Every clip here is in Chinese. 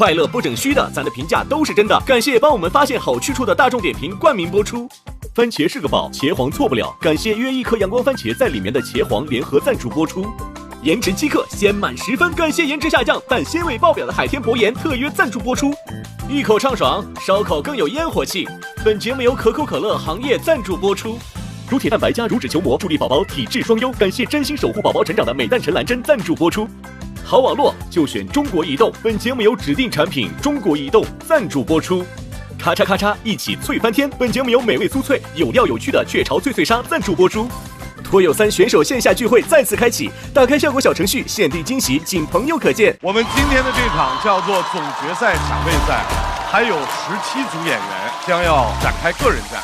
快乐不整虚的，咱的评价都是真的。感谢帮我们发现好去处的大众点评冠名播出。番茄是个宝，茄皇错不了。感谢约一颗阳光番茄在里面的茄皇联合赞助播出。颜值饥客鲜满10分，感谢颜值下降但鲜味爆表的海天博颜特约赞助播出。一口畅爽，烧烤更有烟火气。本节目由可口可乐行业赞助播出。乳铁蛋白加乳脂球膜，助力宝宝体质双优。感谢真心守护宝宝成长的美蛋陈兰珍赞助播出。好网络就选中国移动，本节目由指定产品中国移动赞助播出。咔嚓咔嚓，一起脆翻天，本节目由美味酥脆、有料有趣的雀巢脆脆鲨赞助播出。脱友3选手线下聚会再次开启，打开效果小程序，限定惊喜仅朋友可见。我们今天的这场叫做总决赛抢位赛，还有17组演员将要展开个人战。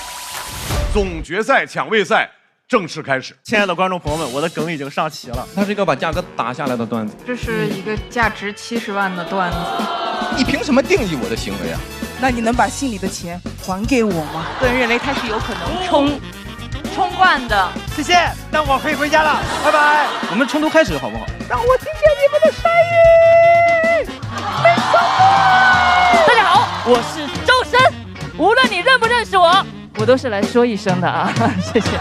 总决赛抢位赛正式开始。亲爱的观众朋友们，我的梗已经上齐了。它是一个把价格打下来的段子。这是一个价值70万的段子。你凭什么定义我的行为啊？那你能把心里的钱还给我吗？个人认为他是有可能冲冠的。谢谢，那我可以回家了，拜拜。我们冲突开始好不好？让我听见你们的声音。大家好，我是周深，无论你认不认识我，我都是来说一声的啊，谢谢。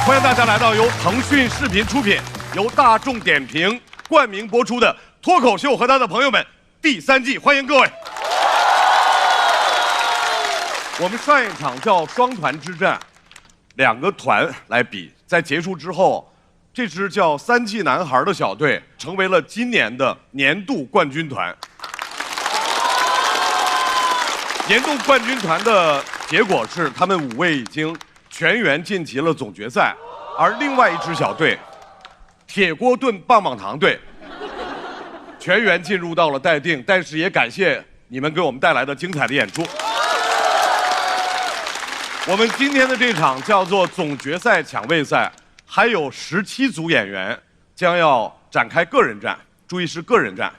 欢迎大家来到由腾讯视频出品、由大众点评冠名播出的《脱口秀和他的朋友们》第3季，欢迎各位。我们上一场叫双团之战，2个团来比，在结束之后，这支叫3季男孩的小队成为了今年的年度冠军团。年度冠军团的结果是，他们5位已经全员晋级了总决赛，而另外一支小队铁锅炖棒棒糖队全员进入到了待定，但是也感谢你们给我们带来的精彩的演出。我们今天的这场叫做总决赛抢位赛，还有17组演员将要展开个人战，注意是个人战。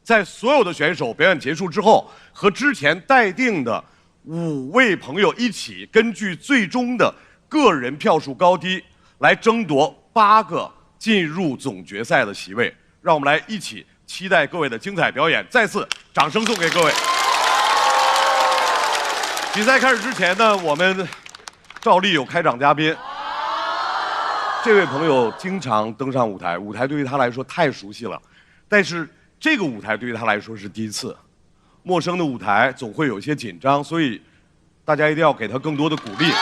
在所有的选手表演结束之后，和之前待定的5位朋友一起，根据最终的个人票数高低来争夺8个进入总决赛的席位。让我们来一起期待各位的精彩表演，再次掌声送给各位。比赛开始之前呢，我们照例有开场嘉宾。这位朋友经常登上舞台，舞台对于他来说太熟悉了，但是这个舞台对于他来说是第一次。陌生的舞台总会有一些紧张，所以大家一定要给他更多的鼓励。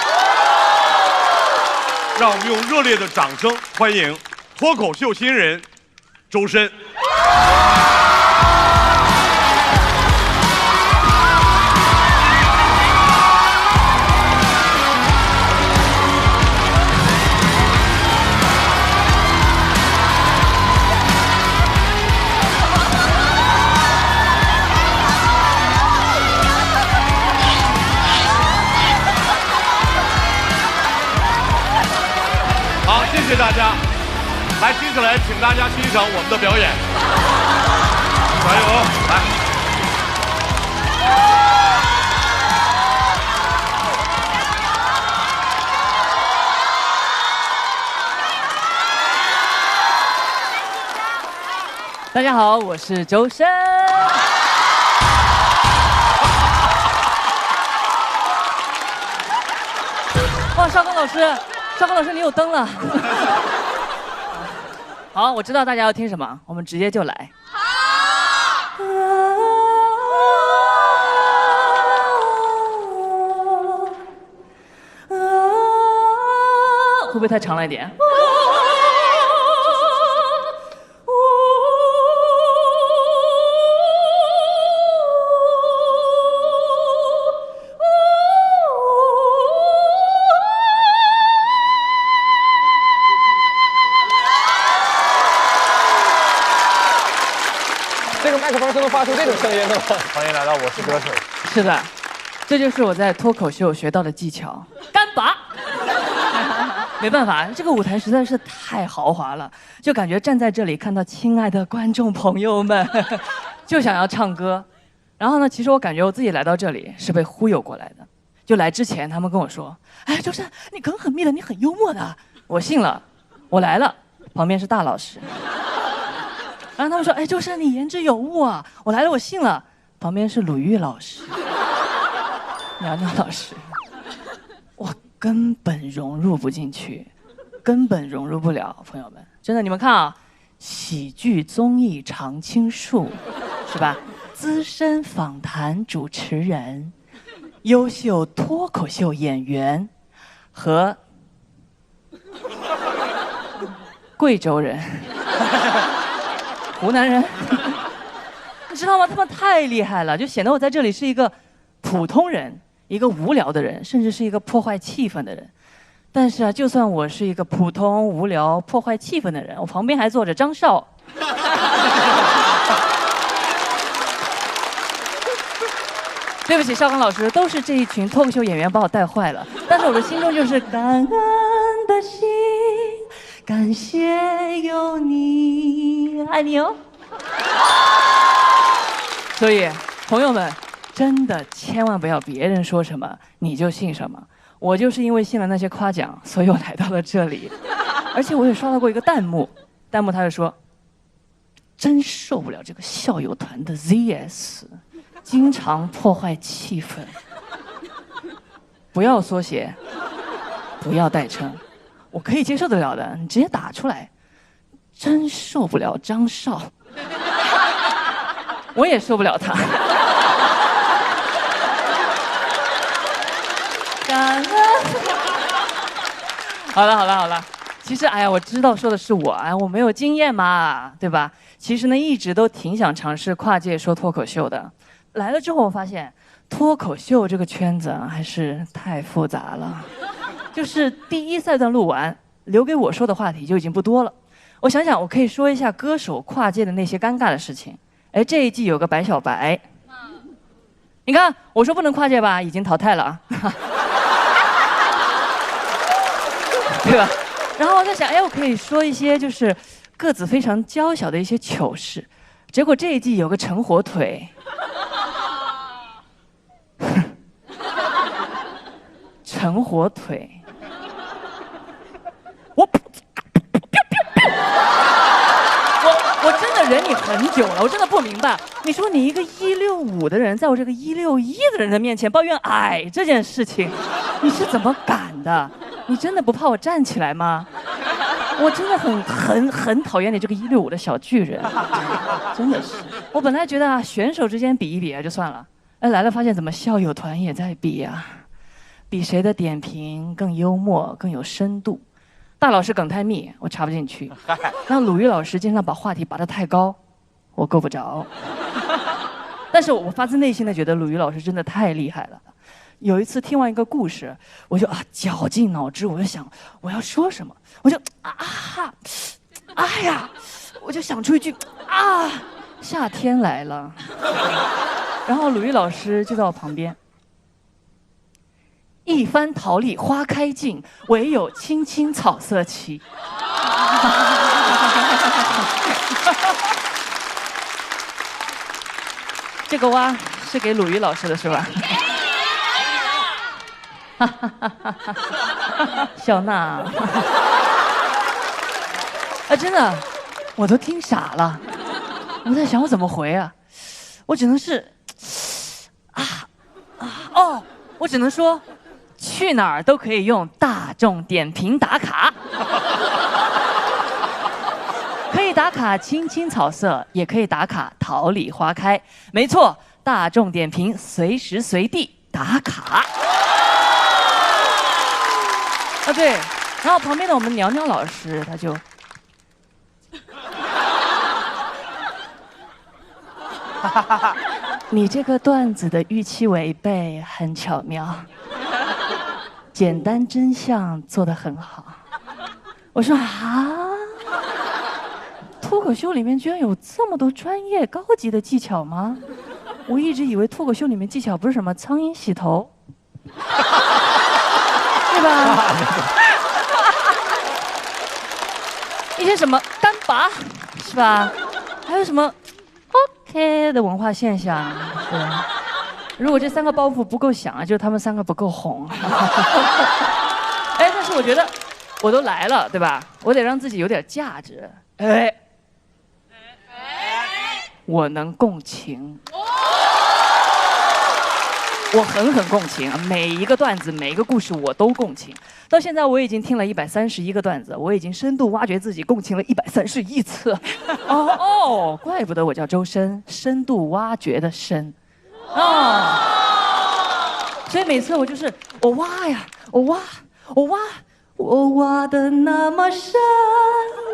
让我们用热烈的掌声欢迎脱口秀新人周深。好，谢谢大家。来，接下来请大家欣赏我们的表演。加油！来。大家好，我是周深。哇，少刚老师，少刚老师，你有灯了。好，我知道大家要听什么，我们直接就来。好。不会太长了一点？这个麦克风就能发出这种声音的吗？欢迎来到《我是歌手》。是的，这就是我在脱口秀学到的技巧，干拔。没办法，这个舞台实在是太豪华了，就感觉站在这里看到亲爱的观众朋友们，就想要唱歌。然后呢，其实我感觉我自己来到这里是被忽悠过来的。就来之前，他们跟我说：“哎，周深，你梗很密的，你很幽默的。”我信了，我来了，旁边是大老师。然后他们说：“哎，周深，你言之有物啊！”我来了，我信了，旁边是鲁豫老师、苗苗老师。我根本融入不进去，根本融入不了，朋友们，真的，你们看啊，喜剧综艺常青树，是吧？资深访谈主持人，优秀脱口秀演员，和贵州人、湖南人，你知道吗？他们太厉害了，就显得我在这里是一个普通人。一个无聊的人，甚至是一个破坏气氛的人。但是啊，就算我是一个普通、无聊、破坏气氛的人，我旁边还坐着张少。对不起，少刚老师，都是这一群脱口秀演员把我带坏了。但是我的心中就是感恩的心，感谢有你，爱你哦。所以，朋友们。真的千万不要别人说什么你就信什么。我就是因为信了那些夸奖，所以我来到了这里。而且我也刷到过一个弹幕他就说：“真受不了这个校友团的 ZS， 经常破坏气氛。不要缩写，不要代称，我可以接受得了的，你直接打出来。真受不了张少，我也受不了他。”感恩。好了，其实哎呀，我知道说的是我，哎，我没有经验嘛，对吧？其实呢，一直都挺想尝试跨界说脱口秀的。来了之后，我发现脱口秀这个圈子啊，还是太复杂了。就是第一赛段录完，留给我说的话题就已经不多了。我想想，我可以说一下歌手跨界的那些尴尬的事情。哎，这一季有个白小白，你看我说不能跨界吧，已经淘汰了啊。对吧？然后我在想，哎，我可以说一些就是个子非常娇小的一些糗事。结果这一季有个陈火腿，陈火腿，我真的忍你很久了，我真的不明白，你说你一个165的人，在我这个161的人的面前抱怨矮这件事情，你是怎么敢的？你真的不怕我站起来吗？我真的很讨厌你这个165的小巨人，真的是。我本来觉得啊，选手之间比一比就算了，哎，来了发现怎么校友团也在比啊，比谁的点评更幽默、更有深度。大老师梗太密，我插不进去；那鲁豫老师经常把话题拔得太高，我够不着。但是我发自内心的觉得鲁豫老师真的太厉害了。有一次听完一个故事，我就绞尽脑汁，我就想我要说什么，我就哎呀，我就想出一句夏天来了。然后鲁豫老师就在我旁边，一番桃李花开尽，唯有青青草色齐。这个蛙是给鲁豫老师的是吧？笑纳，真的，我都听傻了。我在想我怎么回啊？我只能是我只能说，去哪儿都可以用大众点评打卡，可以打卡青青草色，也可以打卡桃李花开。没错，大众点评随时随地打卡。对，然后旁边的我们鸟鸟老师他就，你这个段子的预期违背很巧妙，简单真相做得很好。我说啊，脱口秀里面居然有这么多专业高级的技巧吗？我一直以为脱口秀里面技巧不是什么苍蝇洗头，对吧？一些什么干拔，是吧？还有什么 OK 的文化现象，对。如果这3个包袱不够响啊，就是他们3个不够红。哎，但是我觉得我都来了，对吧？我得让自己有点价值。哎，我能共情。我很共情啊，每一个段子、每一个故事我都共情。到现在我已经听了131个段子，我已经深度挖掘自己，共情了131次。哦，怪不得我叫周深，深度挖掘的深。所以每次我就是我挖呀，我挖得那么深，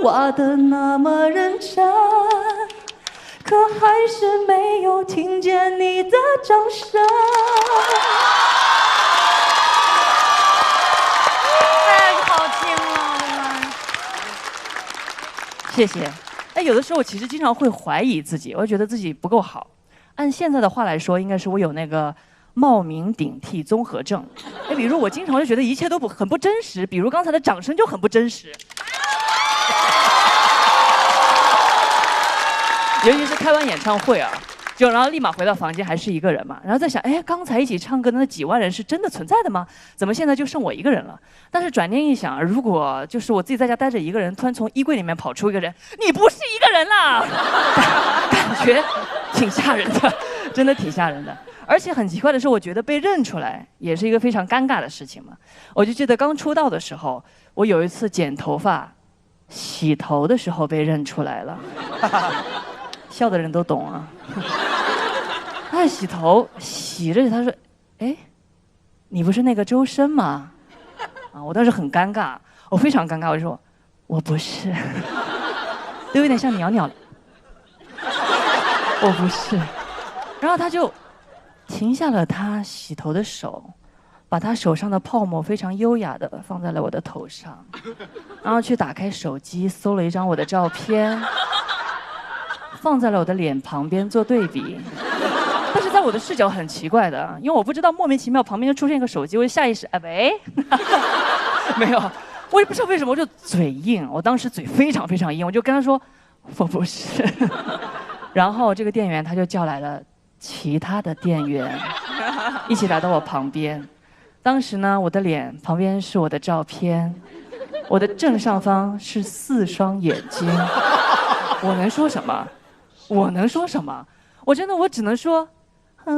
挖得那么认真。可还是没有听见你的掌声。太好听了，我的妈呀！谢谢。哎，有的时候我其实经常会怀疑自己，我觉得自己不够好。按现在的话来说，应该是我有那个冒名顶替综合症。哎，比如我经常就觉得一切都很不真实，比如刚才的掌声就很不真实。尤其是开完演唱会啊，然后立马回到房间还是一个人嘛，然后在想，哎，刚才一起唱歌的那几万人是真的存在的吗？怎么现在就剩我一个人了？但是转念一想，如果就是我自己在家待着一个人，突然从衣柜里面跑出一个人，你不是一个人啦，感觉挺吓人的，真的挺吓人的。而且很奇怪的是，我觉得被认出来也是一个非常尴尬的事情嘛。我就记得刚出道的时候，我有一次剪头发、洗头的时候被认出来了。笑的人都懂啊。他在洗头，洗着他说：“哎，你不是那个周深吗？”啊，我当时很尴尬，我非常尴尬，我就说：“我不是。”都有点像鸟鸟了。我不是。然后他就停下了他洗头的手，把他手上的泡沫非常优雅的放在了我的头上，然后去打开手机搜了一张我的照片。放在了我的脸旁边做对比，但是在我的视角很奇怪的，因为我不知道莫名其妙旁边就出现一个手机，我就下意识喂，没有，我也不知道为什么我就嘴硬，我当时嘴非常硬，我就跟他说我不是，然后这个店员他就叫来了其他的店员，一起来到我旁边，当时呢我的脸旁边是我的照片，我的正上方是4双眼睛，我能说什么？我能说什么？我只能说啊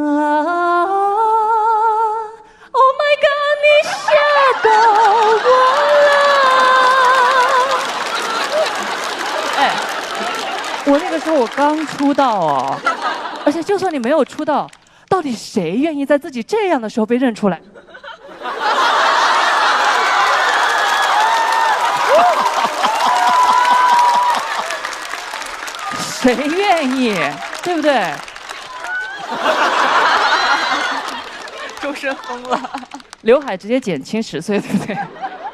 ，Oh my God， 你吓到我了！哎，我那个时候我刚出道哦，而且就算你没有出道，到底谁愿意在自己这样的时候被认出来？谁愿意，对不对？周深疯了，刘海直接减轻10岁，对不对？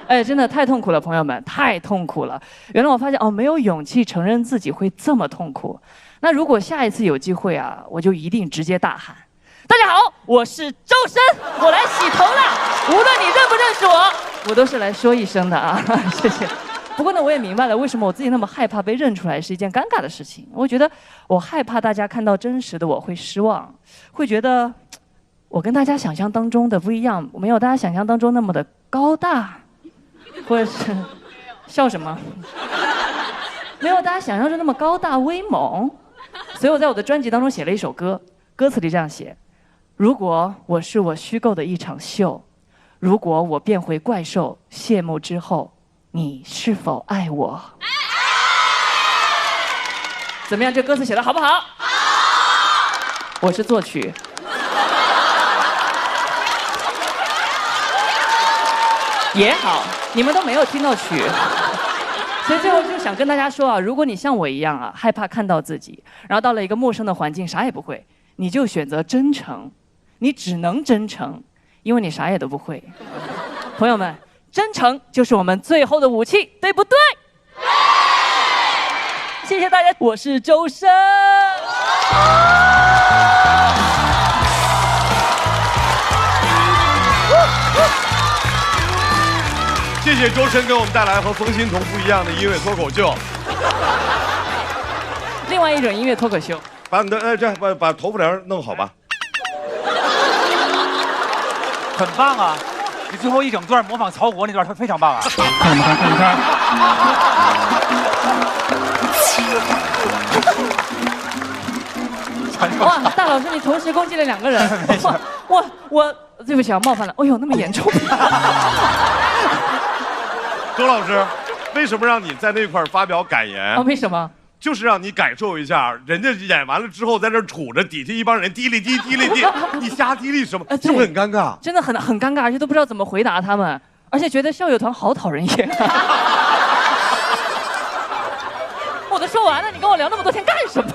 哎，真的太痛苦了，朋友们，太痛苦了。原来我发现哦，没有勇气承认自己会这么痛苦。那如果下一次有机会啊，我就一定直接大喊：“大家好，我是周深，我来洗头了。无论你认不认识我，我都是来说一声的啊，谢谢。”不过呢，我也明白了为什么我自己那么害怕被认出来是一件尴尬的事情。我觉得我害怕大家看到真实的我会失望，会觉得我跟大家想象当中的不一样，没有大家想象当中那么的高大，或者是笑什么？没有大家想象中那么高大威猛。所以我在我的专辑当中写了一首歌，歌词里这样写：如果我是我虚构的一场秀，如果我变回怪兽，谢幕之后，你是否爱我？怎么样？这歌词写的好不好？好。我是作曲。也好，你们都没有听到曲。所以最后就想跟大家说啊，如果你像我一样啊，害怕看到自己，然后到了一个陌生的环境，啥也不会，你就选择真诚，你只能真诚，因为你啥也都不会。朋友们，真诚就是我们最后的武器，对不对？谢谢大家，我是周深。谢谢周深给我们带来和冯欣彤不一样的音乐脱口秀。另外一种音乐脱口秀，把你的这样把头发帘弄好吧。很棒啊！你最后一整段模仿曹国那段，非常棒啊！看你们看，看你看。哇，大老师你同时攻击了2个人，我对不起啊，冒犯了。哎呦，那么严重。周老师，为什么让你在那块儿发表感言？啊，为什么？就是让你感受一下，人家演完了之后在这杵着，底下一帮人滴哩滴滴哩滴，你瞎滴哩什么？是不是很尴尬？真的很尴尬，而且都不知道怎么回答他们，而且觉得校友团好讨人厌。我都说完了，你跟我聊那么多天干什么？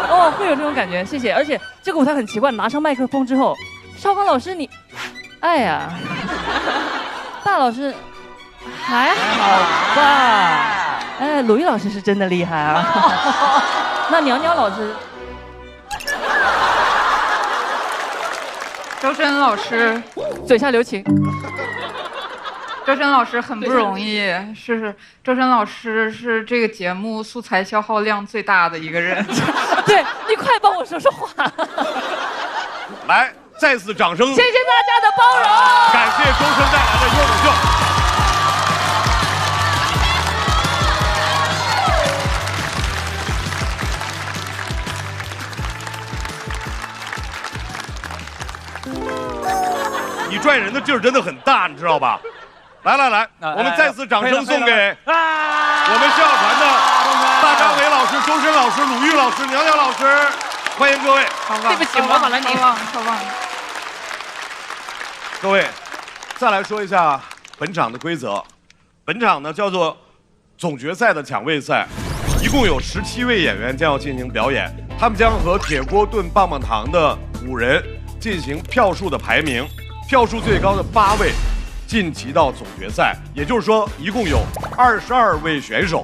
哦，会有这种感觉，谢谢。而且这个舞台很奇怪，拿上麦克风之后，少刚老师你，哎呀，大老师还好吧？哎，鲁豫老师是真的厉害啊。那苗苗老师，周深老师，嘴下留情。周深老师很不容易，周深老师是这个节目素材消耗量最大的一个人。对，你快帮我说说话。来，再次掌声！谢谢大家的包容，感谢周深带来的脱口秀。你拽人的劲儿真的很大，你知道吧？来，我们再次掌声送给我们校团的大张伟老师、周深老师、鲁豫老师、苗苗老师，欢迎各位。对不起，模仿了你，超棒。各位，再来说一下本场的规则。本场呢叫做总决赛的抢位赛，一共有17位演员将要进行表演，他们将和铁锅炖棒棒糖的5人进行票数的排名，票数最高的8位晋级到总决赛。也就是说，一共有22位选手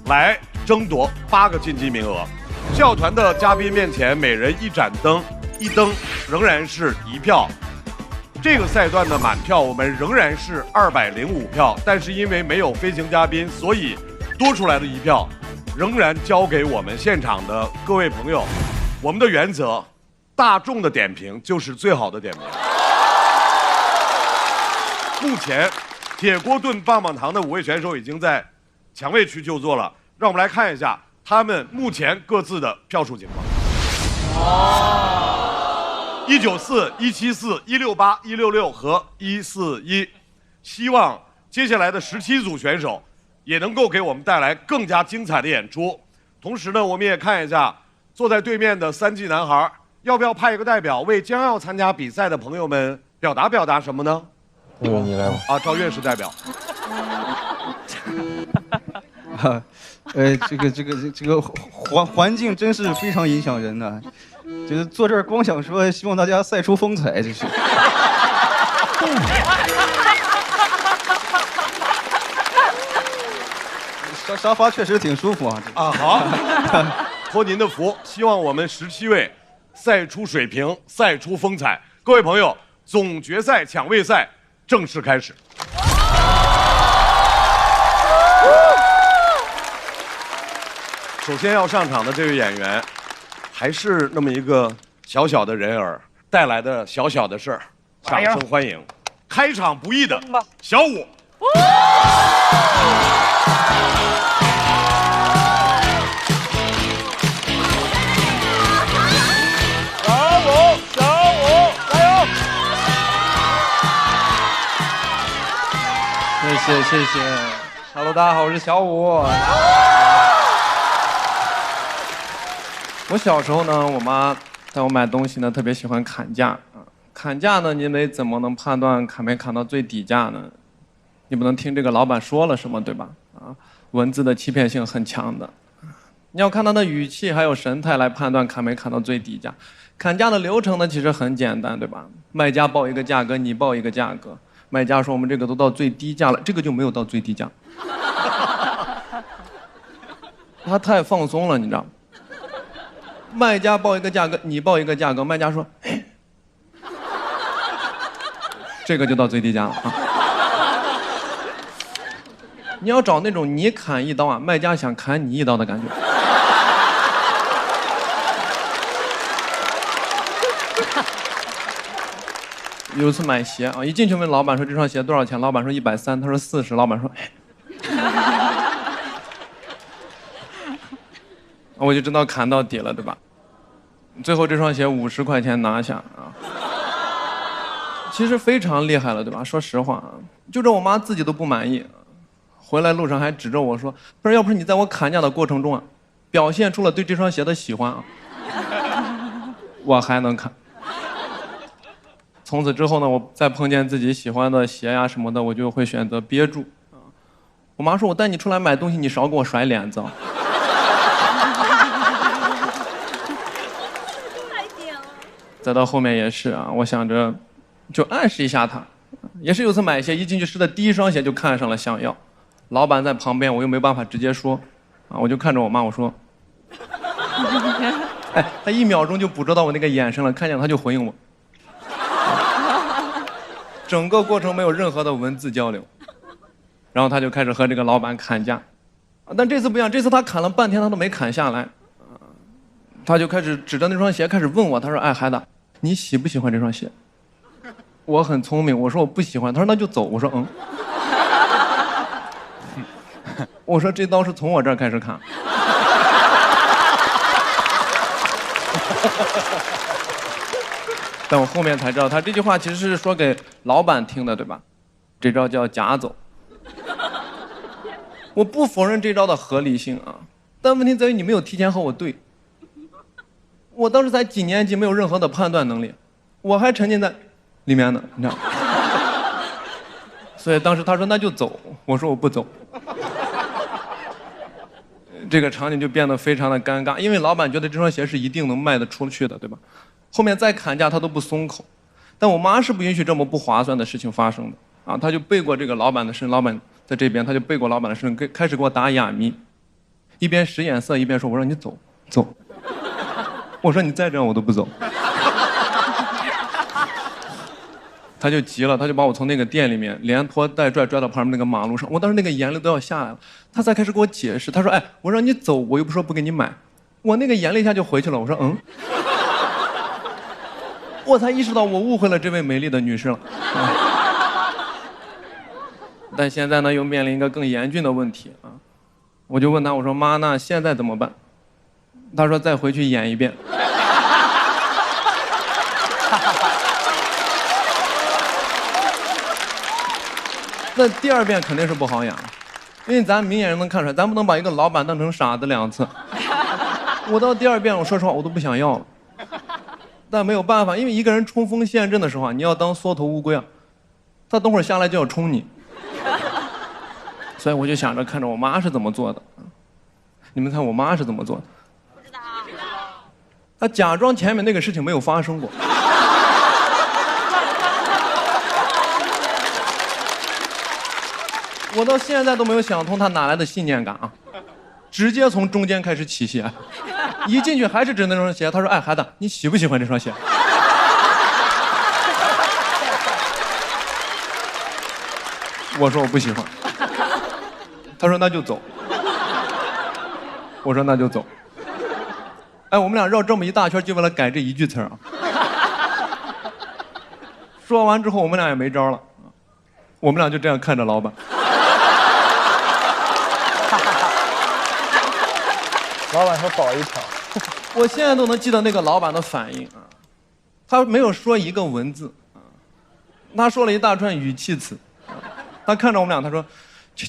来争夺8个晋级名额。校团的嘉宾面前每人1盏灯，一灯仍然是1票。这个赛段的满票我们仍然是205票，但是因为没有飞行嘉宾，所以多出来的1票仍然交给我们现场的各位朋友。我们的原则，大众的点评就是最好的点评。目前，铁锅炖棒棒糖的5位选手已经在抢位区就座了，让我们来看一下他们目前各自的票数情况。194、174、168、166和141，希望接下来的17组选手也能够给我们带来更加精彩的演出。同时呢，我们也看一下坐在对面的3G男孩，要不要派一个代表为将要参加比赛的朋友们表达什么呢？你来吧。啊，赵越是代表。这个环境真是非常影响人的，就是坐这儿光想说希望大家赛出风采，这是。沙发确实挺舒服啊。啊，好，托您的福，希望我们17位赛出水平，赛出风采。各位朋友，总决赛抢位赛正式开始。首先要上场的这位演员，还是那么一个小小的人儿带来的小小的事儿，掌声欢迎！开场不易的小五。小五，加油！谢谢。Hello， 大家好，我是小五。我小时候呢，我妈带我买东西呢，特别喜欢砍价啊。砍价呢，你得怎么能判断砍没砍到最底价呢？你不能听这个老板说了什么，对吧？啊，文字的欺骗性很强的，你要看他的语气还有神态来判断砍没砍到最低价。砍价的流程呢，其实很简单，对吧？卖家报一个价格，你报一个价格。卖家说我们这个都到最低价了，这个就没有到最低价。他太放松了，你知道吗？卖家报一个价格，你报一个价格，卖家说，这个就到最低价了啊。你要找那种你砍一刀啊，卖家想砍你一刀的感觉。有一次买鞋啊，一进去问老板说这双鞋多少钱，老板说130，他说40，老板说，我就知道砍到底了，对吧？最后这双鞋50块钱拿下啊，其实非常厉害了，对吧？说实话啊，就这我妈自己都不满意，回来路上还指着我说，要不是你在我砍价的过程中啊，表现出了对这双鞋的喜欢啊，我还能砍。从此之后呢，我再碰见自己喜欢的鞋呀什么的，我就会选择憋住。我妈说我带你出来买东西，你少给我甩脸子。再到后面也是啊，我想着就暗示一下她。也是有次买鞋，一进去试的第一双鞋就看上了，想要。老板在旁边，我又没办法直接说，啊，我就看着我妈我说，哎，她1秒钟就捕捉到我那个眼神了，看见她就回应我。整个过程没有任何的文字交流，然后他就开始和这个老板砍价，但这次不一样，这次他砍了半天他都没砍下来，他就开始指着那双鞋开始问我，他说：“哎，孩子，你喜不喜欢这双鞋？”我很聪明，我说我不喜欢，他说那就走，我说嗯，我说这刀是从我这儿开始砍。但我后面才知道，他这句话其实是说给老板听的，对吧？这招叫夹走。我不否认这招的合理性啊，但问题在于你没有提前和我对。我当时才几年级，没有任何的判断能力，我还沉浸在里面呢，你知道。所以当时他说那就走，我说我不走。这个场景就变得非常的尴尬，因为老板觉得这双鞋是一定能卖得出去的，对吧？后面再砍价他都不松口，但我妈是不允许这么不划算的事情发生的啊！她就背过这个老板的身，老板在这边，他就背过老板的身，开始给我打哑谜，一边使眼色一边说：“我说你走走。”我说你再这样我都不走。他就急了，他就把我从那个店里面连拖带拽拽到旁边那个马路上，我当时那个眼泪都要下来了。他才开始给我解释，他说：“哎，我让你走，我又不说不给你买。”我那个眼泪一下就回去了。我说：“嗯。”我才意识到我误会了这位美丽的女士了。但现在呢，又面临一个更严峻的问题啊！我就问他，我说：“妈，那现在怎么办？”他说：“再回去演一遍。”那第2遍肯定是不好演了，因为咱明眼人能看出来，咱不能把一个老板当成傻子2次。我到第2遍，我说实话，我都不想要了。但没有办法，因为一个人冲锋陷阵的时候啊，你要当缩头乌龟啊，他等会儿下来就要冲你。所以我就想着看着我妈是怎么做的。你们猜我妈是怎么做的？她假装前面那个事情没有发生过。我到现在都没有想通她哪来的信念感啊！直接从中间开始起鞋，一进去还是指那双鞋。他说：“哎，孩子，你喜不喜欢这双鞋？”我说我不喜欢。他说那就走。我说那就走。哎，我们俩绕这么一大圈，就为了改这一句词儿啊。说完之后，我们俩也没招了，我们俩就这样看着老板。老板说保一条。我现在都能记得那个老板的反应啊，他没有说一个文字啊，他说了一大串语气词，他看着我们俩，他说，去。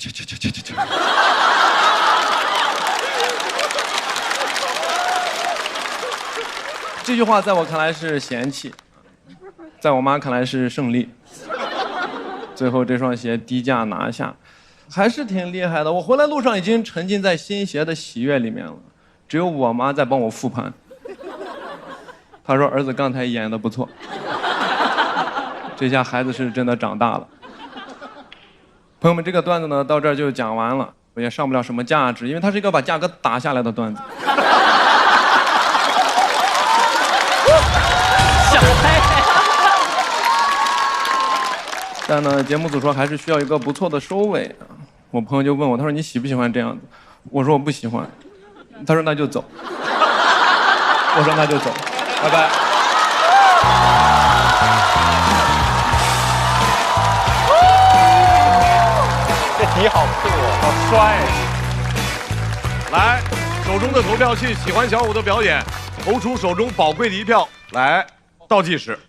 这句话在我看来是嫌弃，在我妈看来是胜利。最后这双鞋低价拿下，还是挺厉害的。我回来路上已经沉浸在新鞋的喜悦里面了，只有我妈在帮我复盘。她说：“儿子刚才演得不错，这下孩子是真的长大了。”朋友们，这个段子呢到这儿就讲完了，我也上不了什么价值，因为它是一个把价格打下来的段子。但呢，节目组说还是需要一个不错的收尾啊。我朋友就问我，他说你喜不喜欢这样子？我说我不喜欢。他说那就走。我说那就走，拜拜。这题好酷，好帅。来，手中的投票器，喜欢小五的表演，投出手中宝贵的一票。来，倒计时。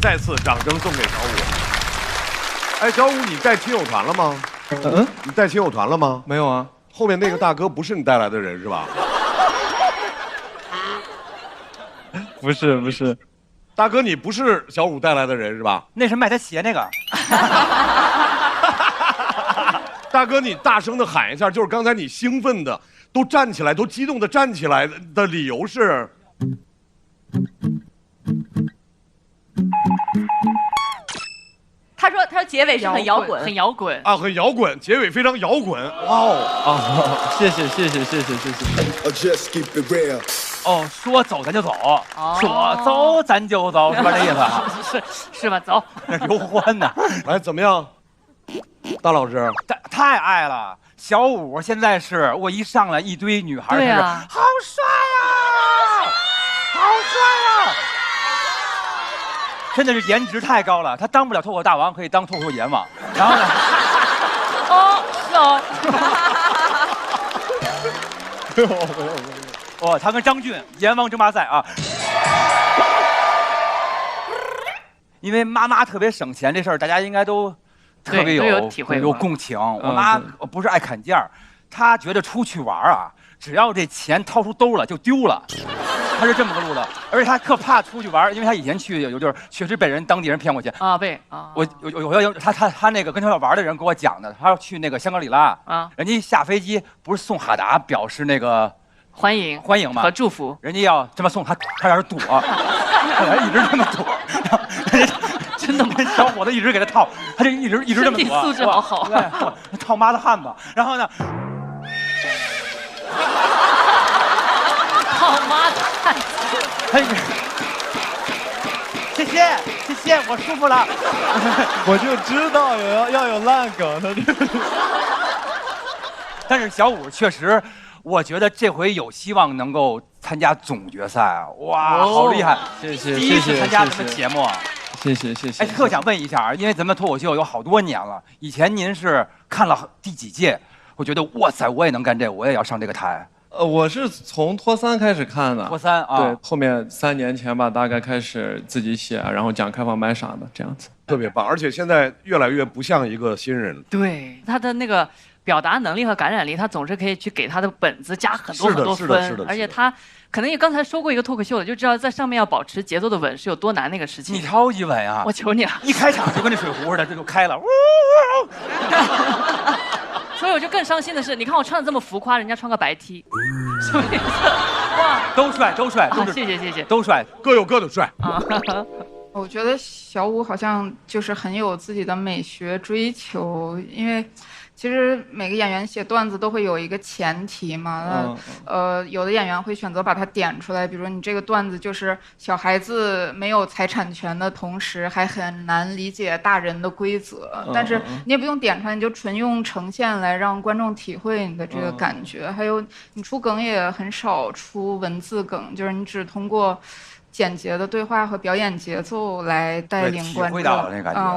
再次掌声送给小五。哎，小五，你带亲友团了吗？你带亲友团了吗？没有啊。后面那个大哥不是你带来的人是吧？不是。大哥，你不是小五带来的人是吧？那是卖他鞋那个。大哥，你大声的喊一下，就是刚才你兴奋的都站起来，都激动的站起来的理由是？他说结尾是很摇滚，很摇滚啊，很摇滚，结尾非常摇滚。哇哦！谢谢。哦，说走咱就走，说走咱就走，是吧？这意思？是吧？走，刘欢呐。哎，怎么样，大老师？太爱了。小五现在是我一上来一堆女孩，对啊，好帅呀，好帅呀！真的是颜值太高了，他当不了脱口大王，可以当脱口秀阎王。然后呢？是哦。哦，他跟张俊阎王争霸赛啊。因为妈妈特别省钱这事儿，大家应该都特别有体会，有共情。我妈不是爱砍价，她觉得出去玩啊，只要这钱掏出兜了就丢了。他是这么个路的，而且他特怕出去玩，因为他以前去有就是确实被当地人骗过去啊，被啊，我有他那个跟他要玩的人给我讲的，他要去那个香格里拉啊，人家一下飞机不是送哈达表示那个欢迎吗？和祝福，人家要这么送他在那躲，一直这么躲，真的吗？小伙子一直给他套，他就一直这么躲，身体素质好好，套妈的汉子，然后呢？套妈的汉子，谢谢，我舒服了。我就知道要有烂梗，他这。但是小五确实，我觉得这回有希望能够参加总决赛。哇，好厉害！谢谢，第一次参加咱们节目。谢谢。哎，特想问一下，因为咱们脱口秀有好多年了，以前您是看了第几届？我觉得哇塞，我也能干这，我也要上这个台。我是从脱三开始看的，脱三啊，对，后面3年前吧，大概开始自己写，然后讲开放麦啥的，这样子，特别棒。而且现在越来越不像一个新人，对他的那个表达能力和感染力，他总是可以去给他的本子加很多分，是的，而且他可能也刚才说过一个脱口秀的，就知道在上面要保持节奏的稳是有多难那个事情。你超级稳啊！我求你了，一开场就跟那水壶似的，这就开了。所以我就更伤心的是，你看我穿的这么浮夸，人家穿个白 T， 什么意思？哇，都帅，谢谢，都帅，各有各的帅啊。我觉得小五好像就是很有自己的美学追求，因为其实每个演员写段子都会有一个前提嘛，有的演员会选择把它点出来，比如你这个段子就是小孩子没有财产权的同时还很难理解大人的规则，但是你也不用点出来，你就纯用呈现来让观众体会你的这个感觉。还有你出梗也很少出文字梗，就是你只通过简洁的对话和表演节奏来带领观众，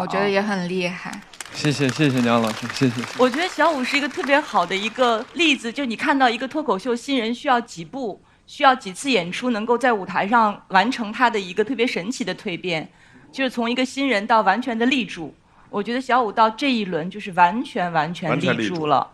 我觉得也很厉害。谢谢梁老师，谢谢。我觉得小五是一个特别好的一个例子，就你看到一个脱口秀新人需要几次演出，能够在舞台上完成他的一个特别神奇的蜕变，就是从一个新人到完全的立住。我觉得小五到这一轮就是完全立住了，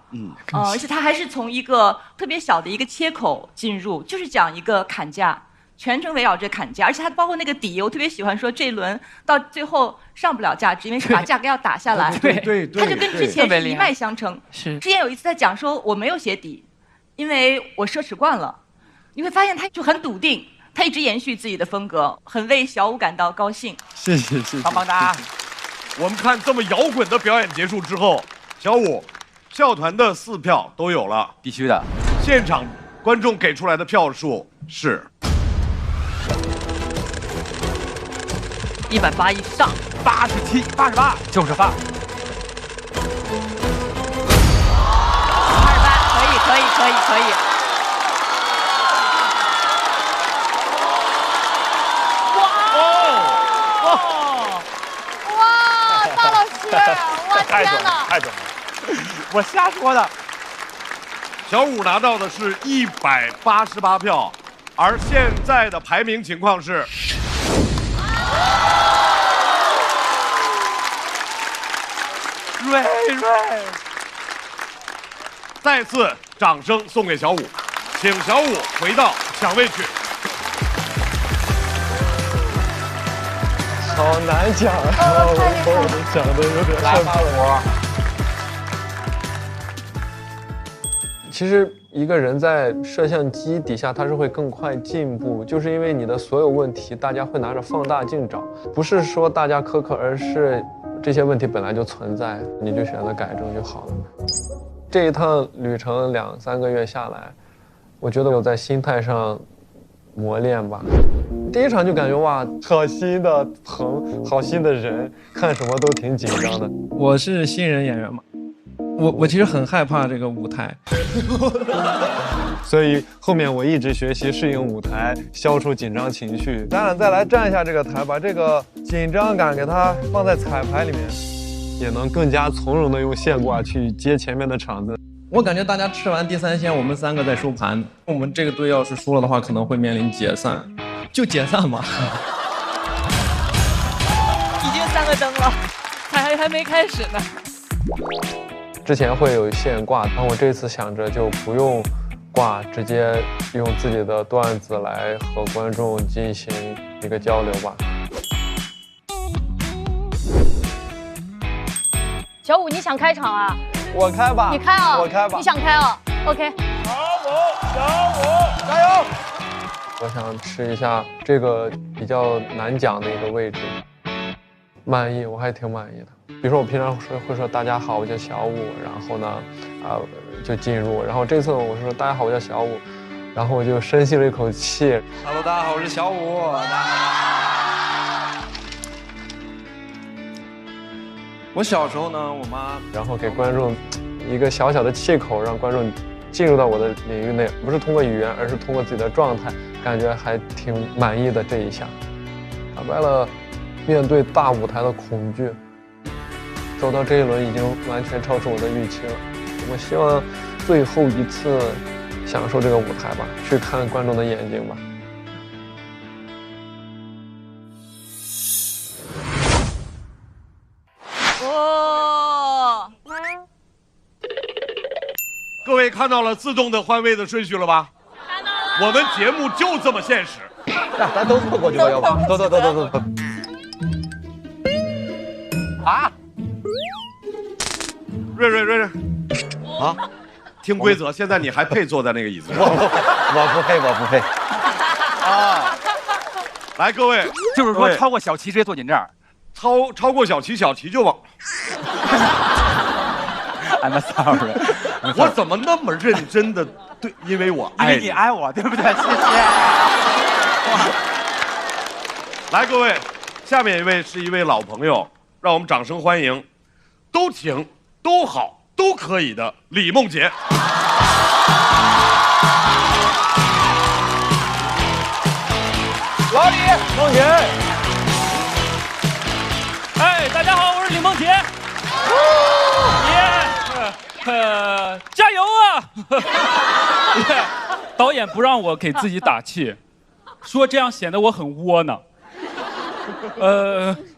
而且他还是从一个特别小的一个切口进入，就是讲一个砍价。全程围绕着砍价，而且它包括那个底，我特别喜欢说这一轮到最后上不了价值，因为是把价格要打下来。对，它就跟之前是一脉相承。是。之前有一次他讲说我没有鞋底，因为我奢侈惯了。你会发现他就很笃定，他一直延续自己的风格，很为小武感到高兴。谢谢。棒棒哒！我们看这么摇滚的表演结束之后，小武，校团的4票都有了，必须的。现场观众给出来的票数是180以上，87、88、98。228，可以。哇，大老师，我天哪！太准了！我瞎说的。小武拿到的是188票，而现在的排名情况是。瑞，再次掌声送给小武，请小武回到抢位去。好难讲啊！我讲的有点来吧，我。其实一个人在摄像机底下，他是会更快进步，就是因为你的所有问题，大家会拿着放大镜找，不是说大家苛刻，而是这些问题本来就存在，你就选择改正就好了。这一趟旅程2、3个月下来，我觉得我在心态上磨练吧。第一场就感觉哇，好新的棚，好新的人，看什么都挺紧张的。我是新人演员嘛，我其实很害怕这个舞台，所以后面我一直学习适应舞台，消除紧张情绪。咱俩再来站一下这个台，把这个紧张感给它放在彩排里面，也能更加从容的用现挂去接前面的场子。我感觉大家吃完第3鲜，我们3个在收盘。我们这个队要是输了的话，可能会面临解散，就解散吧。已经3个灯了，还没开始呢。之前会有现挂，然后我这次想着就不用挂，直接用自己的段子来和观众进行一个交流吧。小武，你想开场啊？我开吧。你开啊？我开吧。你想开啊 ？OK。小武，加油！我想吃一下这个比较难讲的一个位置，满意，我还挺满意的。比如说我平常会说大家好，我叫小武，然后呢，就进入，然后这次我说大家好，我叫小武，然后我就深吸了一口气。Hello， 大家好，我是小武。我小时候呢，我妈，然后给观众一个小小的气口，让观众进入到我的领域内，不是通过语言，而是通过自己的状态，感觉还挺满意的这一下。打败了面对大舞台的恐惧。走到这一轮已经完全超出我的预期了，我希望最后一次享受这个舞台吧，去看观众的眼睛吧。哦，各位看到了自动的换位的顺序了吧？看到了。我们节目就这么现实。咱都错过去吧，要不？走。啊！瑞，啊！听规则，现在你还配坐在那个椅子上？我不配。啊！来，各位，就是说超过小齐直接坐你这儿，超过小齐就往。I'm sorry， 我怎么那么认真的对？因为我爱你，因为你爱我，对不对？谢谢。来，各位，下面一位是一位老朋友，让我们掌声欢迎，都挺、都好、都可以的李梦洁。老李，梦洁。哎，大家好，我是李梦洁。加油啊！导演不让我给自己打气，说这样显得我很窝囊。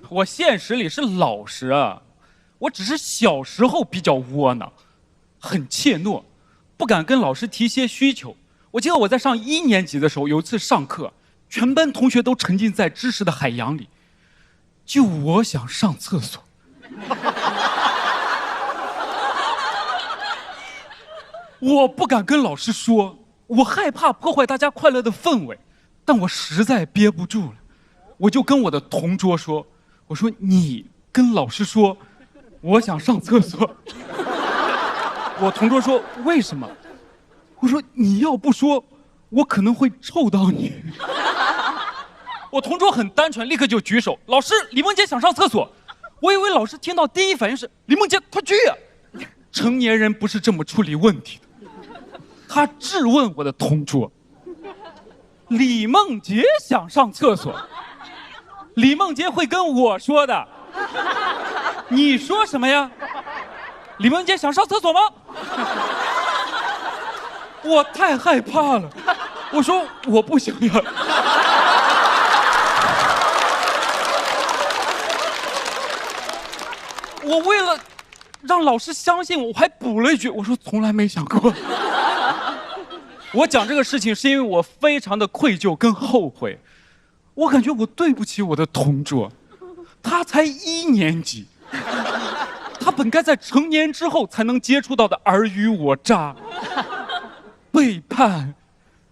我现实里是老实啊，我只是小时候比较窝囊，很怯懦，不敢跟老师提些需求。我记得我在上1年级的时候，有一次上课，全班同学都沉浸在知识的海洋里，就我想上厕所。我不敢跟老师说，我害怕破坏大家快乐的氛围，但我实在憋不住了，我就跟我的同桌说，我说你跟老师说我想上厕所。我同桌说为什么？我说你要不说我可能会臭到你。我同桌很单纯，立刻就举手，老师，李梦洁想上厕所。我以为老师听到第一反应是李梦洁快去啊，成年人不是这么处理问题的。他质问我的同桌，李梦洁想上厕所，李梦洁会跟我说的。你说什么呀？李梦洁想上厕所吗？我太害怕了，我说我不想要。我为了让老师相信我，我还补了一句，我说从来没想过。我讲这个事情是因为我非常的愧疚跟后悔，我感觉我对不起我的同桌，他才1年级，他本该在成年之后才能接触到的尔虞我诈、背叛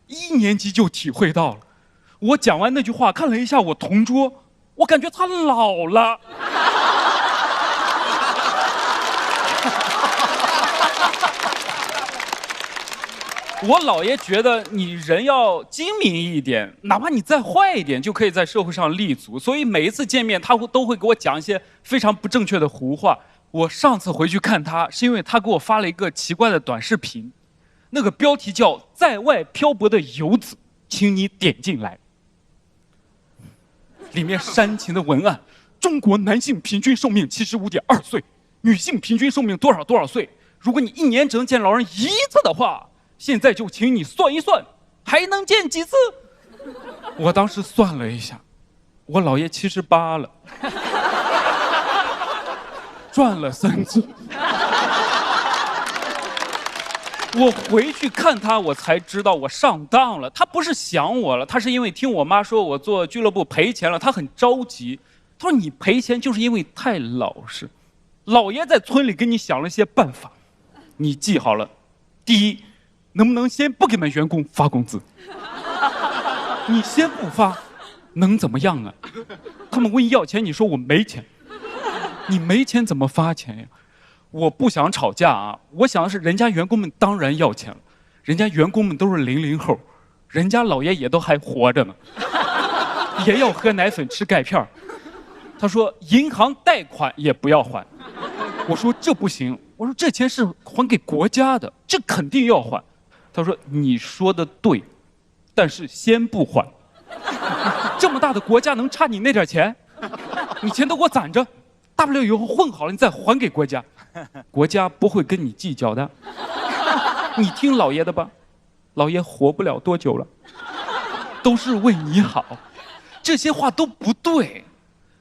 ，1年级就体会到了。我讲完那句话，看了一下我同桌，我感觉他老了。我姥爷觉得你人要精明一点，哪怕你再坏一点，就可以在社会上立足。所以每一次见面，他都会给我讲一些非常不正确的胡话。我上次回去看他，是因为他给我发了一个奇怪的短视频，那个标题叫“在外漂泊的游子，请你点进来”。里面煽情的文案：中国男性平均寿命75.2岁，女性平均寿命多少多少岁。如果你1年只能见老人1次的话，现在就请你算一算，还能见几次？我当时算了一下，我姥爷78了，转了3次。我回去看他，我才知道我上当了。他不是想我了，他是因为听我妈说我做俱乐部赔钱了，他很着急。他说你赔钱就是因为太老实。姥爷在村里给你想了些办法，你记好了。第一，能不能先不给你们员工发工资？你先不发，能怎么样啊？他们问你要钱，你说我没钱，你没钱怎么发钱呀？我不想吵架啊，我想的是人家员工们当然要钱了，人家员工们都是00后，人家老爷也都还活着呢，也要喝奶粉吃钙片。他说银行贷款也不要还，我说这不行，我说这钱是还给国家的，这肯定要还。他说你说的对，但是先不还。这么大的国家能差你那点钱？你钱都给我攒着，大不了以后混好了你再还给国家，国家不会跟你计较的。你听老爷的吧，老爷活不了多久了，都是为你好。这些话都不对，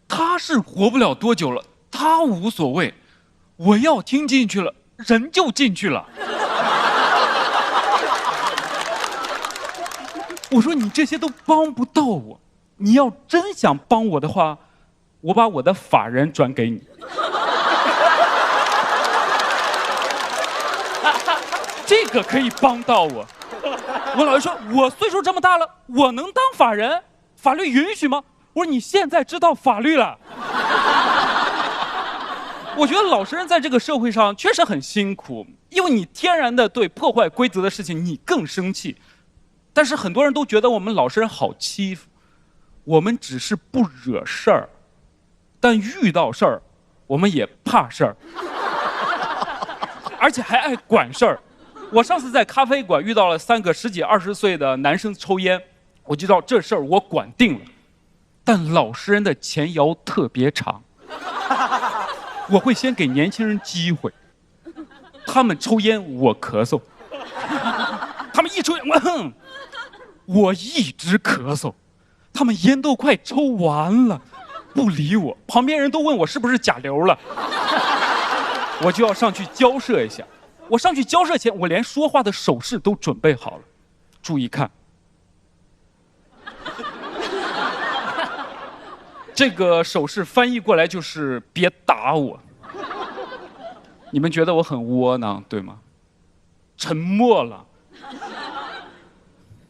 他是活不了多久了，他无所谓，我要听进去了，人就进去了。我说你这些都帮不到我，你要真想帮我的话，我把我的法人转给你。这个可以帮到我。我姥爷说，我岁数这么大了，我能当法人？法律允许吗？我说你现在知道法律了。我觉得老实人在这个社会上确实很辛苦，因为你天然的对破坏规则的事情你更生气。但是很多人都觉得我们老实人好欺负，我们只是不惹事儿，但遇到事儿，我们也怕事儿，而且还爱管事儿。我上次在咖啡馆遇到了3个10几20岁的男生抽烟，我就知道这事儿我管定了。但老实人的前摇特别长，我会先给年轻人机会，他们抽烟我咳嗽，他们一抽烟我一直咳嗽，他们烟都快抽完了，不理我，旁边人都问我是不是甲流了，我就要上去交涉一下。我上去交涉前，我连说话的手势都准备好了，注意看。这个手势翻译过来就是“别打我”。你们觉得我很窝囊，对吗？沉默了。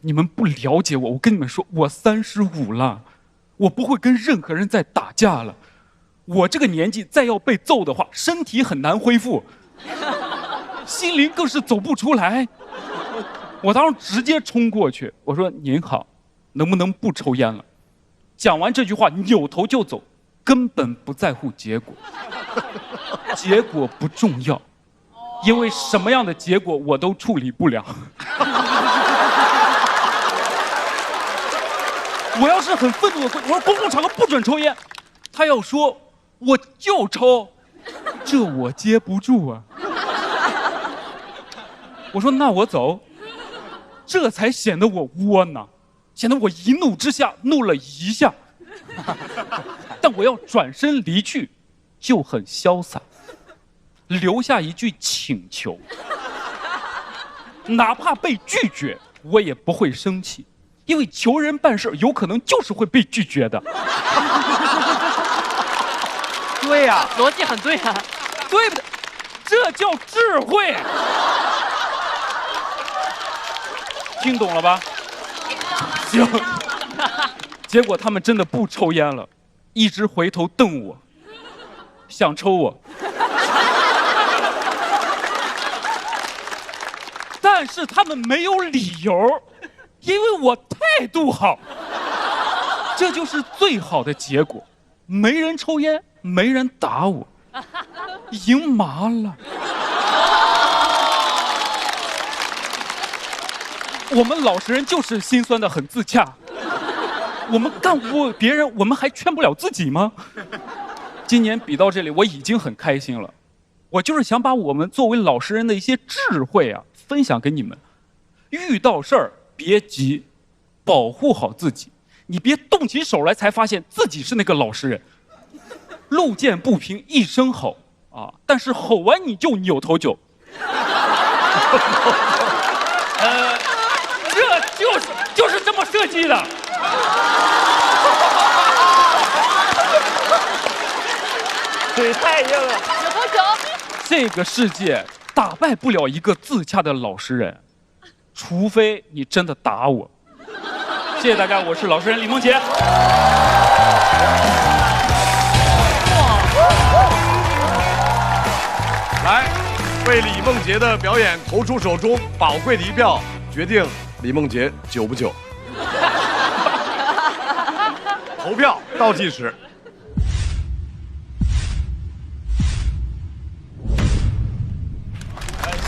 你们不了解我，我跟你们说，我35了，我不会跟任何人再打架了。我这个年纪再要被揍的话，身体很难恢复，心灵更是走不出来。我当时直接冲过去，我说：“您好，能不能不抽烟了？”讲完这句话，扭头就走，根本不在乎结果。结果不重要，因为什么样的结果我都处理不了。我要是很愤怒的我说公共场合不准抽烟，他要说我就抽，这我接不住啊。我说那我走，这才显得我窝囊，显得我一怒之下怒了一下。但我要转身离去，就很潇洒，留下一句请求，哪怕被拒绝，我也不会生气。因为求人办事有可能就是会被拒绝的。对呀，逻辑很对啊，对不对？这叫智慧。听懂了吧？行。结果他们真的不抽烟了，一直回头瞪我，想抽我。但是他们没有理由。因为我态度好，这就是最好的结果。没人抽烟，没人打我，赢麻了。我们老实人就是心酸的很自洽。我们干不过别人，我们还劝不了自己吗？今年比到这里，我已经很开心了。我就是想把我们作为老实人的一些智慧啊，分享给你们。遇到事儿别急，保护好自己。你别动起手来才发现自己是那个老实人。路见不平一声吼啊，但是吼完你就扭头走。这就是这么设计的。腿太硬了。扭头走。这个世界打败不了一个自洽的老实人。除非你真的打我。谢谢大家，我是老实人李梦洁。来，为李梦洁的表演投出手中宝贵的一票，决定李梦洁久不久。投票倒计时。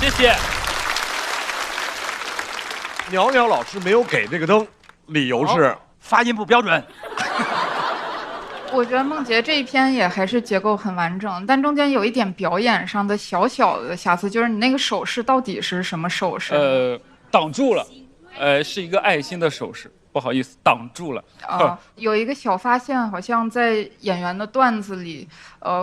谢谢。袅袅老师没有给这个灯，理由是发音不标准。我觉得梦洁这一篇也还是结构很完整，但中间有一点表演上的小小的瑕疵，就是你那个手势到底是什么手势？挡住了，是一个爱心的手势，不好意思，挡住了。有一个小发现，好像在演员的段子里，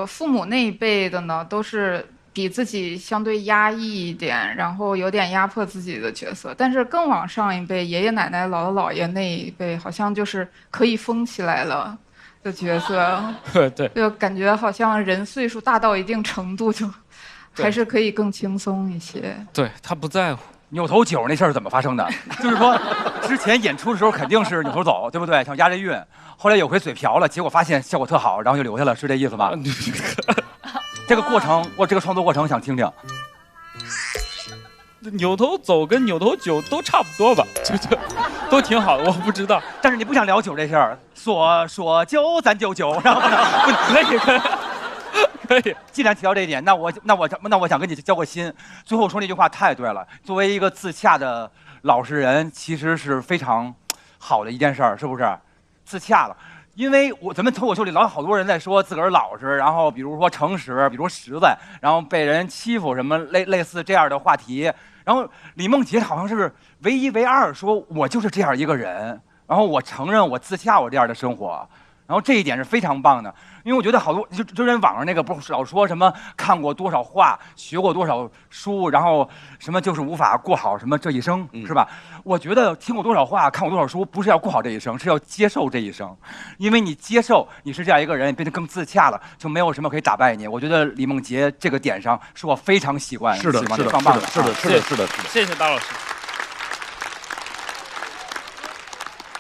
父母那一辈的呢，都是比自己相对压抑一点，然后有点压迫自己的角色，但是更往上一辈，爷爷奶奶、姥姥姥爷那一辈，好像就是可以疯起来了的角色。对，就感觉好像人岁数大到一定程度，就还是可以更轻松一些。对，他不在乎。扭头酒那事儿怎么发生的？就是说，之前演出的时候肯定是扭头走，对不对？像押这韵，后来有回嘴瓢了，结果发现效果特好，然后就留下了，是这意思吧？这个过程，这个创作过程想听听。扭头走跟扭头酒都差不多吧，就都挺好的，我不知道。但是你不想聊酒这事儿，说酒咱就酒，然后可以。既然提到这一点，那我想跟你交个心。最后说那句话太对了，作为一个自洽的老实人，其实是非常好的一件事儿，是不是？自洽了。因为咱们脱口秀里老有好多人在说自个儿老实，然后比如说诚实，比如说实在，然后被人欺负什么类似这样的话题。然后李梦洁好像是唯一唯二说我就是这样一个人，然后我承认我自洽我这样的生活。然后这一点是非常棒的，因为我觉得好多就人网上那个不是老说什么看过多少话，学过多少书，然后什么就是无法过好什么这一生，是吧？我觉得听过多少话，看过多少书，不是要过好这一生，是要接受这一生，因为你接受你是这样一个人，变得更自洽了，就没有什么可以打败你。我觉得李梦洁这个点上是我非常喜欢，是的，是的，棒棒的，是的，是的，是的，谢谢大老师。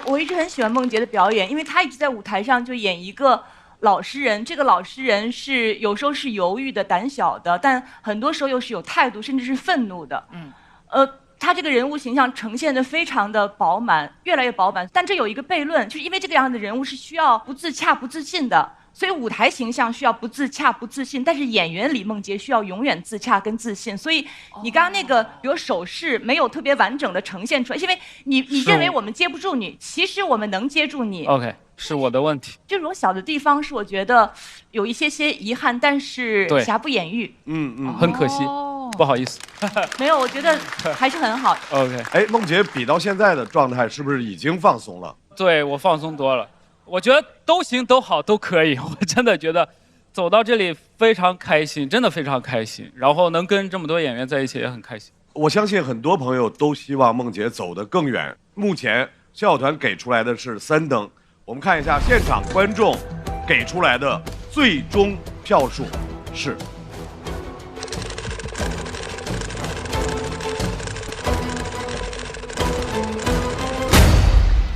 我一直很喜欢梦洁的表演，因为她一直在舞台上就演一个老实人。这个老实人是有时候是犹豫的、胆小的，但很多时候又是有态度，甚至是愤怒的。她这个人物形象呈现得非常的饱满，越来越饱满。但这有一个悖论，就是因为这个样的人物是需要不自洽、不自信的，所以舞台形象需要不自洽、不自信，但是演员李梦洁需要永远自洽跟自信。所以你刚刚那个，比如手势没有特别完整的呈现出来，因为你认为我们接不住你，其实我们能接住你。OK， 是我的问题。这种小的地方是我觉得有一些遗憾，但是对瑕不掩瑜。很可惜，不好意思。没有，我觉得还是很好。OK， 哎，梦洁比到现在的状态是不是已经放松了？对，我放松多了。我觉得都行，都好，都可以。我真的觉得走到这里非常开心，真的非常开心。然后能跟这么多演员在一起也很开心。我相信很多朋友都希望梦洁走得更远。目前笑笑团给出来的是3灯，我们看一下现场观众给出来的最终票数是。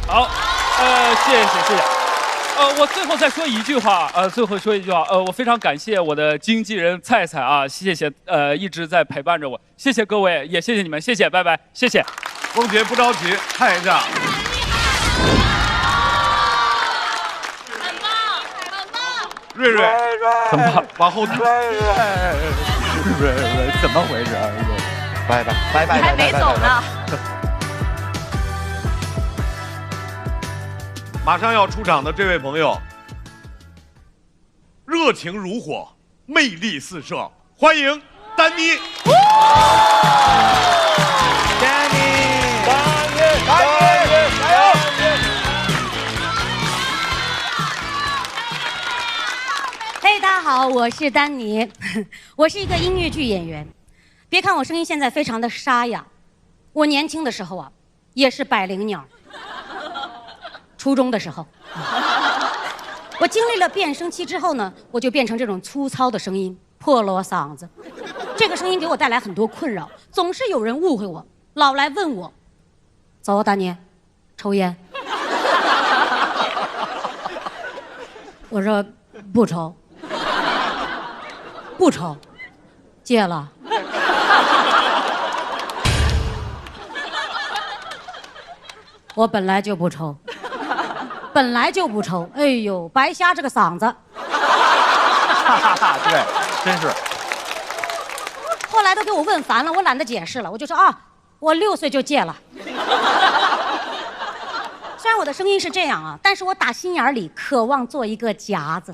好，谢谢。我最后再说一句话，我非常感谢我的经纪人蔡蔡啊，谢谢，一直在陪伴着我，谢谢各位，也谢谢你们，谢谢，拜拜，谢谢。梦洁不着急，看一下。很棒，瑞瑞，很棒，往后退。瑞，怎么回事啊？拜拜，你还没走呢。马上要出场的这位朋友，热情如火，魅力四射，欢迎丹妮。嘿，大家好，我是丹妮，我是一个音乐剧演员。别看我声音现在非常的沙哑，我年轻的时候啊，也是百灵鸟。初中的时候，我经历了变声期之后呢，我就变成这种粗糙的声音，破锣嗓子。这个声音给我带来很多困扰，总是有人误会我，老来问我：“走，丹妮，抽烟？”我说：“不抽，不抽，戒了。”我本来就不抽。本来就不抽，哎呦，白瞎这个嗓子。对，真是。后来都给我问烦了，我懒得解释了，我就说啊，我6岁就戒了。虽然我的声音是这样啊，但是我打心眼里渴望做一个夹子。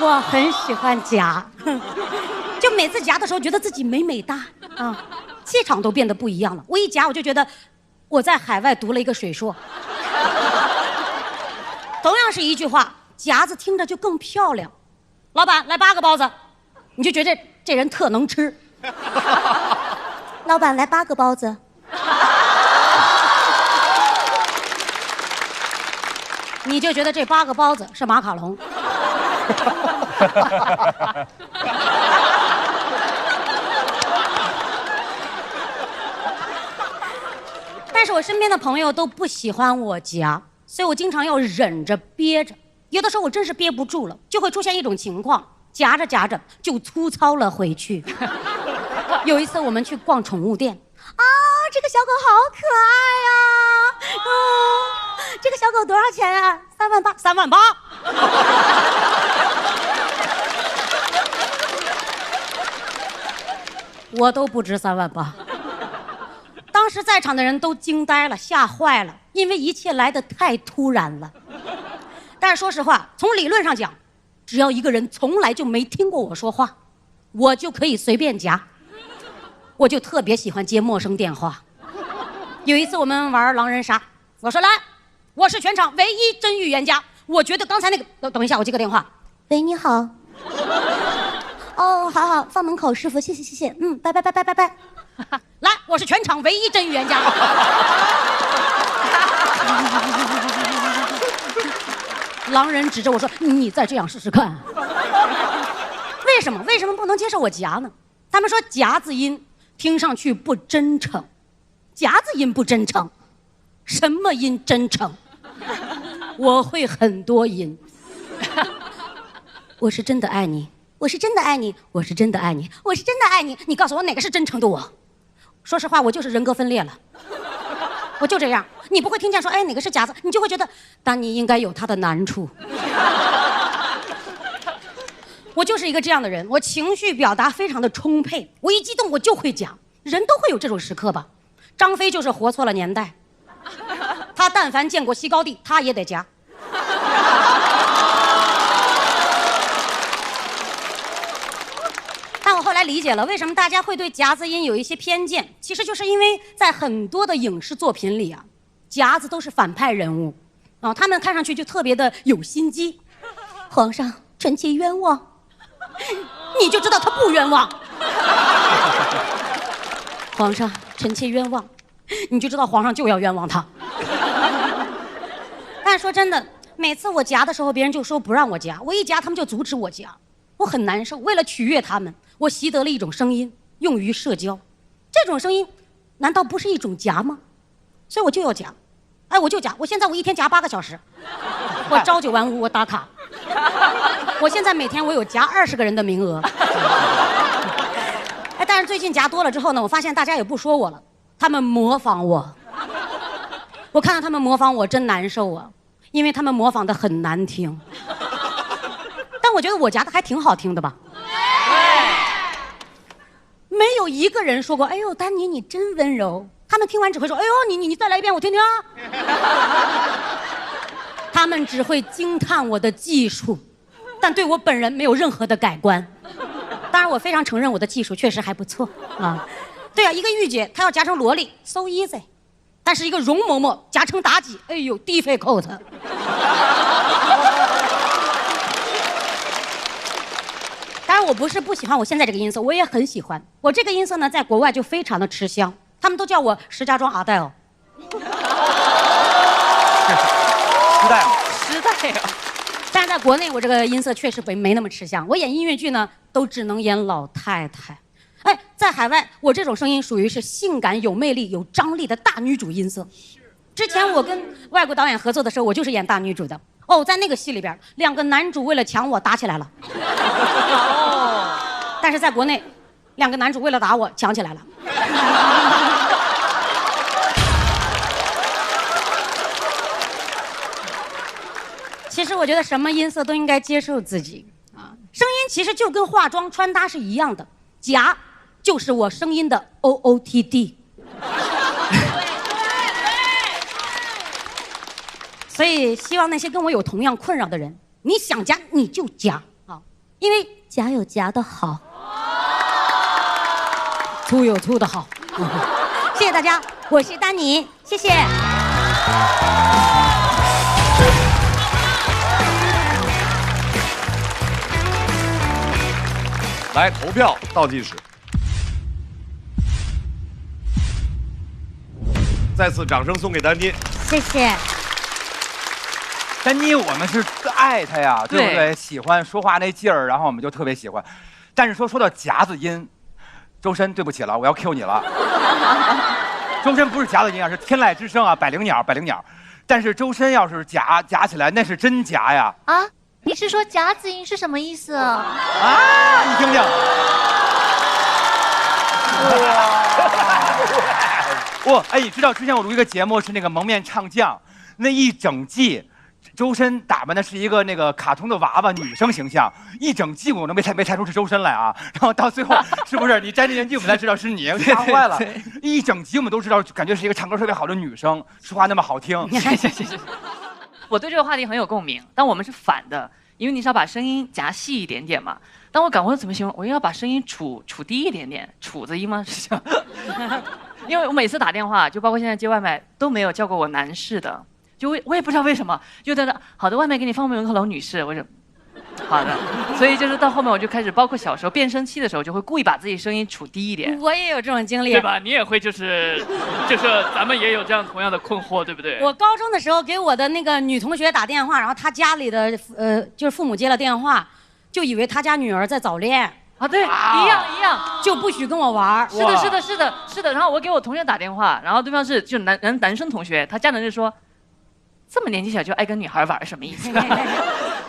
我很喜欢夹，就每次夹的时候觉得自己美美哒啊，气场都变得不一样了。我一夹我就觉得我在海外读了一个水硕。同样是一句话，夹子听着就更漂亮。老板，来8个包子，你就觉得这人特能吃。老板，来8个包子。你就觉得这8个包子是马卡龙。但是我身边的朋友都不喜欢我夹，所以我经常要忍着憋着，有的时候我真是憋不住了，就会出现一种情况，夹着夹着就粗糙了回去。有一次我们去逛宠物店，啊，这个小狗好可爱呀！这个小狗多少钱啊？3万8。3万8。我都不值3万8。当时在场的人都惊呆了，吓坏了，因为一切来得太突然了。但是说实话，从理论上讲，只要一个人从来就没听过我说话，我就可以随便夹。我就特别喜欢接陌生电话。有一次我们玩狼人杀，我说来，我是全场唯一真预言家，我觉得刚才那个，等一下，我接个电话。喂，你好。哦，好好，放门口，师傅，谢谢谢谢。嗯，拜拜拜拜拜拜。来，我是全场唯一真预言家。狼人指着我说：“你再这样试试看。”为什么？为什么不能接受我夹呢？他们说夹字音听上去不真诚，夹字音不真诚，什么音真诚？我会很多音。我是真的爱你，我是真的爱你，我是真的爱你，我是真的爱你。你告诉我哪个是真诚的我？说实话，我就是人格分裂了。我就这样，你不会听见说，哎，哪个是夹子，你就会觉得丹尼应该有他的难处。我就是一个这样的人，我情绪表达非常的充沛，我一激动我就会讲，人都会有这种时刻吧。张飞就是活错了年代，他但凡见过西高地，他也得夹。但我后来理解了，为什么大家会对夹子音有一些偏见，其实就是因为在很多的影视作品里啊，夹子都是反派人物，啊，他们看上去就特别的有心机。皇上，臣妾冤枉，你就知道他不冤枉。皇上，臣妾冤枉，你就知道皇上就要冤枉他。但说真的，每次我夹的时候，别人就说不让我夹，我一夹他们就阻止我夹，我很难受。为了取悦他们，我习得了一种声音，用于社交。这种声音难道不是一种夹吗？所以我就要夹，哎，我就夹。我现在我一天夹8个小时，我朝9晚5，我打卡。我现在每天我有夹20个人的名额。哎，但是最近夹多了之后呢，我发现大家也不说我了，他们模仿我。我看到他们模仿我真难受啊，因为他们模仿的很难听。但我觉得我夹的还挺好听的吧。没有一个人说过，哎呦，丹尼你真温柔。他们听完只会说，哎呦，你再来一遍我听听啊。他们只会惊叹我的技术，但对我本人没有任何的改观。当然我非常承认我的技术确实还不错啊。对啊，一个御姐她要夹成萝莉 so easy， 但是一个容嬷嬷夹成妲己，哎呦 difficult。当然我不是不喜欢我现在这个音色，我也很喜欢。我这个音色呢，在国外就非常的吃香，他们都叫我石家庄阿黛尔。时代啊！但是在国内，我这个音色确实没那么吃香。我演音乐剧呢，都只能演老太太。哎，在海外，我这种声音属于是性感、有魅力、有张力的大女主音色。之前我跟外国导演合作的时候，我就是演大女主的。哦，在那个戏里边，2个男主为了抢我打起来了。哦，但是在国内，2个男主为了打我抢起来了。其实我觉得什么音色都应该接受自己啊，声音其实就跟化妆穿搭是一样的，夹就是我声音的 OOTD。所以希望那些跟我有同样困扰的人，你想夹你就夹啊，因为夹有夹的好，粗有粗的好。谢谢大家，我是丹尼，谢谢。来投票倒计时，再次掌声送给丹妮，谢谢。丹妮，我们是爱他呀，对不对？喜欢说话那劲儿，然后我们就特别喜欢。但是说到夹子音，周深，对不起了，我要 Q 你了。周深不是夹子音啊，是天籁之声啊，百灵鸟。但是周深要是夹起来，那是真夹呀。啊，你是说夹子音是什么意思啊？啊，你听听。哇，哎，你知道之前我录一个节目是那个蒙面唱将，那一整季。周深打扮的是一个那个卡通的娃娃女生形象，一整季我都没猜出是周深来啊。然后到最后是不是你摘那年纪我们才知道是你，吓坏了。一整集我们都知道，感觉是一个唱歌特别好的女生，说话那么好听。谢谢。我对这个话题很有共鸣，但我们是反的，因为你是要把声音夹细一点点嘛。当我感我怎么形容？我要把声音杵低一点点，杵子音吗？是这样。因为我每次打电话，就包括现在接外卖，都没有叫过我男士的。就我也不知道为什么，就在那好的，外面给你放门口楼女士，我说。好的，所以就是到后面我就开始，包括小时候变声期的时候，就会故意把自己声音处低一点。我也有这种经历，对吧？你也会就是咱们也有这样同样的困惑，对不对？我高中的时候给我的那个女同学打电话，然后她家里的就是父母接了电话，就以为她家女儿在早恋啊，对，一样，就不许跟我玩。是的。然后我给我同学打电话，然后对方是就男生同学，他家人就说，这么年纪小就爱跟女孩玩，什么意思？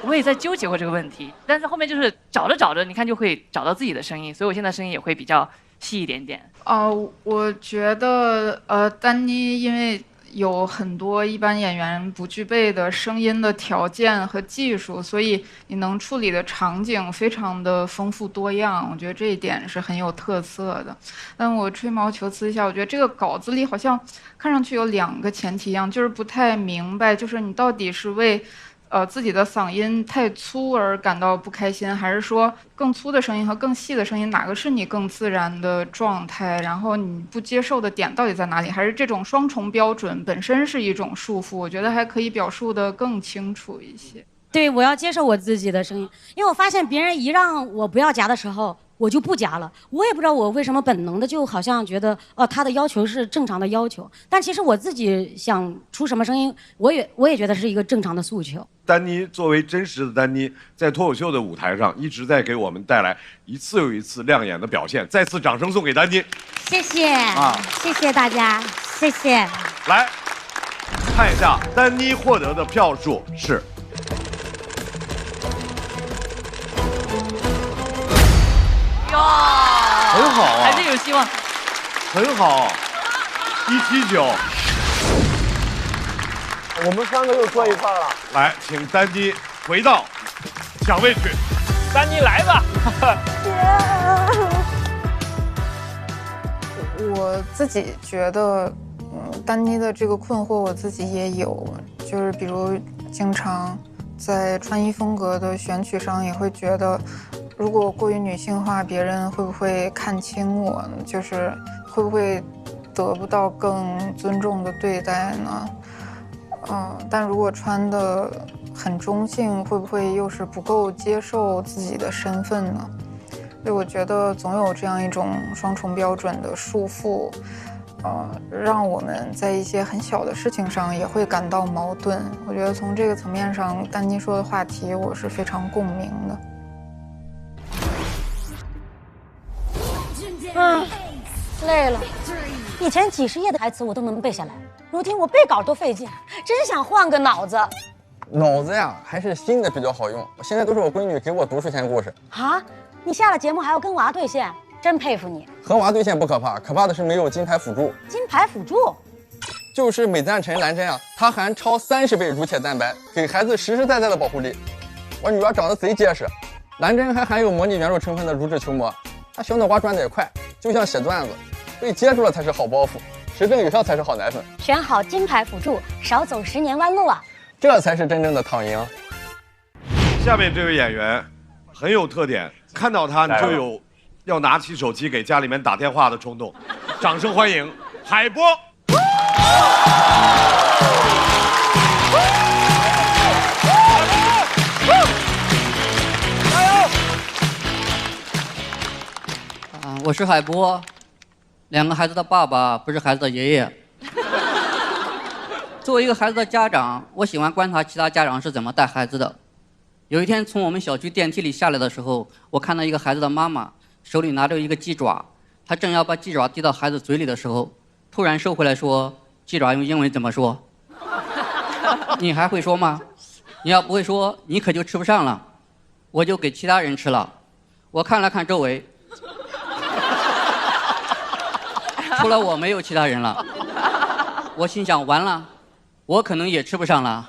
我也在纠结过这个问题，但是后面就是找着，你看就会找到自己的声音，所以我现在声音也会比较细一点点。我觉得丹妮因为有很多一般演员不具备的声音的条件和技术，所以你能处理的场景非常的丰富多样，我觉得这一点是很有特色的。但我吹毛求疵一下，我觉得这个稿子里好像看上去有2个前提一样，就是不太明白，就是你到底是为自己的嗓音太粗而感到不开心，还是说更粗的声音和更细的声音哪个是你更自然的状态？然后你不接受的点到底在哪里？还是这种双重标准本身是一种束缚？我觉得还可以表述得更清楚一些。对，我要接受我自己的声音，因为我发现别人一让我不要夹的时候，我就不夹了。我也不知道我为什么本能的就好像觉得，他的要求是正常的要求，但其实我自己想出什么声音，我也觉得是一个正常的诉求。丹妮作为真实的丹妮，在脱口秀的舞台上一直在给我们带来一次又一次亮眼的表现。再次掌声送给丹妮，谢谢谢谢大家，谢谢。来看一下丹妮获得的票数是。很好啊，还是有希望，很好，179。我们3个又坐一块了。来，请丹妮回到抢位去。丹妮来吧。我自己觉得，丹妮的这个困惑我自己也有，就是比如经常在穿衣风格的选取上也会觉得。如果过于女性化，别人会不会看轻我呢？就是会不会得不到更尊重的对待呢？但如果穿得很中性，会不会又是不够接受自己的身份呢？所以我觉得总有这样一种双重标准的束缚，让我们在一些很小的事情上也会感到矛盾。我觉得从这个层面上，丹妮说的话题我是非常共鸣的。累了。以前几十页的台词我都能背下来，如今我背稿都费劲，真想换个脑子。脑子呀，还是新的比较好用。现在都是我闺女给我读睡前故事。啊，你下了节目还要跟娃对线，真佩服你。和娃对线不可怕，可怕的是没有金牌辅助。金牌辅助就是美赞臣蓝针啊，它含超30倍乳铁蛋白，给孩子实实在在的保护力。我女儿长得贼结实，蓝针还含有模拟原肉成分的乳脂球膜，它小脑瓜转得也快，就像写段子，被接住了才是好包袱，10分以上才是好奶粉。选好金牌辅助，少走10年弯路啊！这才是真正的躺赢。下面这位演员很有特点，看到他你就有要拿起手机给家里面打电话的冲动。掌声欢迎海波。我是海波，2个孩子的爸爸，不是孩子的爷爷。作为一个孩子的家长，我喜欢观察其他家长是怎么带孩子的。有一天从我们小区电梯里下来的时候，我看到一个孩子的妈妈手里拿着一个鸡爪，她正要把鸡爪递到孩子嘴里的时候，突然收回来说：“鸡爪用英文怎么说？”你还会说吗？你要不会说，你可就吃不上了。我就给其他人吃了。我看了看周围。除了我没有其他人了，我心想完了，我可能也吃不上了。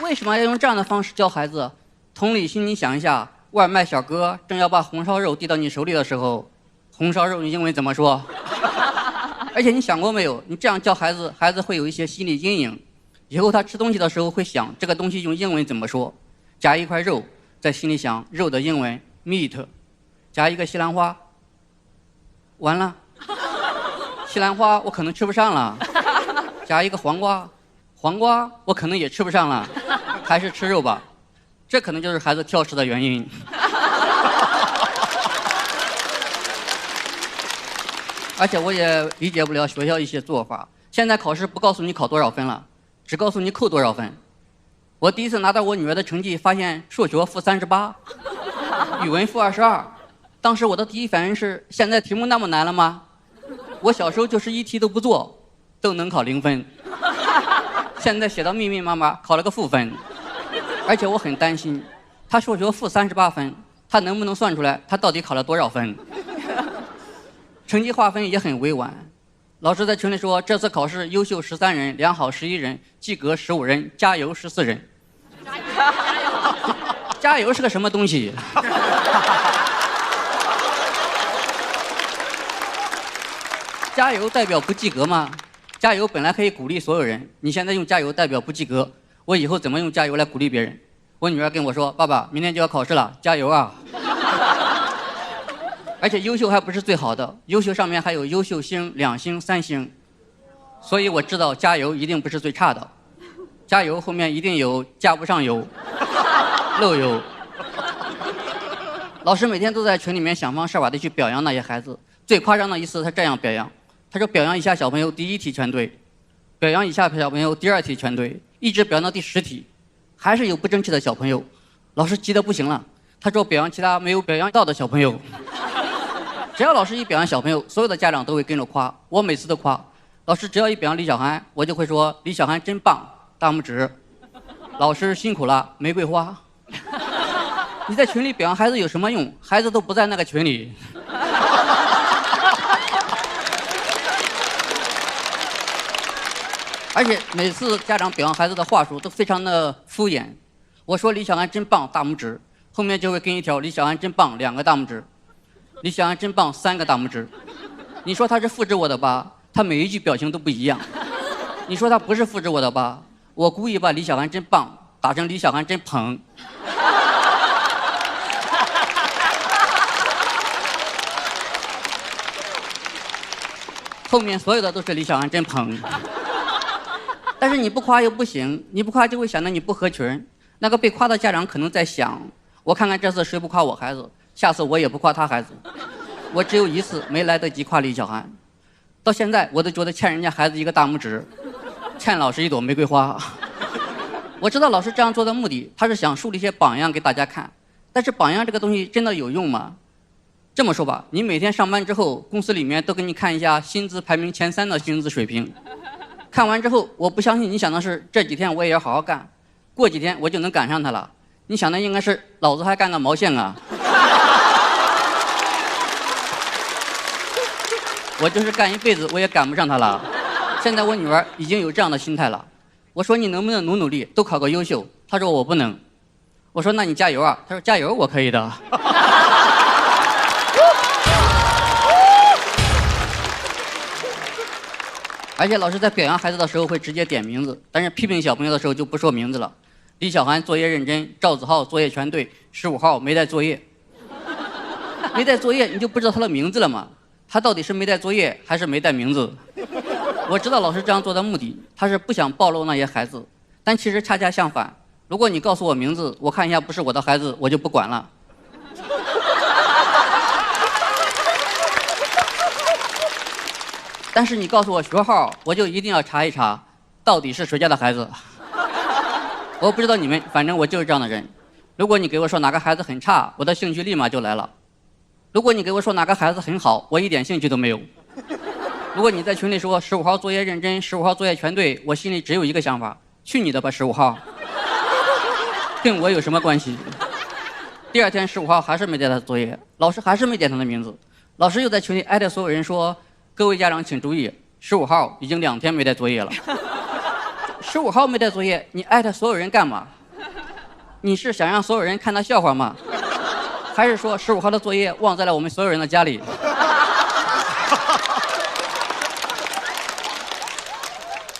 为什么要用这样的方式教孩子？同理心，你想一下，外卖小哥正要把红烧肉递到你手里的时候，红烧肉用英文怎么说？而且你想过没有，你这样教孩子，孩子会有一些心理阴影，以后他吃东西的时候会想这个东西用英文怎么说，夹一块肉，在心里想肉的英文meat， 夹一个西兰花，完了，西兰花我可能吃不上了，加一个黄瓜，黄瓜我可能也吃不上了，还是吃肉吧。这可能就是孩子挑食的原因。而且我也理解不了学校一些做法。现在考试不告诉你考多少分了，只告诉你扣多少分。我第一次拿到我女儿的成绩，发现数学负38，语文负22。当时我的第一反应是：现在题目那么难了吗？我小时候就是一题都不做，都能考0分。现在写到密密麻麻，考了个负分。而且我很担心，她数学负38分，她能不能算出来她到底考了多少分？成绩划分也很委婉，老师在群里说这次考试优秀13人，良好11人，及格15人，加油14人。加油是个什么东西？加油代表不及格吗？加油本来可以鼓励所有人，你现在用加油代表不及格，我以后怎么用加油来鼓励别人？我女儿跟我说：“爸爸，明天就要考试了，加油啊！”而且优秀还不是最好的，优秀上面还有优秀星、2星、3星，所以我知道加油一定不是最差的，加油后面一定有加不上油、漏油。老师每天都在群里面想方设法的去表扬那些孩子，最夸张的一次他这样表扬，他说表扬以下小朋友第1题全对，表扬以下小朋友第2题全对，一直表扬到第10题，还是有不争气的小朋友，老师急得不行了，他说表扬其他没有表扬到的小朋友。只要老师一表扬小朋友，所有的家长都会跟着夸，我每次都夸。老师只要一表扬李小涵，我就会说李小涵真棒，大拇指。老师辛苦了，玫瑰花。你在群里表扬孩子有什么用？孩子都不在那个群里。而且每次家长表扬孩子的话术都非常的敷衍。我说李小涵真棒，大拇指，后面就会跟一条李小涵真棒，2个大拇指。李小涵真棒，3个大拇指。你说他是复制我的吧？他每一句表情都不一样。你说他不是复制我的吧？我故意把李小涵真棒打成李小涵真捧。后面所有的都是李小涵真捧。但是你不夸又不行，你不夸就会显得你不合群。那个被夸的家长可能在想，我看看这次谁不夸我孩子，下次我也不夸他孩子。我只有一次没来得及夸李小涵，到现在我都觉得欠人家孩子一个大拇指，欠老师一朵玫瑰花。我知道老师这样做的目的，他是想树立一些榜样给大家看，但是榜样这个东西真的有用吗？这么说吧，你每天上班之后，公司里面都给你看一下薪资排名前3的薪资水平，看完之后，我不相信你想的是这几天我也要好好干，过几天我就能赶上他了。你想的应该是老子还干个毛线啊！我就是干一辈子我也赶不上他了。现在我女儿已经有这样的心态了。我说你能不能努力，都考个优秀？她说我不能。我说那你加油啊！她说加油，我可以的。而且老师在表扬孩子的时候会直接点名字，但是批评小朋友的时候就不说名字了。李小涵作业认真，赵子浩作业全对，15号没带作业。没带作业你就不知道他的名字了吗？他到底是没带作业还是没带名字？我知道老师这样做的目的，他是不想暴露那些孩子，但其实恰恰相反。如果你告诉我名字，我看一下不是我的孩子，我就不管了。但是你告诉我学号，我就一定要查一查，到底是谁家的孩子。我不知道你们，反正我就是这样的人。如果你给我说哪个孩子很差，我的兴趣立马就来了；如果你给我说哪个孩子很好，我一点兴趣都没有。如果你在群里说15号作业认真，15号作业全对，我心里只有一个想法：去你的吧，15号，跟我有什么关系？第2天15号还是没带他的作业，老师还是没点他的名字，老师又在群里艾特所有人说。各位家长请注意，15号已经2天没带作业了。15号没带作业，你艾特所有人干嘛？你是想让所有人看他笑话吗？还是说15号的作业忘在了我们所有人的家里？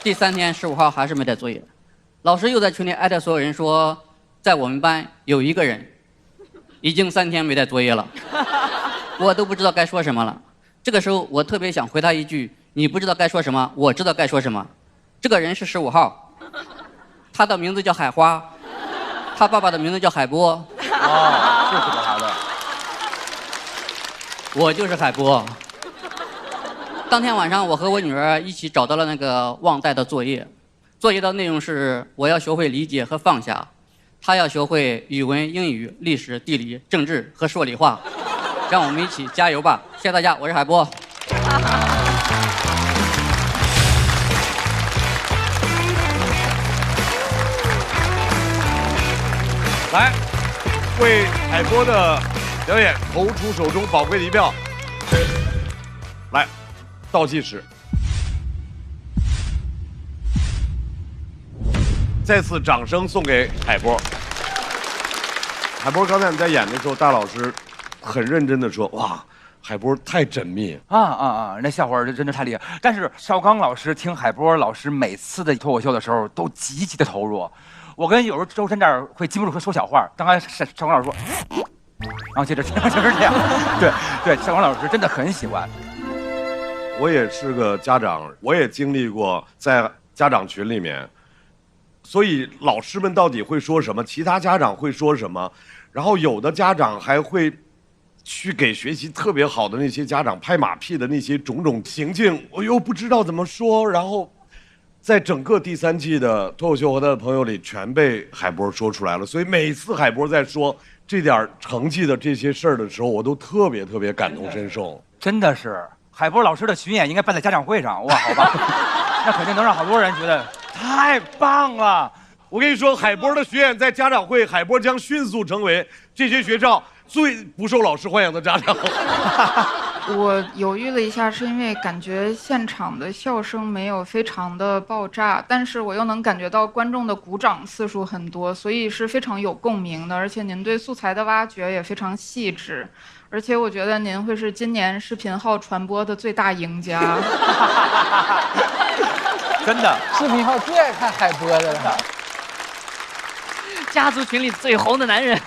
第3天15号还是没带作业，老师又在群里艾特所有人说，在我们班有一个人已经3天没带作业了，我都不知道该说什么了。这个时候我特别想回他一句：你不知道该说什么，我知道该说什么。这个人是15号，他的名字叫海花，他爸爸的名字叫海波。哦，就是这个孩子。我就是海波。当天晚上，我和我女儿一起找到了那个忘带的作业，作业的内容是我要学会理解和放下，她要学会语文、英语、历史、地理、政治和说理化。让我们一起加油吧！谢谢大家，我是海波。来，为海波的表演投出手中宝贵的一票。来，倒计时。再次掌声送给海波。海波，刚才你在演的时候，大老师很认真的说：“哇，海波太缜密那笑话真的太厉害。但是邵刚老师听海波老师每次的脱口秀的时候都极其的投入。我跟有时候周深这儿会禁不住说小话，刚才邵刚老师说，然后接着就是这样。对，邵刚老师真的很喜欢。我也是个家长，我也经历过在家长群里面，所以老师们到底会说什么，其他家长会说什么，然后有的家长还会去给学习特别好的那些家长拍马屁的那些种种行径，我又不知道怎么说，然后在整个第3季的脱口秀和他的朋友里全被海波说出来了，所以每次海波在说这点成绩的这些事儿的时候，我都特别感同身受。真的是海波老师的巡演应该办在家长会上，哇，好吧，那肯定能让好多人觉得太棒了。我跟你说，海波的巡演在家长会，海波将迅速成为这些学校最不受老师欢迎的家长。我犹豫了一下，是因为感觉现场的笑声没有非常的爆炸，但是我又能感觉到观众的鼓掌次数很多，所以是非常有共鸣的。而且您对素材的挖掘也非常细致，而且我觉得您会是今年视频号传播的最大赢家。真的，视频号最爱看海波的了。家族群里最红的男人。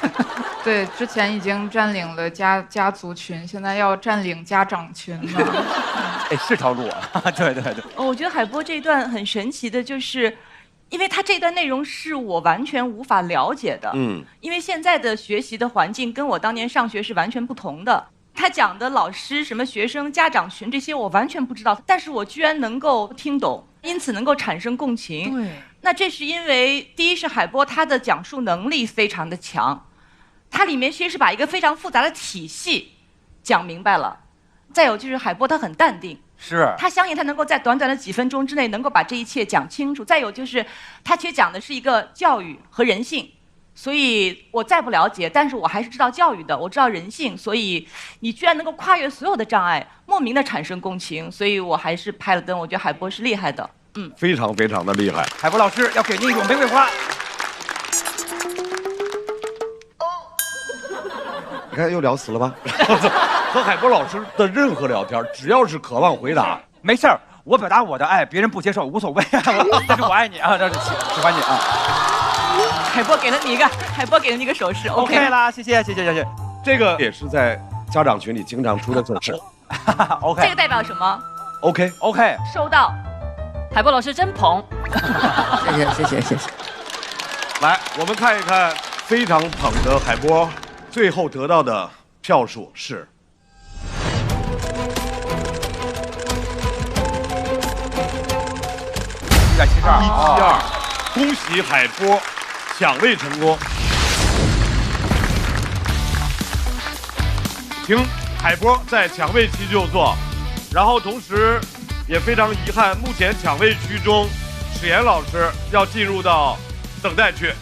对，之前已经占领了家族群，现在要占领家长群了。哎，是条路啊！对。我觉得海波这一段很神奇的，就是因为他这段内容是我完全无法了解的。因为现在的学习的环境跟我当年上学是完全不同的。他讲的老师、什么学生、家长群这些我完全不知道，但是我居然能够听懂，因此能够产生共情。对，那这是因为第一是海波他的讲述能力非常的强。它里面其实是把一个非常复杂的体系讲明白了，再有就是海波他很淡定，是他相信他能够在短短的几分钟之内能够把这一切讲清楚。再有就是他其实讲的是一个教育和人性，所以我再不了解，但是我还是知道教育的，我知道人性，所以你居然能够跨越所有的障碍，莫名的产生共情，所以我还是拍了灯，我觉得海波是厉害的。非常的厉害。海波老师要给您一朵玫瑰花。你看又聊死了吧？和海波老师的任何聊天，只要是渴望回答，没事儿，我表达我的爱，别人不接受无所谓，但是我爱你啊，这是喜欢你啊。海波给了你一个手势 ，OK 啦，谢谢。这个也是在家长群里经常出的手势。OK， 这个代表什么 ？OK， 收到。海波老师真捧。谢谢。来，我们看一看非常捧的海波。最后得到的票数是172，恭喜海波抢位成功。请海波在抢位区就坐，然后同时也非常遗憾，目前抢位区中，史岩老师要进入到等待区。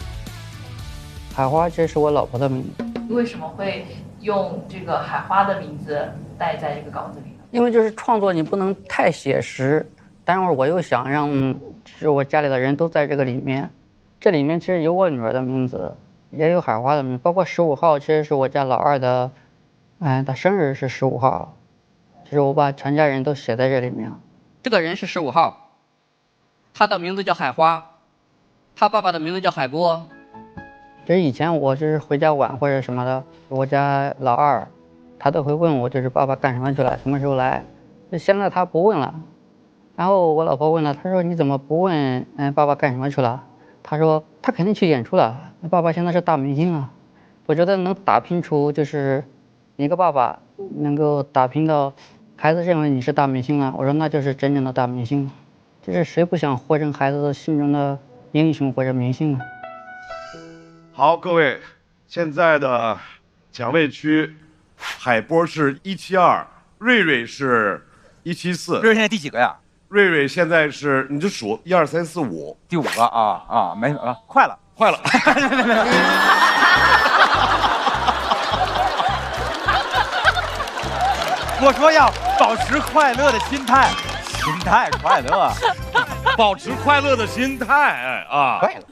海花，这是我老婆的名字。为什么会用这个海花的名字带在这个稿子里呢？因为就是创作你不能太写实，待会儿我又想让就是我家里的人都在这个里面，这里面其实有我女儿的名字，也有海花的名字，包括15号其实是我家老二的，他生日是15号，其实我把全家人都写在这里面。这个人是15号，他的名字叫海花，他爸爸的名字叫海波。其实以前我就是回家晚或者什么的，我家老二，他都会问我，就是爸爸干什么去了，什么时候来。现在他不问了，然后我老婆问了，她说你怎么不问爸爸干什么去了？他说他肯定去演出了，爸爸现在是大明星啊。我觉得能打拼出就是一个爸爸能够打拼到孩子认为你是大明星了，我说那就是真正的大明星。就是谁不想活成孩子心中的英雄或者明星呢？好，各位，现在的奖位区，海波是172，瑞瑞是174。瑞瑞现在第几个呀？瑞瑞现在是，你就数1、2、3、4、5，第5个啊，没啊，快了。我说要保持快乐的心态快乐，保持快乐的心态啊！快了。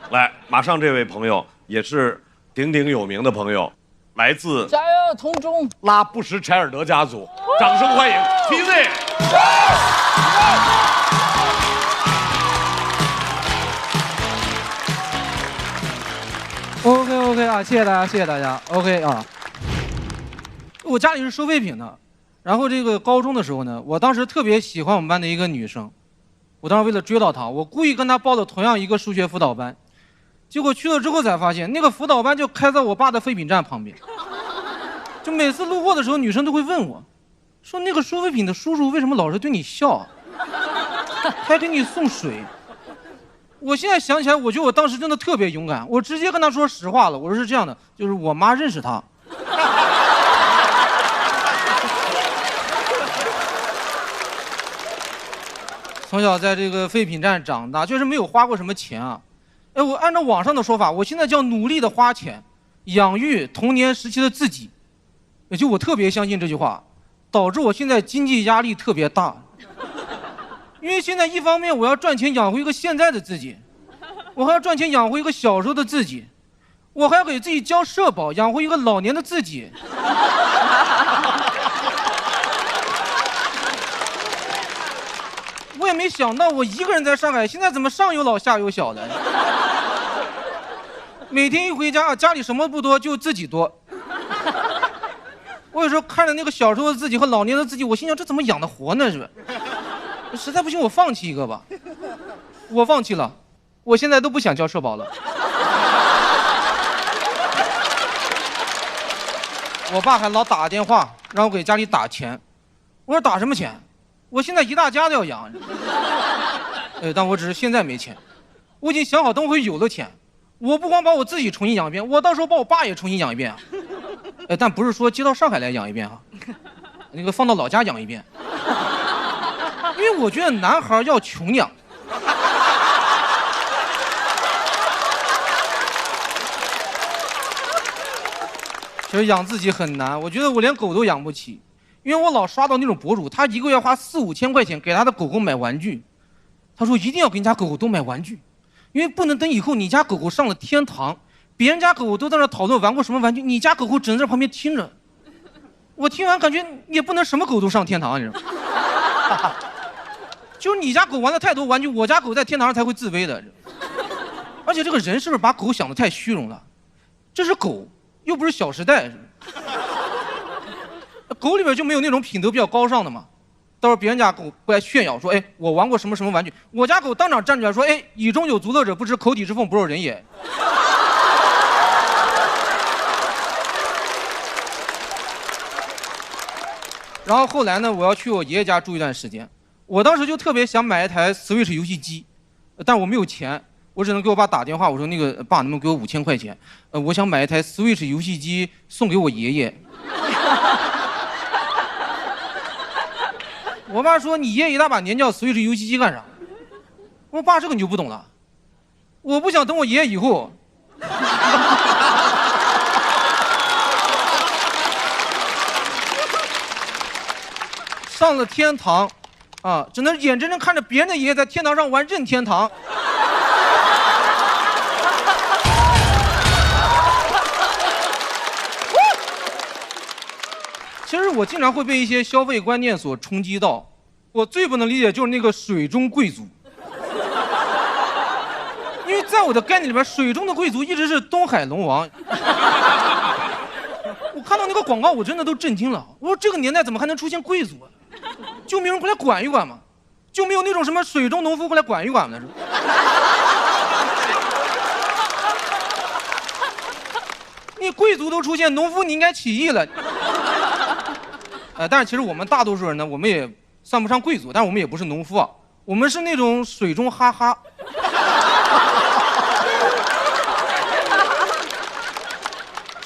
来，马上这位朋友也是鼎鼎有名的朋友，来自加油，同中拉布什柴尔德家族，掌声欢迎 TZ。OK 啊，谢谢大家 OK 啊。我家里是收废品的，然后这个高中的时候呢，我当时特别喜欢我们班的一个女生，我当时为了追到她，我故意跟她报了同样一个数学辅导班，结果去了之后才发现，那个辅导班就开在我爸的废品站旁边，就每次路过的时候，女生都会问我，说那个收废品的叔叔为什么老是对你笑，还给你送水。我现在想起来，我觉得我当时真的特别勇敢，我直接跟他说实话了。我说是这样的，就是我妈认识他。从小在这个废品站长大，确实没有花过什么钱啊。哎，我按照网上的说法，我现在叫努力的花钱，养育童年时期的自己。也就我特别相信这句话，导致我现在经济压力特别大。因为现在一方面我要赚钱养活一个现在的自己，我还要赚钱养活一个小时候的自己，我还要给自己交社保养活一个老年的自己。我也没想到我一个人在上海，现在怎么上有老下有小的？每天一回家，家里什么不多，就自己多。我有时候看着那个小时候的自己和老年的自己，我心想这怎么养得活呢？是吧？实在不行，我放弃一个吧。我放弃了，我现在都不想交社保了。我爸还老打电话让我给家里打钱，我说打什么钱？我现在一大家都要养。但我只是现在没钱，我已经想好等会有了钱，我不光把我自己重新养一遍，我到时候把我爸也重新养一遍啊。但不是说接到上海来养一遍啊，那个放到老家养一遍。因为我觉得男孩要穷养。其实养自己很难，我觉得我连狗都养不起，因为我老刷到那种博主，他一个月花4、5千块钱给他的狗狗买玩具，他说一定要给你家狗狗都买玩具，因为不能等以后你家狗狗上了天堂，别人家狗狗都在那讨论玩过什么玩具，你家狗狗只能在旁边听着。我听完感觉也不能什么狗都上天堂，你知道吗？就是你家狗玩了太多玩具，我家狗在天堂上才会自卑的。而且这个人是不是把狗想得太虚荣了？这是狗，又不是《小时代》。狗里边就没有那种品德比较高尚的嘛？到时候别人家狗过来炫耀说：“哎，我玩过什么什么玩具。”我家狗当场站出来说：“哎，以中有足乐者，不知口体之凤不若人也。”然后后来呢，我要去我爷爷家住一段时间。我当时就特别想买一台 Switch 游戏机，但我没有钱，我只能给我爸打电话，我说那个爸，能不能给我5000块钱？我想买一台 Switch 游戏机送给我爷爷。我爸说你爷爷一大把年纪要 Switch 游戏机干啥？我爸这个你就不懂了，我不想等我爷爷以后。上了天堂。只能眼睁睁看着别人的爷爷在天堂上玩任天堂。其实我经常会被一些消费观念所冲击到，我最不能理解就是那个水中贵族，因为在我的概念里边，水中的贵族一直是东海龙王。我看到那个广告，我真的都震惊了，我说这个年代怎么还能出现贵族啊？就没有人过来管一管吗？就没有那种什么水中农夫过来管一管吗？你贵族都出现，农夫你应该起义了。但是其实我们大多数人呢，我们也算不上贵族，但是我们也不是农夫啊，我们是那种水中哈哈。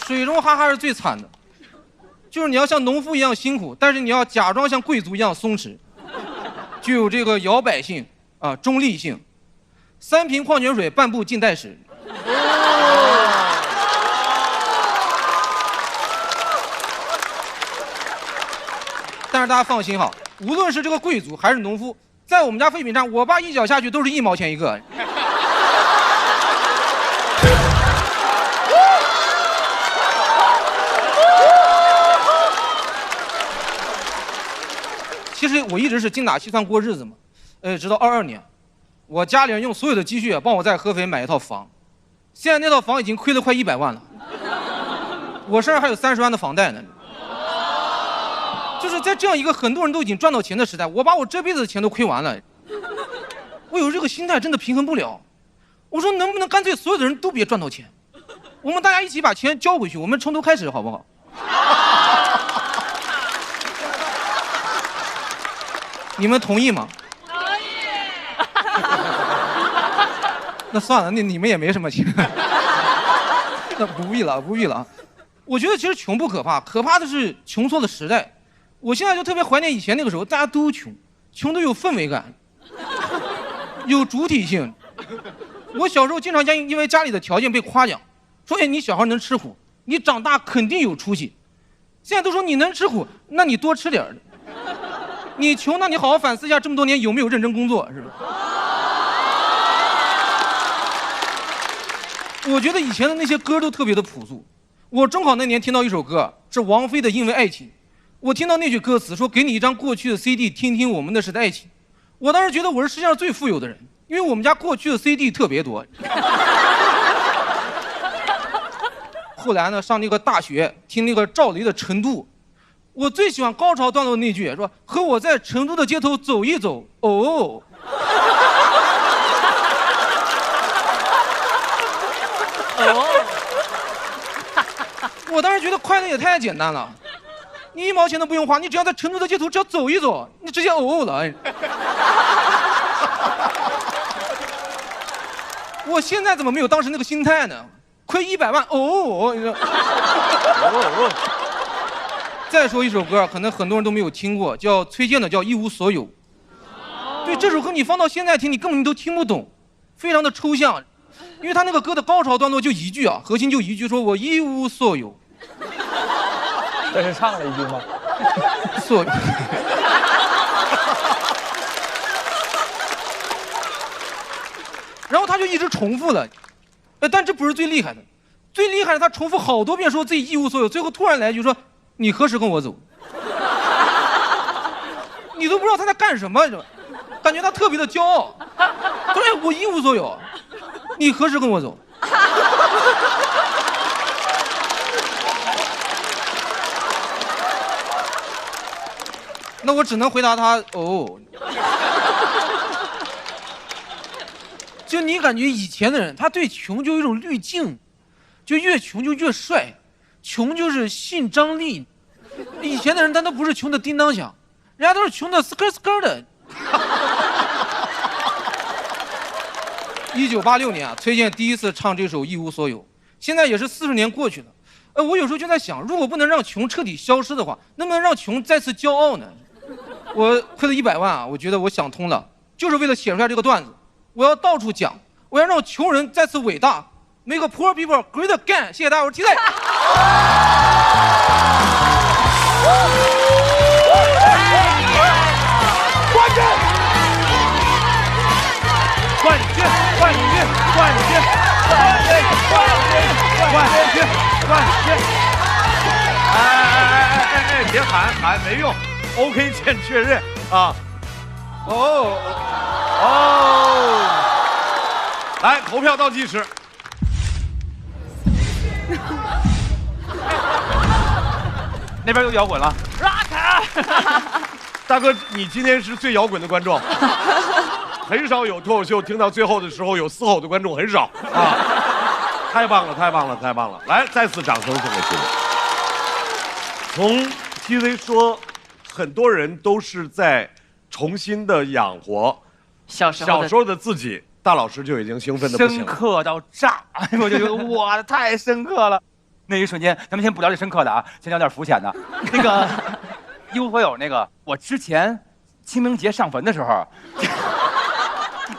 水中哈哈是最惨的，就是你要像农夫一样辛苦，但是你要假装像贵族一样松弛，具有这个摇摆性啊、中立性。3瓶矿泉水，半部近代史。但是大家放心哈，无论是这个贵族还是农夫，在我们家废品站，我爸一脚下去都是1毛钱一个。其实我一直是精打细算过日子嘛，直到22年，我家里人用所有的积蓄帮我在合肥买一套房，现在那套房已经亏了快100万了，我身上还有30万的房贷呢。就是在这样一个很多人都已经赚到钱的时代，我把我这辈子的钱都亏完了，我有这个心态真的平衡不了。我说能不能干脆所有的人都别赚到钱，我们大家一起把钱交回去，我们从头开始好不好？你们同意吗？同意。那算了，你们也没什么钱，那不必了，不必了。我觉得其实穷不可怕，可怕的是穷错了时代。我现在就特别怀念以前那个时候，大家都穷，穷都有氛围感，有主体性。我小时候经常因为家里的条件被夸奖，说哎你小孩能吃苦，你长大肯定有出息。现在都说你能吃苦，那你多吃点儿。你穷，那你好好反思一下，这么多年有没有认真工作，是吧？我觉得以前的那些歌都特别的朴素。我中考那年听到一首歌，是王菲的《因为爱情》。我听到那句歌词说给你一张过去的 CD 听听我们的时代爱情，我当时觉得我是世界上最富有的人，因为我们家过去的 CD 特别多。后来呢，上那个大学听那个赵雷的《成都》，我最喜欢高潮段落那句说和我在成都的街头走一走哦。我当时觉得快乐也太简单了，你1毛钱都不用花，你只要在成都的街头只要走一走，你直接哦了。我现在怎么没有当时那个心态呢？亏100万哦！再说一首歌，可能很多人都没有听过，叫崔健的，叫《一无所有》。对，这首歌你放到现在听，你根本都听不懂，非常的抽象，因为他那个歌的高潮段落就一句啊，核心就一句，说我一无所有。这是唱了一句吗？所有。然后他就一直重复了，但这不是最厉害的，最厉害的他重复好多遍说自己一无所有，最后突然来一句说你何时跟我走？你都不知道他在干什么，感觉他特别的骄傲。对，我一无所有，你何时跟我走？那我只能回答他哦。就你感觉以前的人，他对穷就有一种滤镜，就越穷就越帅，穷就是性张力。以前的人他都不是穷的叮当响，人家都是穷的斯科斯科的。1986年啊，崔健第一次唱这首《一无所有》，现在也是40年过去了。我有时候就在想，如果不能让穷彻底消失的话，能不能让穷再次骄傲呢？我亏了100万啊，我觉得我想通了，就是为了写出来这个段子，我要到处讲，我要让穷人再次伟大 ，make poor people great again。谢谢大家，我是 T Z。冠军，冠军，冠军，冠军，冠军，冠军，冠军！哎，别喊没用。OK， 键确认啊！哦，来投票倒计时。那边又摇滚了 ，rock！大哥，你今天是最摇滚的观众，很少有脱口秀听到最后的时候有嘶吼的观众，很少啊！太棒了，太棒了，太棒了！来，再次掌声送给 TZ。从 TZ 说，很多人都是在重新的养活小时候的自己。大老师就已经兴奋的不行了，深刻到炸！我就觉得哇，太深刻了。那一瞬间，咱们先不聊这深刻的啊，先聊点肤浅的。那个一无所有那个，我之前清明节上坟的时候，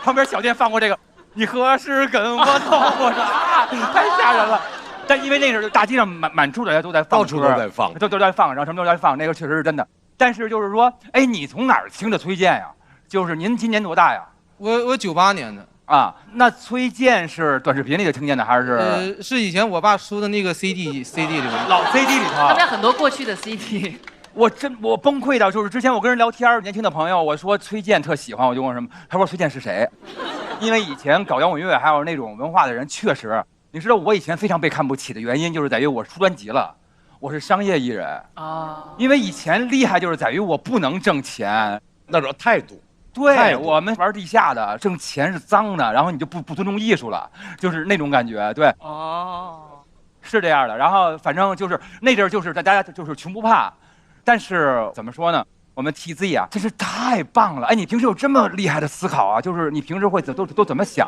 旁边小店放过这个，你何时跟我走？我说啊，太吓人了。但因为那时候大街上满处的人都在放，到处都在放，都在放，然后什么都在放，那个确实是真的。但是就是说，哎，你从哪儿听的崔健呀？就是您今年多大呀？我98年的。啊，那崔健是短视频里头听见的，还是？是以前我爸收的那个 CD 里面，老 CD 里头。他们有很多过去的 CD。我崩溃到，就是之前我跟人聊天，年轻的朋友，我说崔健特喜欢，我就问什么，他说崔健是谁？因为以前搞摇滚乐还有那种文化的人，确实，你知道我以前非常被看不起的原因，就是在于我出专辑了，我是商业艺人啊。因为以前厉害就是在于我不能挣钱，那种态度。对，我们玩地下的，挣钱是脏的，然后你就不尊重艺术了，就是那种感觉。对，哦，是这样的。然后反正就是那阵儿，就是大家就是穷不怕，但是怎么说呢？我们 TZ 啊，真是太棒了！哎，你平时有这么厉害的思考啊？就是你平时会都怎么想？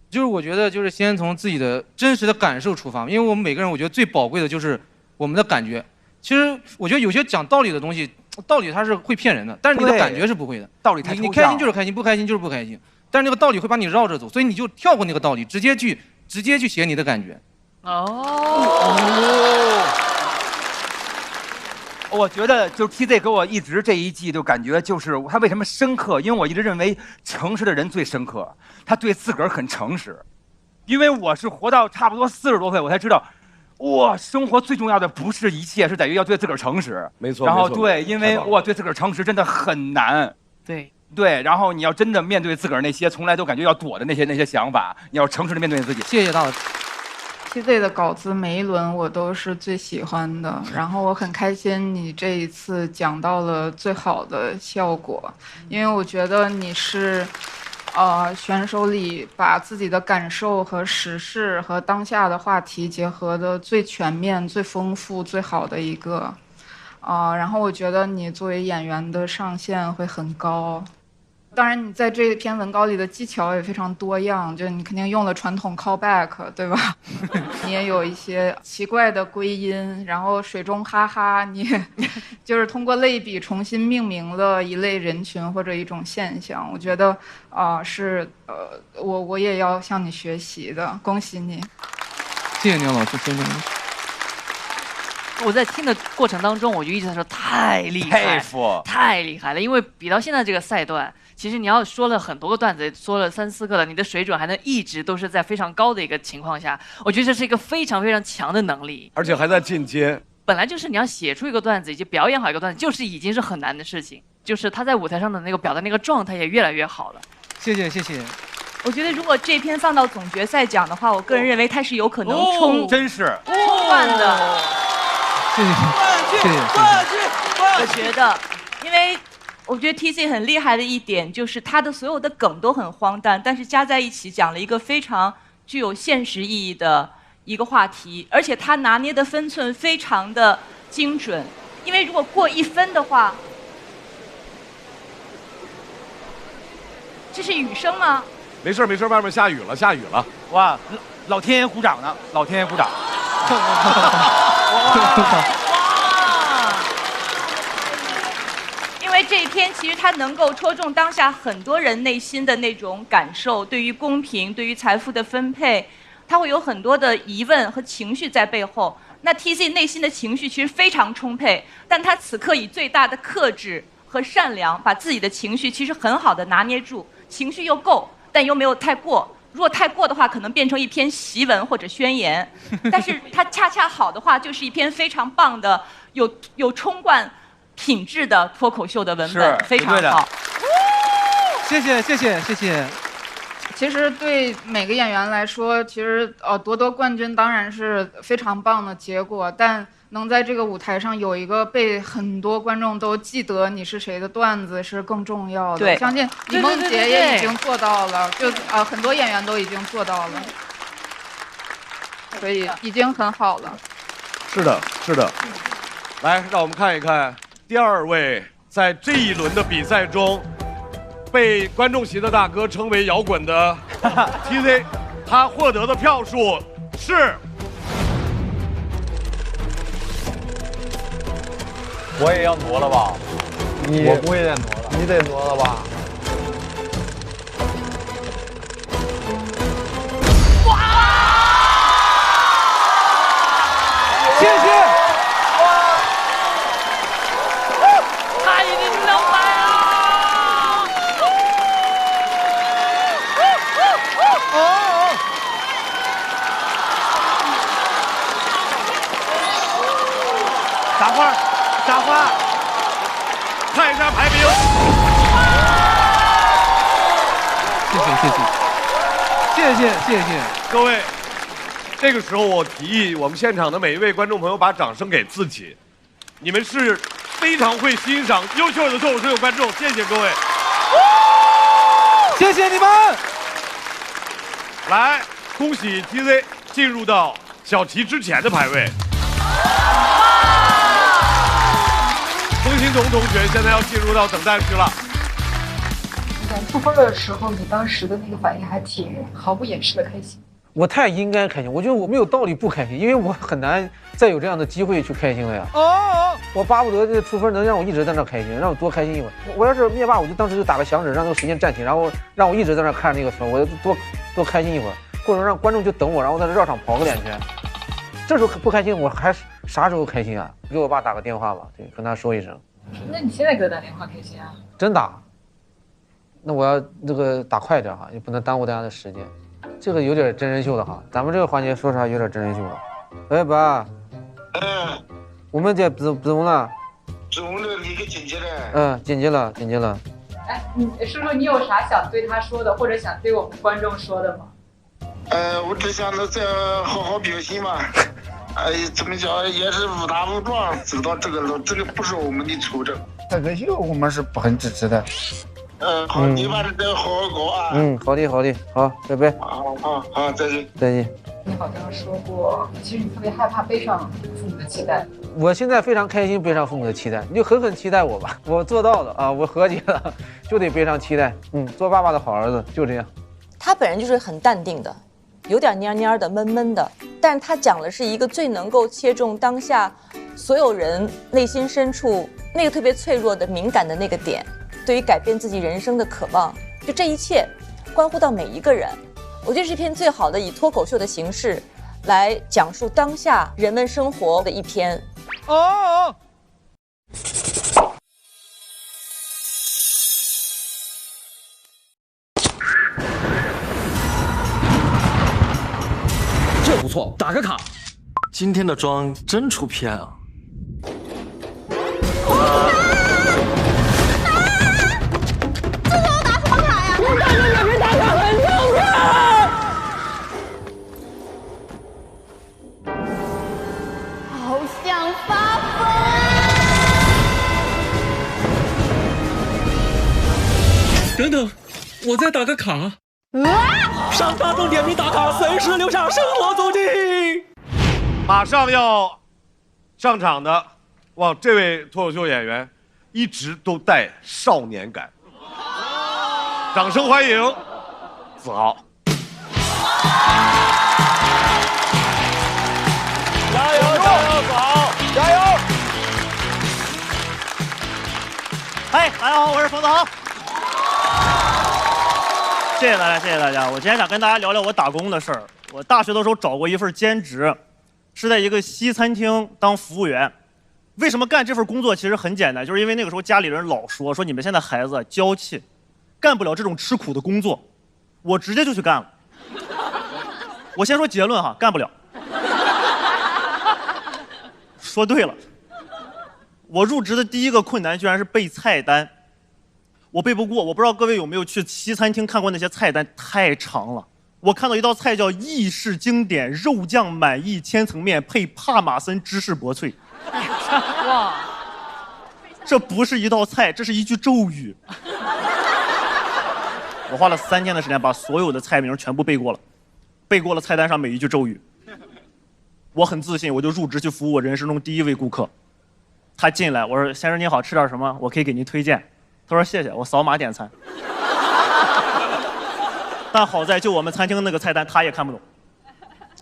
就是我觉得就是先从自己的真实的感受出发，因为我们每个人，我觉得最宝贵的就是我们的感觉。其实我觉得有些讲道理的东西。道理它是会骗人的，但是你的感觉是不会的。道理太抽象，你开心就是开心，不开心就是不开心。但是那个道理会把你绕着走，所以你就跳过那个道理，直接去写你的感觉。我觉得就 TZ 给我一直这一季就感觉就是他为什么深刻，因为我一直认为诚实的人最深刻，他对自个儿很诚实。因为我是活到差不多40多岁，我才知道。哇，生活最重要的不是一切，是在于要对自个儿诚实。没错。然后对，因为对自个儿诚实真的很难。对，然后你要真的面对自个儿那些从来都感觉要躲的那些想法，你要诚实的面对你自己。谢谢大老师。TZ 的稿子每一轮我都是最喜欢的，然后我很开心你这一次讲到了最好的效果，因为我觉得你是。选手里把自己的感受和时事和当下的话题结合的最全面、最丰富、最好的一个，然后我觉得你作为演员的上限会很高。当然，你在这篇文稿里的技巧也非常多样，就你肯定用了传统 callback， 对吧？你也有一些奇怪的归因，然后水中哈哈，你就是通过类比重新命名了一类人群或者一种现象。我觉得我也要向你学习的，恭喜你！谢谢牛老师，谢谢你。我在听的过程当中，我就一直在说太厉害，佩服，太厉害了。因为比到现在这个赛段，其实你要说了很多个段子，说了3、4个了，你的水准还能一直都是在非常高的一个情况下，我觉得这是一个非常非常强的能力，而且还在进阶。本来就是你要写出一个段子以及表演好一个段子，就是已经是很难的事情。就是他在舞台上的那个表达那个状态也越来越好了。谢谢谢谢。我觉得如果这篇放到总决赛讲的话，我个人认为它是有可能冲真是冲冠的。谢谢谢谢。我觉得，因为我觉得 TZ 很厉害的一点就是他的所有的梗都很荒诞，但是加在一起讲了一个非常具有现实意义的一个话题，而且他拿捏的分寸非常的精准。因为如果过1分的话，这是雨声吗？没事没事，外面下雨了下雨了。哇，老天爷鼓掌呢，老天爷鼓掌。因为这一篇其实它能够戳中当下很多人内心的那种感受，对于公平，对于财富的分配，它会有很多的疑问和情绪在背后。那 TZ 内心的情绪其实非常充沛，但他此刻以最大的克制和善良，把自己的情绪其实很好的拿捏住，情绪又够，但又没有太过。如果太过的话，可能变成一篇檄文或者宣言，但是它恰恰好的话，就是一篇非常棒的、有冲冠品质的脱口秀的文本，非常好。谢谢谢谢谢谢。其实对每个演员来说，其实夺冠军当然是非常棒的结果，但能在这个舞台上有一个被很多观众都记得你是谁的段子是更重要的。对，相信李梦洁也已经做到了，很多演员都已经做到了，所以已经很好了。是的，是的。来，让我们看一看第2位在这一轮的比赛中被观众席的大哥称为摇滚的 TZ， 他获得的票数是。我也要挪了吧？我也得挪了，你得挪了吧？哇！谢谢。他已经200了。哦。撒花。撒花，看一下排名。谢谢各位，这个时候我提议我们现场的每一位观众朋友把掌声给自己，你们是非常会欣赏优秀的脱口秀的观众，谢谢各位，谢谢你们。来，恭喜 TZ 进入到小齐之前的排位。龚欣彤同学现在要进入到等待区了。出分的时候，你当时的那个反应还挺毫不掩饰的开心。我太应该开心，我觉得我没有道理不开心，因为我很难再有这样的机会去开心了呀。我巴不得这出分能让我一直在那开心，让我多开心一会儿。我要是灭霸，我就当时就打个响指，让那个时间暂停，然后让我一直在那看那个分，我就多开心一会儿，或者让观众就等我，然后在这绕场跑个2圈。这时候不开心，我还啥时候开心啊？给我爸打个电话吧，对，跟他说一声。那你现在给他打电话开心啊？真打？那我要这个打快点哈，也不能耽误大家的时间。这个有点真人秀的哈，咱们这个环节说啥有点真人秀了。哎，爸。我们这怎么了？怎么了？你给剪辑了？剪辑了。哎，叔叔，你有啥想对他说的，或者想对我们观众说的吗？我只想着再好好表现嘛。怎么讲也是误打误撞走到这个路，这个不是我们的错的。脱口秀我们是不很支持的。好，你把这个好好搞啊。好的，好，拜拜。好，再见。你好像说过，其实你特别害怕背上父母的期待。我现在非常开心背上父母的期待，你就狠狠期待我吧，我做到了啊，我和解了，就得背上期待。做爸爸的好儿子就这样。他本人就是很淡定的，有点蔫蔫的、闷闷的，但是他讲的是一个最能够切中当下所有人内心深处那个特别脆弱的、敏感的那个点，对于改变自己人生的渴望，就这一切关乎到每一个人。我觉得是一篇最好的以脱口秀的形式来讲述当下人们生活的一篇。这不错，打个卡。今天的妆真出片啊！好想发疯！等等，我再打个卡。上大众点评打卡，随时留下生活足迹。马上要上场的，哇，这位脱口秀演员一直都带少年感，掌声欢迎子豪。加油，子豪，加油！嗨，大家好，我是冯子豪。谢谢大家。我今天想跟大家聊聊我打工的事儿。我大学的时候找过一份兼职，是在一个西餐厅当服务员。为什么干这份工作？其实很简单，就是因为那个时候家里人老说你们现在孩子娇气，干不了这种吃苦的工作。我直接就去干了。我先说结论哈，干不了。说对了，我入职的第一个困难居然是背菜单。我背不过，我不知道各位有没有去西餐厅看过那些菜单，太长了，我看到一道菜叫意式经典肉酱满意千层面配帕玛森芝士薄脆。哇，这不是一道菜，这是一句咒语。我花了3天的时间把所有的菜名全部背过了，背过了菜单上每一句咒语。我很自信，我就入职去服务我人生中第1位顾客。他进来，我说：“先生您好，吃点什么？我可以给您推荐。”他说：“谢谢。”我扫码点餐。但好在就我们餐厅那个菜单他也看不懂。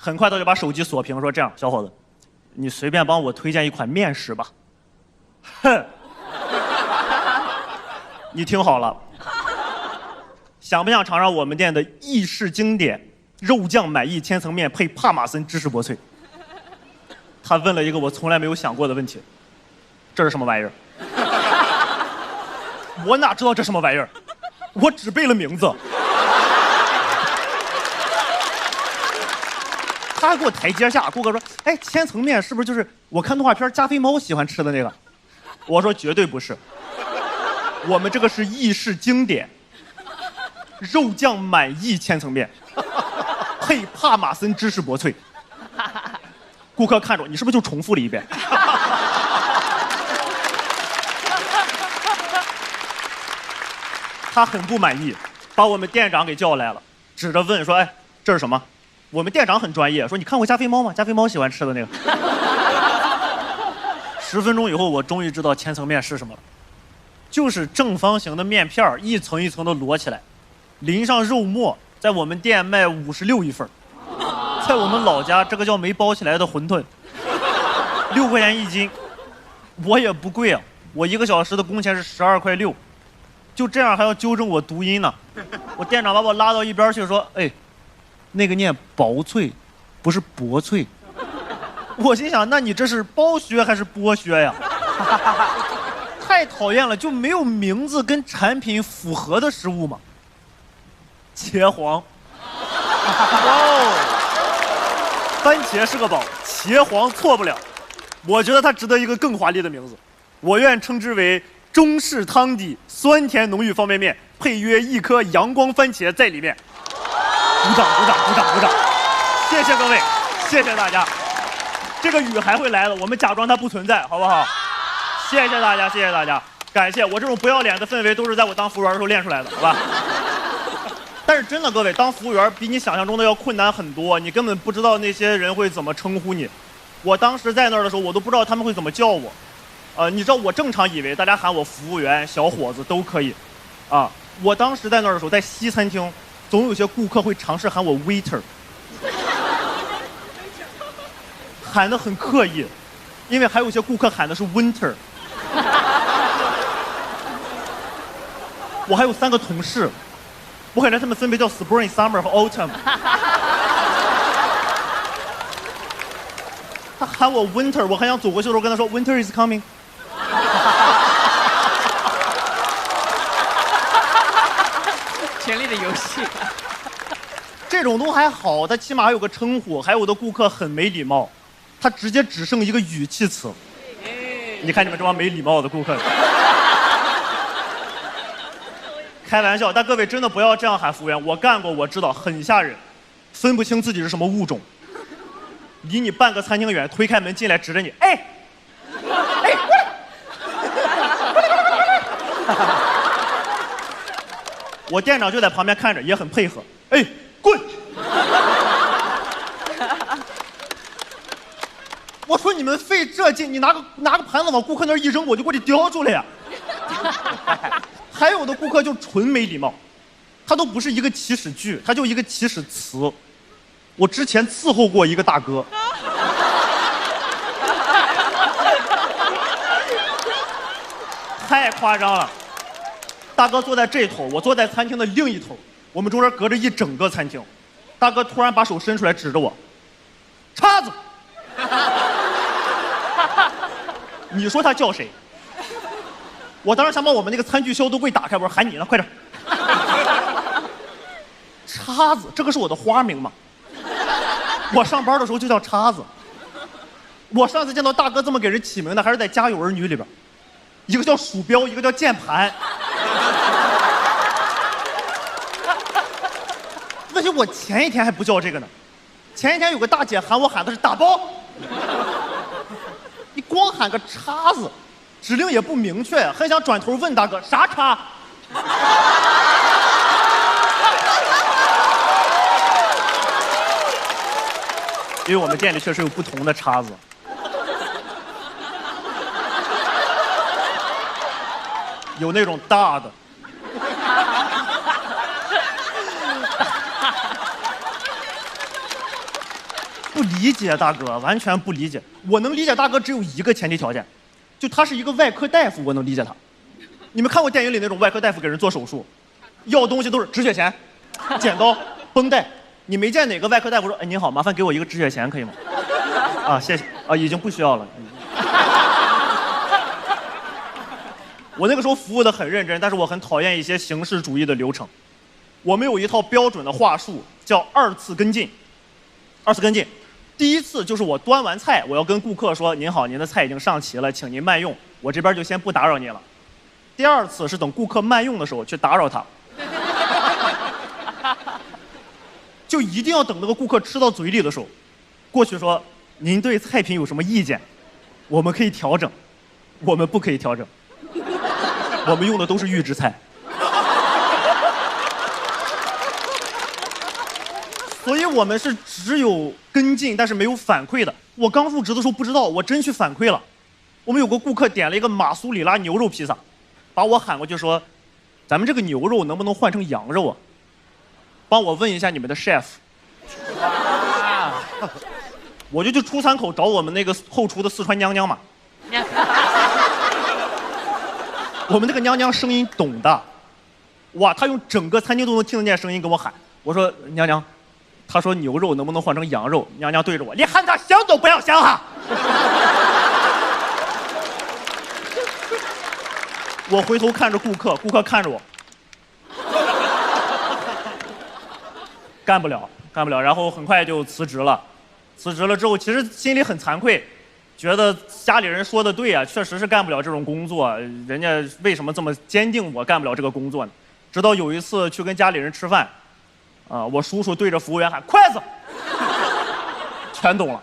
很快他就把手机锁屏，说：“这样，小伙子，你随便帮我推荐一款面食吧。”哼，你听好了，想不想尝尝我们店的意式经典肉酱满意千层面配帕玛森芝士薄脆？他问了一个我从来没有想过的问题：这是什么玩意儿？我哪知道这什么玩意儿？我只背了名字。他还给我台阶下，顾客说：“哎，千层面是不是就是我看动画片加菲猫喜欢吃的那个？”我说：“绝对不是，我们这个是意式经典肉酱满意千层面，配帕玛森芝士薄脆。”顾客看着我，你是不是就重复了一遍？他很不满意，把我们店长给叫来了，指着问说：“哎，这是什么？”我们店长很专业，说：“你看过加菲猫吗？加菲猫喜欢吃的那个。”10分钟以后，我终于知道千层面是什么了，就是正方形的面片一层一层的摞起来，淋上肉末，在我们店卖56一份，在我们老家这个叫没包起来的馄饨，6块钱1斤。我也不贵啊，我1个小时的工钱是12块6，就这样还要纠正我读音呢。我店长把我拉到一边去说：“哎，那个念薄脆，不是薄脆。”我心想，那你这是包削还是剥削呀？太讨厌了，就没有名字跟产品符合的食物吗？茄皇。哇哦，番茄是个宝，茄皇错不了。我觉得它值得一个更华丽的名字，我愿称之为中式汤底酸甜浓郁方便面，配约1颗阳光番茄在里面。鼓掌鼓掌鼓掌鼓掌！谢谢各位，谢谢大家。这个雨还会来的，我们假装它不存在，好不好？谢谢大家，谢谢大家，感谢。我这种不要脸的氛围都是在我当服务员的时候练出来的，好吧？但是真的，各位，当服务员比你想象中的要困难很多，你根本不知道那些人会怎么称呼你。我当时在那儿的时候，我都不知道他们会怎么叫我。你知道我正常以为大家喊我服务员、小伙子都可以，啊，我当时在那儿的时候，在西餐厅，总有些顾客会尝试喊我 waiter。喊得很刻意，因为还有一些顾客喊的是 winter。我还有3个同事，我感觉他们分别叫 spring、summer 和 autumn。他喊我 winter， 我还想走过去的时候跟他说 winter is coming。权力的游戏。这种都还好，他起码还有个称呼。还有的顾客很没礼貌。他直接只剩一个语气词，你看你们这帮没礼貌的顾客。开玩笑，但各位真的不要这样喊服务员，我干过，我知道很吓人，分不清自己是什么物种。离你半个餐厅远，推开门进来，指着你，哎，哎，我店长就在旁边看着，也很配合，哎，滚！我说你们费这劲，你拿个盘子往顾客那儿一扔，我就给你叼住了呀。还有的顾客就纯没礼貌，他都不是一个起始句，他就一个起始词。我之前伺候过一个大哥，太夸张了。大哥坐在这头，我坐在餐厅的另一头，我们中间隔着一整个餐厅。大哥突然把手伸出来指着我，叉子。你说他叫谁？我当时想把我们那个餐具消毒柜打开，我说喊你呢，快点。叉子，这个是我的花名吗？我上班的时候就叫叉子。我上次见到大哥这么给人起名的，还是在《家有儿女》里边，一个叫鼠标，一个叫键盘。问题我前一天还不叫这个呢，前一天有个大姐喊我喊的是打包，你光喊个叉子，指令也不明确，还想转头问大哥啥叉？因为我们店里确实有不同的叉子。有那种大的，不理解大哥，完全不理解。我能理解大哥只有一个前提条件，就他是一个外科大夫，我能理解他。你们看过电影里那种外科大夫给人做手术，要东西都是止血钳、剪刀、绷带。你没见哪个外科大夫说：“哎，您好，麻烦给我一个止血钳，可以吗？”啊，谢谢。啊，已经不需要了。我那个时候服务的很认真，但是我很讨厌一些形式主义的流程。我们有一套标准的话术，叫2次跟进。2次跟进，第一次就是我端完菜，我要跟顾客说：“您好，您的菜已经上齐了，请您慢用。”我这边就先不打扰您了。第2次是等顾客慢用的时候去打扰他。就一定要等那个顾客吃到嘴里的时候，过去说：“您对菜品有什么意见？我们可以调整，我们不可以调整。我们用的都是预制菜。”所以我们是只有跟进，但是没有反馈的。我刚入职的时候不知道，我真去反馈了。我们有个顾客点了一个马苏里拉牛肉披萨，把我喊过去说：“咱们这个牛肉能不能换成羊肉啊？帮我问一下你们的 chef。”我就去出餐口找我们那个后厨的四川娘娘嘛。我们那个娘娘声音懂的，哇，她用整个餐厅都能听得见声音跟我喊。我说：“娘娘，她说牛肉能不能换成羊肉？”娘娘对着我：“你喊她想都不要想哈！”我回头看着顾客，顾客看着我，干不了，然后很快就辞职了。辞职了之后，其实心里很惭愧，觉得家里人说的对啊，确实是干不了这种工作。人家为什么这么坚定我干不了这个工作呢？直到有一次去跟家里人吃饭，我叔叔对着服务员喊筷子，全懂了。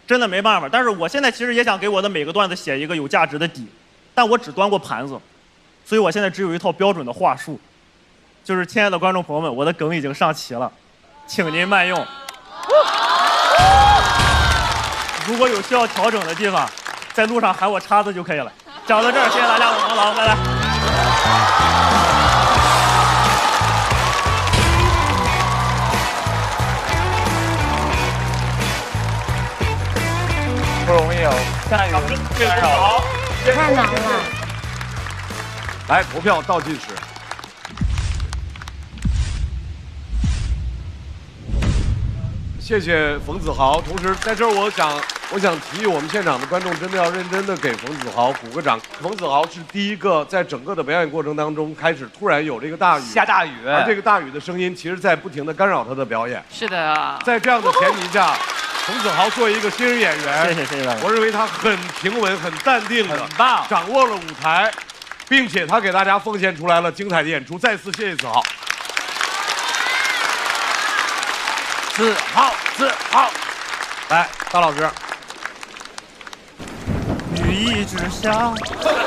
真的没办法，但是我现在其实也想给我的每个段子写一个有价值的底，但我只端过盘子，所以我现在只有一套标准的话术，就是亲爱的观众朋友们，我的梗已经上齐了，请您慢用。如果有需要调整的地方，在路上喊我叉子就可以了。讲到这儿，谢谢大家，我是王老，拜拜。不容易哦，加油！太难了。来，投票倒计时。谢谢冯子豪。同时，在这儿我想提议我们现场的观众真的要认真的给冯子豪鼓个掌。冯子豪是第一个在整个的表演过程当中开始突然有这个大雨，下大雨，而这个大雨的声音其实在不停的干扰他的表演。是的啊，在这样的前提下，冯子豪作为一个新人演员，谢谢大家。我认为他很平稳、很淡定的，很棒，掌握了舞台，并且他给大家奉献出来了精彩的演出。再次谢谢子豪。子豪，来，大老师。雨一直下，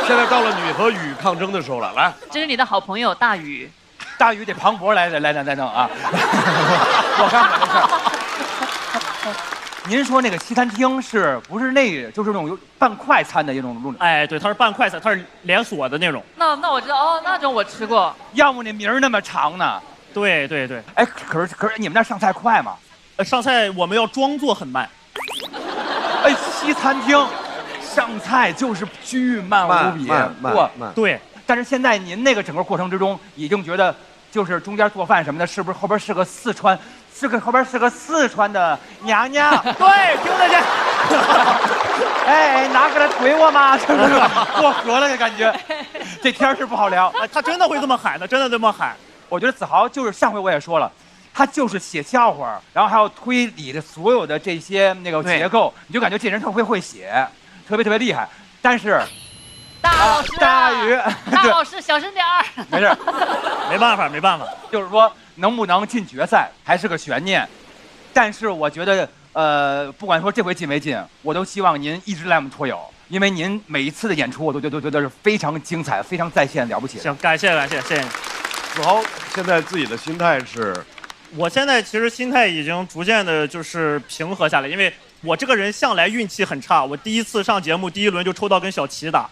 现在到了你和雨抗争的时候了，来。这是你的好朋友大雨，大雨得庞博来弄啊！我干不了这事儿。您说那个西餐厅是不是就是那种半快餐的一种路？哎，对，它是半快餐，它是连锁的那种。那我知道哦，那种我吃过。要不那名儿那么长呢？对。哎，可是你们那上菜快吗？上菜我们要装作很慢。哎，西餐厅上菜就是巨慢无比，慢。对。但是现在您那个整个过程之中，已经觉得就是中间做饭什么的，是不是后边是个四川的娘娘？对，听得见。哎，拿过来怼我吗？是不是过河了的感觉？这天是不好聊。他真的会这么喊的，真的这么喊。我觉得子豪就是上回我也说了，他就是写笑话，然后还要推理的所有的这些那个结构，你就感觉这人特别会写，特别厉害。但是大老师，大宇，大老师小声点儿。没事，没办法，没办法，就是说能不能进决赛还是个悬念。但是我觉得，不管说这回进没进，我都希望您一直来我们脱友，因为您每一次的演出我都觉得是非常精彩、非常在线，了不起。行，感谢，谢谢你。子豪现在自己的心态是？我现在其实心态已经逐渐的就是平和下来，因为我这个人向来运气很差，我第一次上节目第一轮就抽到跟小齐打。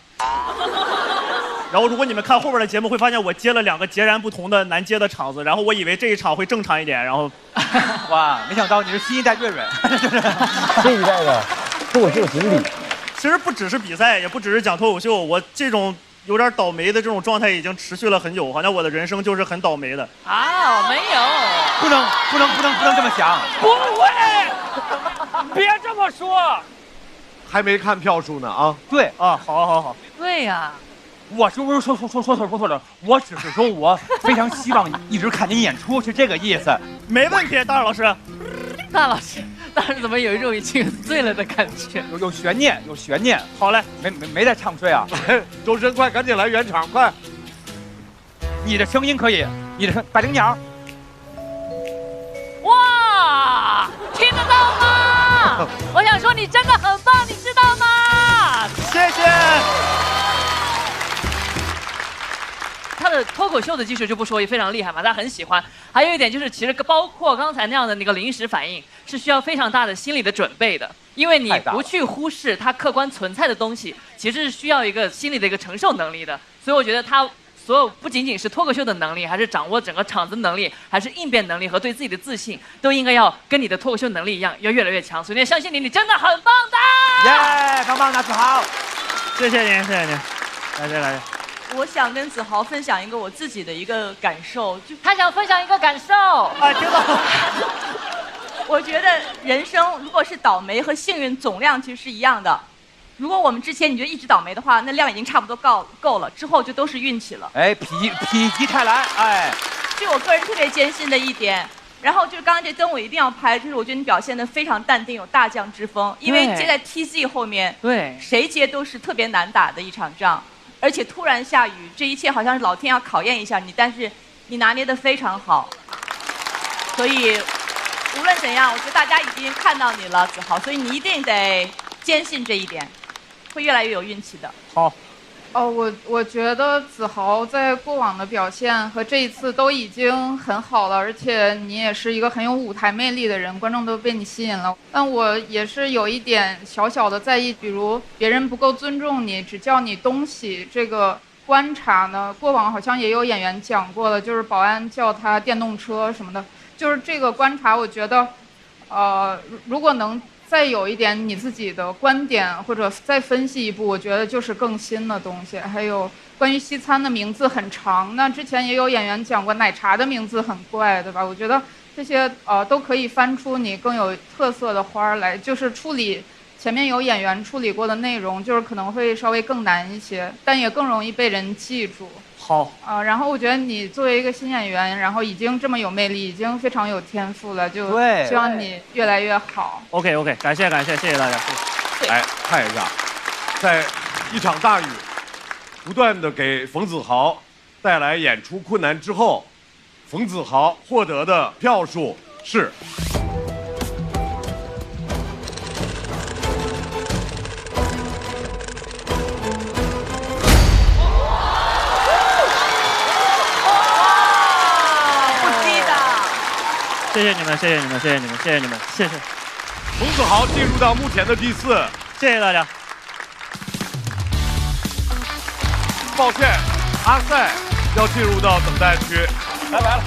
然后如果你们看后边的节目，会发现我接了2个截然不同的难接的场子，然后我以为这一场会正常一点，然后，哇，没想到你是新一代岳岳，这一代的脱口秀锦鲤。其实不只是比赛，也不只是讲脱口秀，我这种有点倒霉的这种状态已经持续了很久，好像我的人生就是很倒霉的。啊，没有，不能这么想，不会，别这么说。还没看票数呢啊？对啊，好。对呀。我说错了，我只是说我非常希望一直看您演出，是这个意思。没问题，大老师。大老师怎么有一种已经醉了的感觉？有悬念，有悬念。好嘞，没在唱衰啊。周深，快赶紧来圆场，快！你的声音可以，你的百灵鸟。哇，听得到吗？我想说你真的很棒，你知道吗？谢谢。他的脱口秀的技术就不说，也非常厉害嘛，大家很喜欢。还有一点就是，其实包括刚才那样的那个临时反应，是需要非常大的心理的准备的，因为你不去忽视它客观存在的东西，其实是需要一个心理的一个承受能力的。所以我觉得他所有不仅仅是脱口秀的能力，还是掌握整个场子能力，还是应变能力和对自己的自信，都应该要跟你的脱口秀能力一样，要越来越强。所以相信你，你真的很棒的。耶，棒的，子豪，谢谢您，感谢。我想跟子豪分享一个我自己的一个感受，就他想分享一个感受。啊，听到了。我觉得人生如果是倒霉和幸运总量其实是一样的。如果我们之前你就一直倒霉的话，那量已经差不多够了，之后就都是运气了。哎，否极泰来，哎，是我个人特别坚信的一点。然后就是刚刚这灯我一定要拍，就是我觉得你表现得非常淡定，有大将之风。因为接在 TZ 后面，对，谁接都是特别难打的一场仗。而且突然下雨，这一切好像是老天要考验一下你，但是你拿捏得非常好。所以无论怎样，我觉得大家已经看到你了，子豪，所以你一定得坚信这一点，会越来越有运气的。好。我觉得子豪在过往的表现和这一次都已经很好了，而且你也是一个很有舞台魅力的人，观众都被你吸引了。但我也是有一点小小的在意，比如别人不够尊重你，只叫你东西这个观察呢，过往好像也有演员讲过了，就是保安叫他电动车什么的，就是这个观察，我觉得，如果能再有一点你自己的观点，或者再分析一步，我觉得就是更新的东西。还有关于西餐的名字很长，那之前也有演员讲过奶茶的名字很怪，对吧？我觉得这些都可以翻出你更有特色的花来，就是处理前面有演员处理过的内容，就是可能会稍微更难一些，但也更容易被人记住。好然后我觉得你作为一个新演员，然后已经这么有魅力，已经非常有天赋了，就希望你越来越好。OK， 感谢，谢谢大家。来看一下，在一场大雨，不断的给冯子豪带来演出困难之后，冯子豪获得的票数是。谢谢你们，谢谢。冯子豪进入到目前的第4，谢谢大家。抱歉，阿塞要进入到等待区。来了。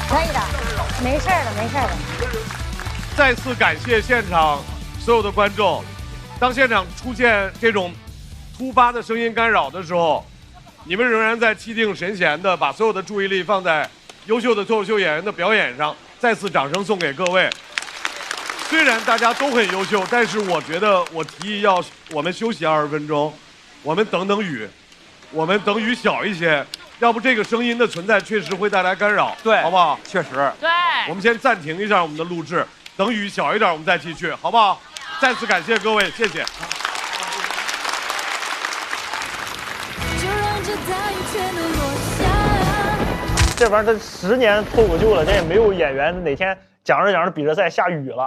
可以的，没事的。再次感谢现场所有的观众。当现场出现这种突发的声音干扰的时候，你们仍然在气定神闲地把所有的注意力放在优秀的脱口秀演员的表演上，再次掌声送给各位。虽然大家都很优秀，但是我觉得我提议我们休息20分钟，我们等雨，我们等雨小一些，要不这个声音的存在确实会带来干扰，对，好不好？确实，对。我们先暂停一下我们的录制，等雨小一点我们再继续，好不好？再次感谢各位，谢谢。这玩意儿它10年脱口秀了，这也没有演员哪天讲着讲着比着赛下雨了。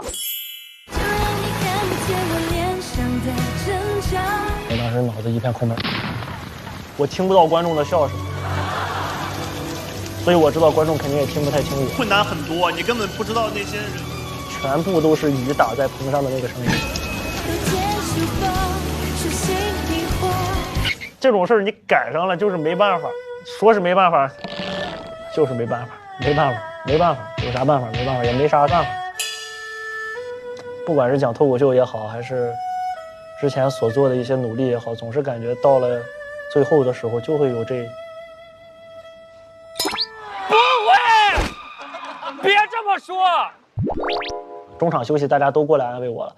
我当时脑子一片空白，我听不到观众的笑声，所以我知道观众肯定也听不太清楚。困难很多，你根本不知道那些人，全部都是雨打在棚上的那个声音。这种事儿你赶上了就是没办法，说是没办法，就是没办法，没办法，有啥办法？没办法，也没啥办法。不管是讲脱口秀也好，还是之前所做的一些努力也好，总是感觉到了最后的时候就会有这。不会，别这么说。中场休息，大家都过来安慰我了。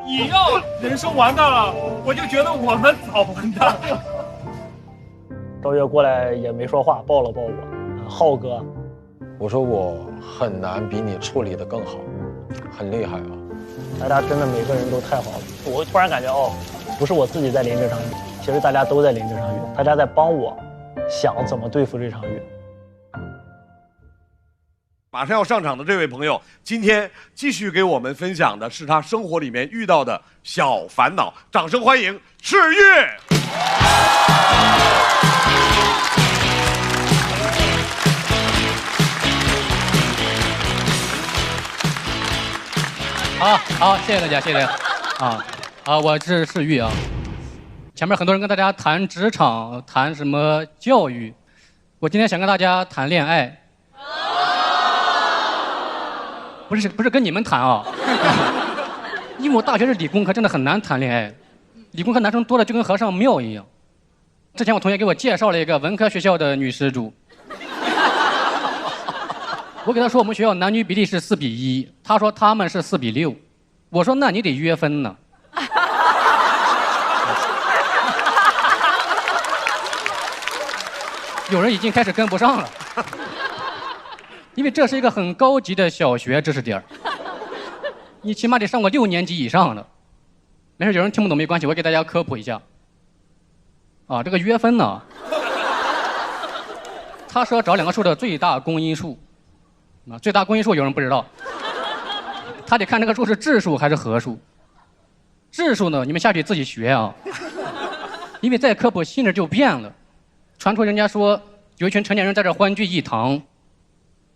你要人生完蛋了，我就觉得我们早完蛋了。赵越过来也没说话，抱了抱我，浩哥，我说我很难比你处理得更好，很厉害啊！大家真的每个人都太好了，我突然感觉不是我自己在淋这场雨，其实大家都在淋这场雨，大家在帮我想怎么对付这场雨。马上要上场的这位朋友，今天继续给我们分享的是他生活里面遇到的小烦恼，掌声欢迎赤越。好，谢谢大家，谢谢大家。我是赤玉啊。前面很多人跟大家谈职场，谈什么教育，我今天想跟大家谈恋爱。不是跟你们谈啊，因为我大学是理工科，真的很难谈恋爱。理工科男生多的就跟和尚庙一样。之前我同学给我介绍了一个文科学校的女施主，我给他说我们学校男女比例是4:1，他说他们是4:6，我说那你得约分呢。有人已经开始跟不上了。因为这是一个很高级的小学知识点，你起码得上过6年级以上的。没事，有人听不懂没关系，我给大家科普一下。这个约分呢，它是要找2个数的最大公因数。最大公因数有人不知道，他得看这个数是质数还是合数。质数呢，你们下去自己学啊，因为再科普性质就变了。传出人家说有一群成年人在这欢聚一堂。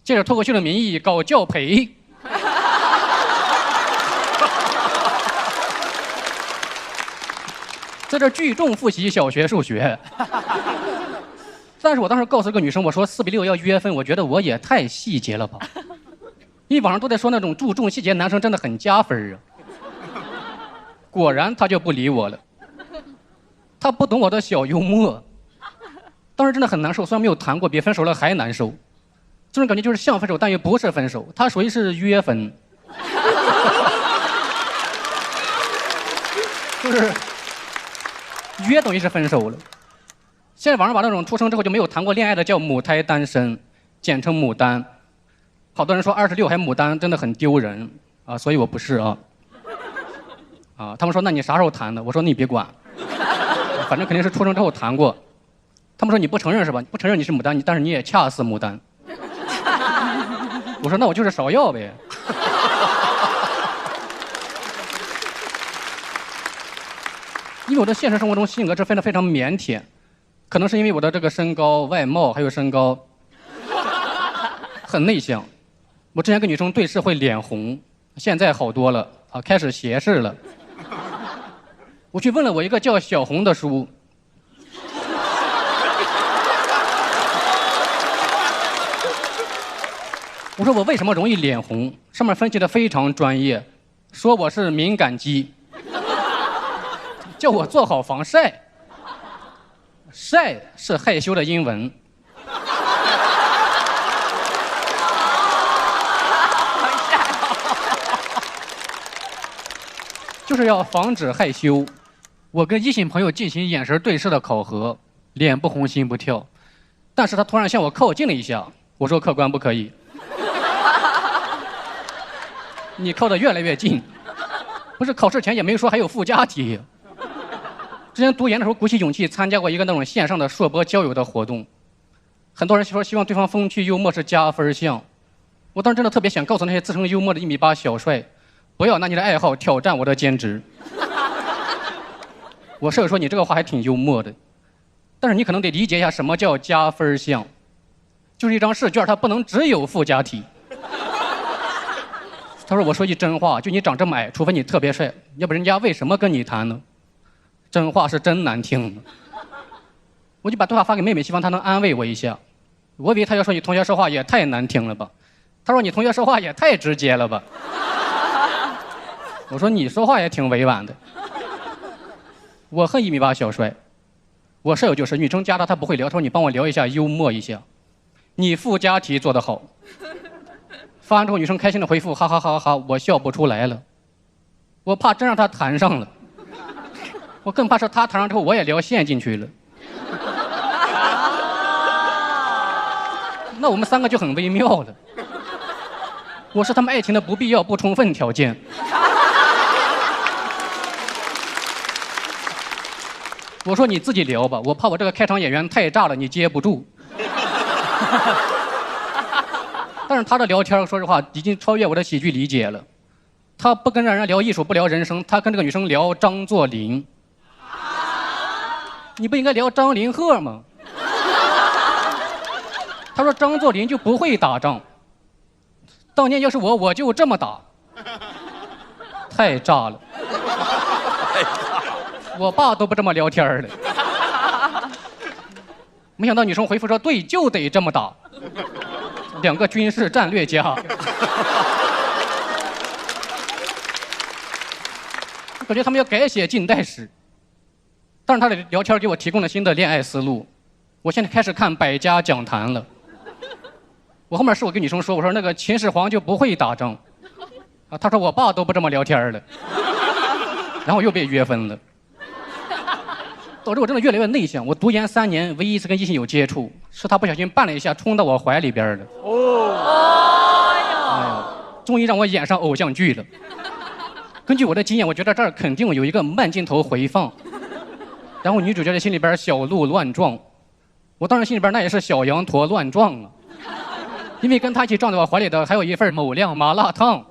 借着脱口秀的名义搞教培，在这聚众复习小学数学。但是我当时告诉这个女生，我说4:6要约分，我觉得我也太细节了吧。因为网上都在说那种注重细节男生真的很加分啊。果然他就不理我了，他不懂我的小幽默。当时真的很难受，虽然没有谈过，比分手了还难受。这种感觉就是像分手，但又不是分手，它属于是约分，就是约等于是分手了。现在网上把那种出生之后就没有谈过恋爱的叫母胎单身，简称牡丹。好多人说26还牡丹真的很丢人啊，所以我不是啊。他们说那你啥时候谈的？我说你别管，反正肯定是出生之后谈过。他们说你不承认是吧？不承认你是牡丹，但是你也恰似牡丹。我说那我就是芍药呗。因为我的现实生活中性格是非常腼腆，可能是因为我的这个身高、外貌还有身高，很内向。我之前跟女生对视会脸红，现在好多了开始斜视了。我去问了我一个叫小红的书。我说我为什么容易脸红？上面分析的非常专业，说我是敏感肌，叫我做好防晒。晒是害羞的英文。就是要防止害羞。我跟异性朋友进行眼神对视的考核，脸不红心不跳，但是他突然向我靠近了一下，我说客官不可以。你靠得越来越近，不是考试前也没说还有附加题。之前读研的时候鼓起勇气参加过一个那种线上的硕博交友的活动，很多人说希望对方风趣幽默是加分项。我当时真的特别想告诉那些自称幽默的1.8米小帅，不要拿你的爱好挑战我的兼职。我舍友说你这个话还挺幽默的，但是你可能得理解一下什么叫加分项，就是一张试卷它不能只有附加题。他说我说句真话，就你长这么矮，除非你特别帅，要不人家为什么跟你谈呢？真话是真难听的。我就把对话发给妹妹，希望她能安慰我一下。我以为她要说你同学说话也太难听了吧，她说你同学说话也太直接了吧。我说你说话也挺委婉的。我恨1.8米小帅，我舍友就是女生加他不会聊，他说你帮我聊一下，幽默一下，你附加题做得好。发完之后女生开心的回复哈哈哈哈，我笑不出来了，我怕真让他谈上了，我更怕是他谈上之后我也聊陷进去了。那我们3个就很微妙了，我是他们爱情的不必要不充分条件。我说你自己聊吧，我怕我这个开场演员太炸了，你接不住。但是他的聊天，说实话已经超越我的喜剧理解了。他不跟人聊艺术，不聊人生，他跟这个女生聊张作霖。你不应该聊张凌赫吗？他说张作霖就不会打仗，当年要是我就这么打。太炸了。我爸都不这么聊天的。没想到女生回复说对，就得这么打。2个军事战略家。感觉他们要改写近代史。但是他的聊天给我提供了新的恋爱思路。我现在开始看百家讲坛了。我后面是我跟女生说，我说那个秦始皇就不会打仗。啊，他说我爸都不这么聊天了。然后又被约分了。导致我真的越来越内向。我读研3年，唯一一次跟异性有接触，是他不小心绊了一下，冲到我怀里边的。哎呀，终于让我演上偶像剧了。根据我的经验，我觉得这儿肯定有一个慢镜头回放，然后女主角在心里边小鹿乱撞，我当时心里边那也是小羊驼乱撞啊，因为跟他一起撞在我怀里的还有一份某亮麻辣烫。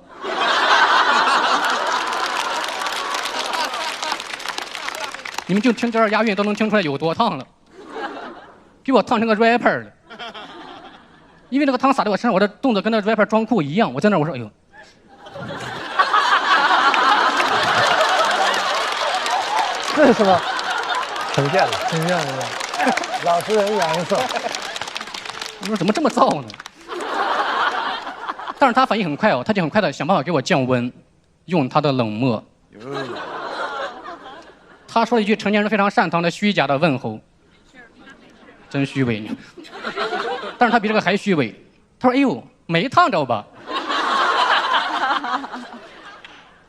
你们就听这儿押韵都能听出来有多烫了，给我烫成个 rapper 了。因为那个汤洒在我身上，我的动作跟那 rapper 装酷一样。我在那儿我说，哎呦，这是吧？呈现了，呈现了，老实人颜色。我说怎么这么燥呢？但是他反应很快哦，他就很快的想办法给我降温，用他的冷漠。他说了一句成年人非常擅长的虚假的问候，真虚伪呢。但是他比这个还虚伪。他说：“哎呦，没烫着吧？”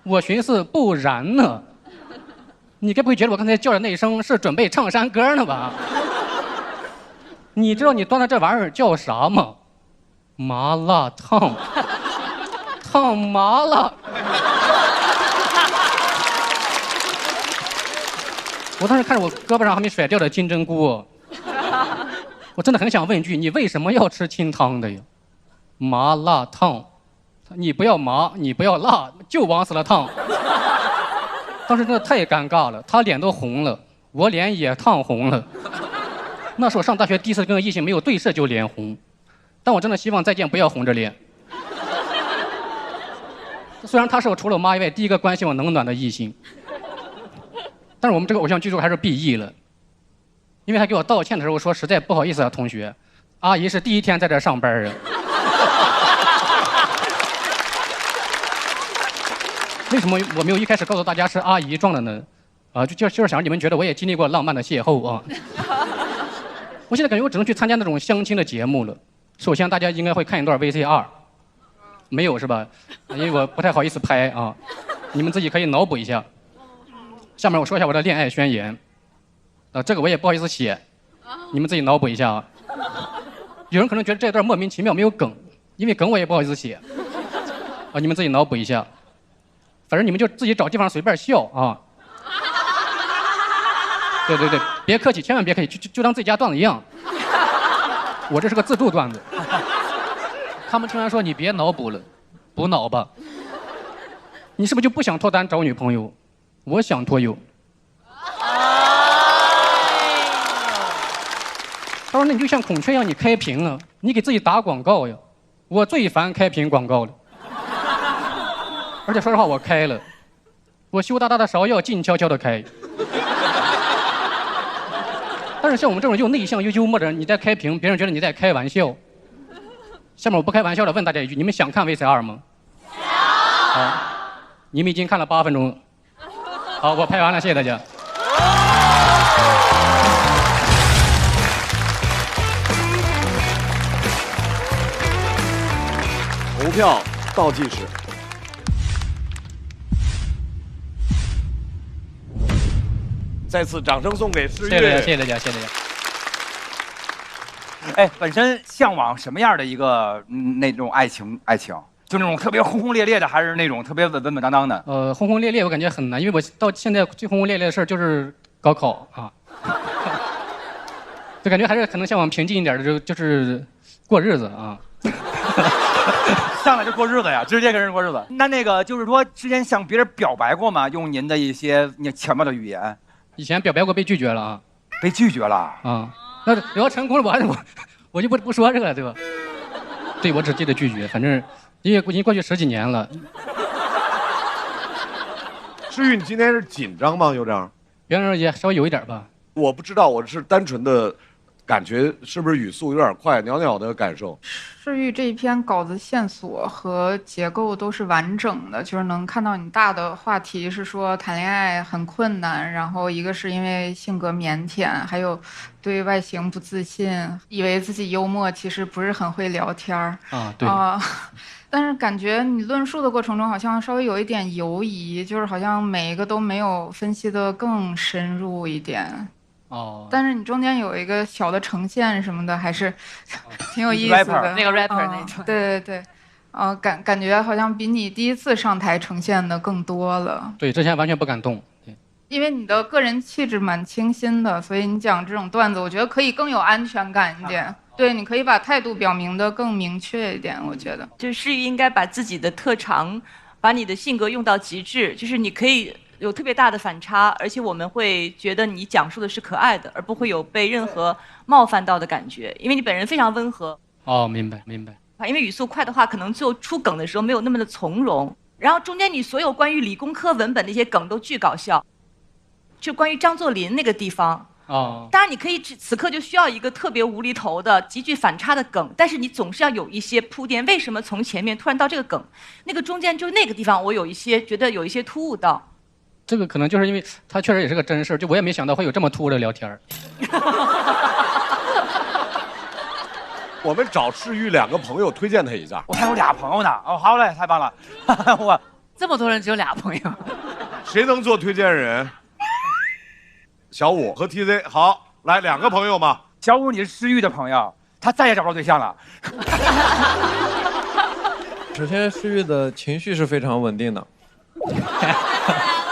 我寻思，不然呢？你该不会觉得我刚才叫的那一声是准备唱山歌呢吧？你知道你端的这玩意儿叫啥吗？麻辣烫，烫麻辣。我当时看着我胳膊上还没甩掉的金针菇，我真的很想问一句：你为什么要吃清汤的呀？麻辣烫，你不要麻，你不要辣，就往死了烫。当时真的太尴尬了，他脸都红了，我脸也烫红了。那是我上大学第一次跟个异性没有对视就脸红，但我真的希望再见不要红着脸。虽然他是我除了我妈以外第一个关心我冷暖的异性。但是我们这个偶像剧组还是毕业了，因为他给我道歉的时候说实在不好意思啊，同学，阿姨是第一天在这上班啊。为什么我没有一开始告诉大家是阿姨撞的呢？啊，就是想让你们觉得我也经历过浪漫的邂逅啊。我现在感觉我只能去参加那种相亲的节目了。首先大家应该会看一段 VCR， 没有是吧？因为我不太好意思拍啊，你们自己可以脑补一下。下面我说一下我的恋爱宣言，这个我也不好意思写，你们自己脑补一下啊。有人可能觉得这段莫名其妙没有梗，因为梗我也不好意思写，你们自己脑补一下，反正你们就自己找地方随便笑啊。对对对，别客气，千万别客气，就当自己家段子一样。我这是个自助段子。他们听完说你别脑补了，补脑吧。你是不是就不想脱单找女朋友？我想脱优。他说那你就像孔雀一样，你开屏啊，你给自己打广告呀。我最烦开屏广告了。而且说实话，我开了，我羞答答的芍药静悄悄的开。但是像我们这种又内向又幽默的人，你在开屏，别人觉得你在开玩笑。下面我不开玩笑的问大家一句：你们想看 VCR 吗？好，你们已经看了8分钟。好，我拍完了，谢谢大家。投票倒计时。再次掌声送给诗韵。谢谢大家，谢谢大家。哎，本身向往什么样的一个那种爱情？就那种特别轰轰烈烈的，还是那种特别稳当当的？轰轰烈烈我感觉很难，因为我到现在最轰轰烈烈的事儿就是高考啊。就感觉还是可能向往平静一点的，就是过日子啊。上来就过日子呀，直接跟人过日子。那个就是说，之前向别人表白过吗？用您的一些巧妙的语言。以前表白过，被拒绝了啊。被拒绝了啊？那要成功了，我就不说这个了，对吧？对，我只记得拒绝，反正因为已经过去10几年了。诗韵，你今天是紧张吗？有点？别人也稍微有一点吧。我不知道，我是单纯的感觉，是不是语速有点快，袅袅的感受？诗韵这一篇稿子线索和结构都是完整的，就是能看到你大的话题是说谈恋爱很困难，然后一个是因为性格腼腆，还有对外形不自信，以为自己幽默，其实不是很会聊天儿啊，对啊。但是感觉你论述的过程中好像稍微有一点犹疑，就是好像每一个都没有分析得更深入一点。哦，但是你中间有一个小的呈现什么的，还是挺有意思的。那个 rapper 那段，对对对，感觉好像比你第一次上台呈现的更多了。对，之前完全不敢动。因为你的个人气质蛮清新的，所以你讲这种段子，我觉得可以更有安全感一点。对，你可以把态度表明的更明确一点，我觉得。就是应该把自己的特长，把你的性格用到极致，就是你可以有特别大的反差，而且我们会觉得你讲述的是可爱的，而不会有被任何冒犯到的感觉，因为你本人非常温和。哦，明白明白。因为语速快的话，可能最后出梗的时候没有那么的从容，然后中间你所有关于理工科文本的一些梗都巨搞笑，就关于张作霖那个地方。哦，当然你可以此刻就需要一个特别无厘头的极具反差的梗，但是你总是要有一些铺垫。为什么从前面突然到这个梗，那个中间就那个地方，我有一些觉得有一些突兀到。这个可能就是因为他确实也是个真事儿，就我也没想到会有这么突兀的聊天儿。我们找世玉2个朋友推荐他一下。我还有2朋友呢。哦，好嘞，太棒了。我这么多人只有2朋友，谁能做推荐人？小五和 TZ。好，来2个朋友嘛。小五，你是诗玉的朋友，他再也找不着对象了。首先，诗玉的情绪是非常稳定的。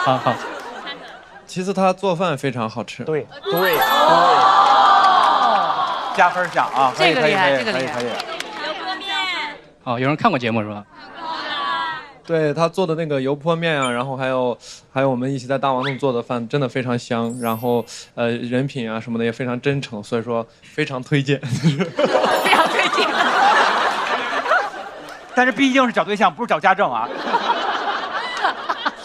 好。其次，他做饭非常好吃。对。加分奖啊！这个厉害，这个厉害。哦，有人看过节目是吧？对，他做的那个油泼面啊，然后还有我们一起在大王洞做的饭，真的非常香。然后人品啊什么的也非常真诚，所以说非常推荐。非常推荐。但是毕竟是找对象，不是找家政啊。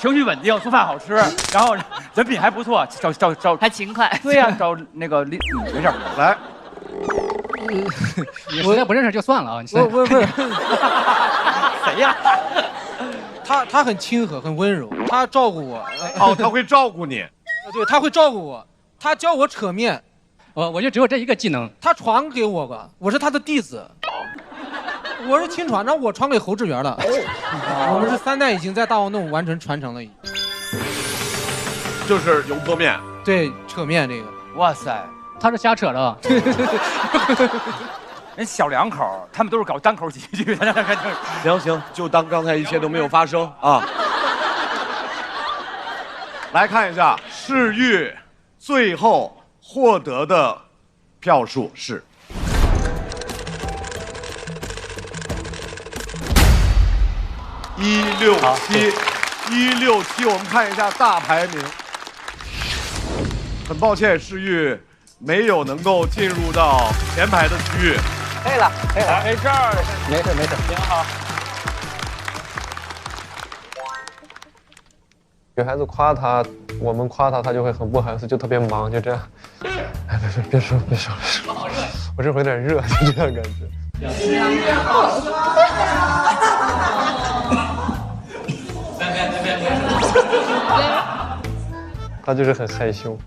情绪稳定，做饭好吃，然后人品还不错，找还勤快。对呀，找那个没事来。你实在不认识就算了啊！不是。谁呀？他很亲和，很温柔，他照顾我。哦，他会照顾你。对，他会照顾我，他教我扯面。我就只有这一个技能。他传给我吧，我是他的弟子。我是亲传，然后我传给侯志源了。我们是3代已经在大王洞完成传承了。就是油泼面。对，扯面这个。哇塞，他是瞎扯的。人小2口，他们都是搞单口喜剧的。行，就当刚才一切都没有发生啊。来看一下世玉最后获得的票数是167，167。我们看一下大排名。很抱歉，世玉没有能够进入到前排的区域。可以了，可以了，没事儿，没事没事，挺好。女孩子夸他，我们夸他，他就会很不好意思，就特别忙，就这样。哎，别说，我这会有点热，就这样感觉。他就是很害羞。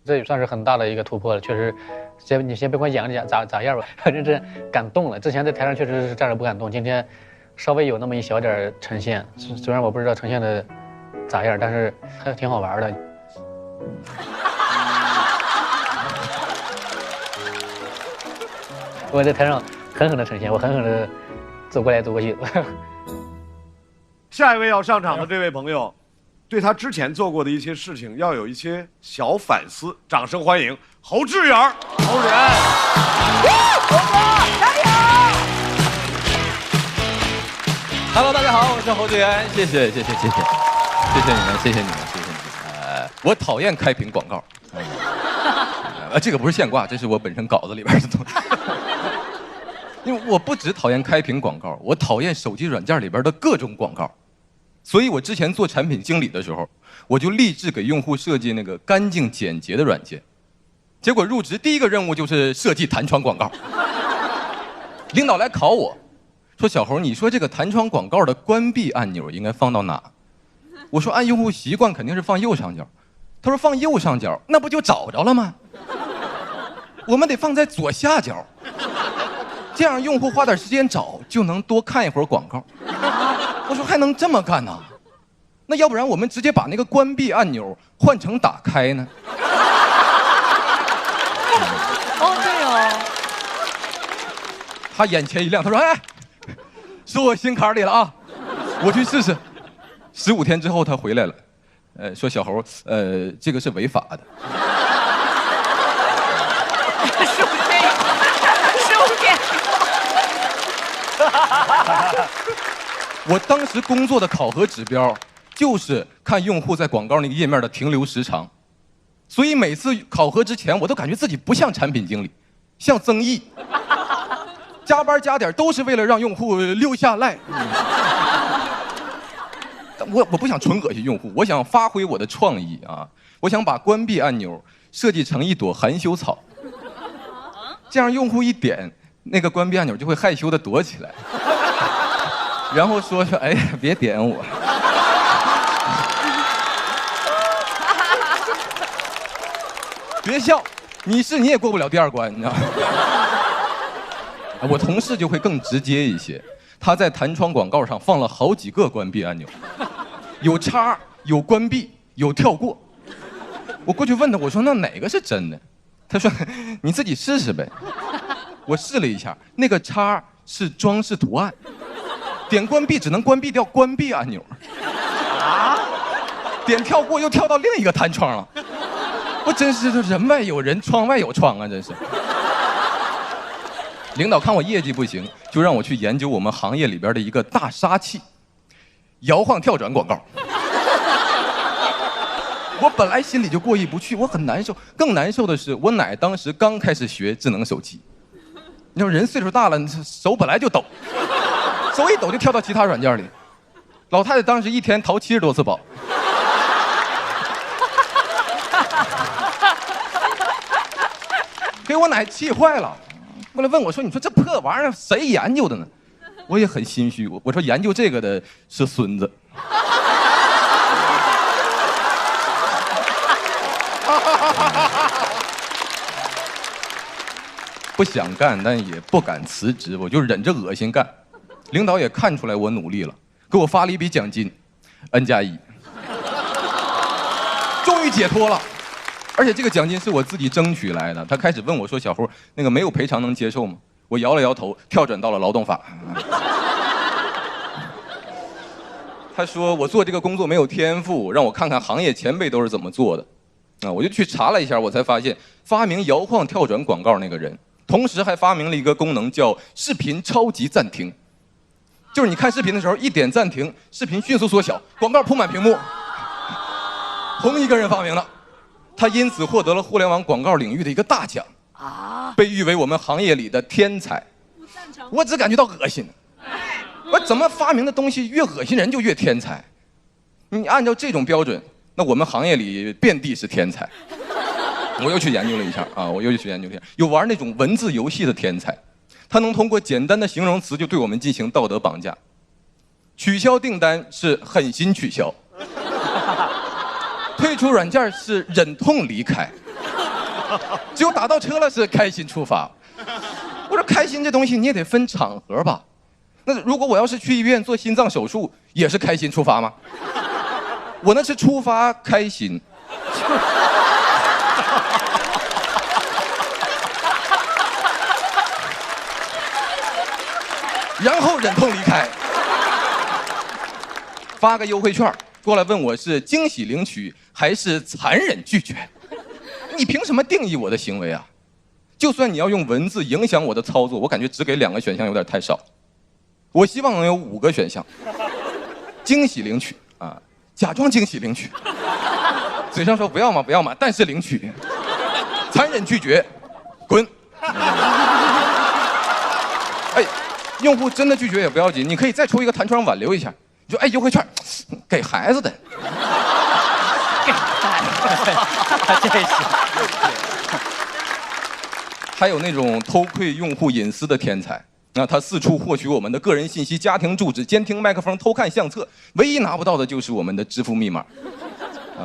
这也算是很大的一个突破了，确实，你先别管演的咋样吧，反正这感动了。之前在台上确实是站着不敢动，今天稍微有那么一小点呈现，虽然我不知道呈现的咋样，但是还挺好玩的。我在台上狠狠的呈现，我狠狠的走过来走过去。下一位要上场的这位朋友，对他之前做过的一些事情要有一些小反思，掌声欢迎侯志远。侯志远，侯哥加油 ！Hello， 大家好，我是侯志远，谢谢你们，谢谢你们。我讨厌开屏广告，这个不是现挂，这是我本身稿子里边的东西。因为我不只讨厌开屏广告，我讨厌手机软件里边的各种广告。所以我之前做产品经理的时候，我就立志给用户设计那个干净简洁的软件。结果入职第一个任务就是设计弹窗广告。领导来考我，说小侯，你说这个弹窗广告的关闭按钮应该放到哪？我说按用户习惯肯定是放右上角。他说放右上角，那不就找着了吗？我们得放在左下角，这样用户花点时间找就能多看一会儿广告。我说还能这么干呢？那要不然我们直接把那个关闭按钮换成打开呢？哦，对哦。他眼前一亮，他说：“哎，说我心坎里了啊，我去试试。”15天之后他回来了，说小侯，这个是违法的。15天。我当时工作的考核指标就是看用户在广告那个页面的停留时长，所以每次考核之前，我都感觉自己不像产品经理，像曾毅，加班加点都是为了让用户留下来。我不想纯恶心用户，我想发挥我的创意啊！我想把关闭按钮设计成一朵含羞草，这样用户一点那个关闭按钮就会害羞的躲起来。然后说哎呀，别点我。别笑，你也过不了第2关，你知道吗？我同事就会更直接一些，他在弹窗广告上放了好几个关闭按钮，有叉，有关闭，有跳过。我过去问他，我说那哪个是真的？他说你自己试试呗。我试了一下，那个叉是装饰图案。点关闭只能关闭掉关闭按钮，点跳过又跳到另一个弹窗了。我真是人外有人，窗外有窗啊！真是。领导看我业绩不行，就让我去研究我们行业里边的一个大杀器——摇晃跳转广告。我本来心里就过意不去，我很难受。更难受的是，我奶当时刚开始学智能手机，你说人岁数大了，手本来就抖。手一抖就跳到其他软件里，老太太当时一天淘70多次宝。给我奶气坏了，过来问我说：“你说这破玩意儿谁研究的呢？”我也很心虚，我说研究这个的是孙子。不想干，但也不敢辞职，我就忍着恶心干。领导也看出来我努力了，给我发了一笔奖金，N+1，终于解脱了。而且这个奖金是我自己争取来的。他开始问我说：“小侯，那个没有赔偿能接受吗？”我摇了摇头，跳转到了劳动法。他说我做这个工作没有天赋，让我看看行业前辈都是怎么做的。我就去查了一下，我才发现发明摇晃跳转广告那个人，同时还发明了一个功能叫视频超级暂停，就是你看视频的时候一点暂停，视频迅速缩小，广告铺满屏幕。同一个人发明的，他因此获得了互联网广告领域的一个大奖啊，被誉为我们行业里的天才。我只感觉到恶心。我怎么发明的东西越恶心人就越天才？你按照这种标准，那我们行业里遍地是天才。我又去研究了一下啊，有玩那种文字游戏的天才，他能通过简单的形容词就对我们进行道德绑架。取消订单是狠心取消，退出软件是忍痛离开，只有打到车了是开心出发。我说开心这东西你也得分场合吧。那如果我要是去医院做心脏手术，也是开心出发吗？我那是出发开心。然后忍痛离开。发个优惠券过来问我是惊喜领取还是残忍拒绝。你凭什么定义我的行为啊？就算你要用文字影响我的操作，我感觉只给2个选项有点太少。我希望能有5个选项：惊喜领取啊，假装惊喜领取，嘴上说不要嘛不要嘛，但是领取，残忍拒绝，滚。哎，用户真的拒绝也不要紧，你可以再出一个弹窗挽留一下。你说哎，优惠券给孩子的，给孩子，这行。还有那种偷窥用户隐私的天才。那他四处获取我们的个人信息、家庭住址、监听麦克风、偷看相册，唯一拿不到的就是我们的支付密码。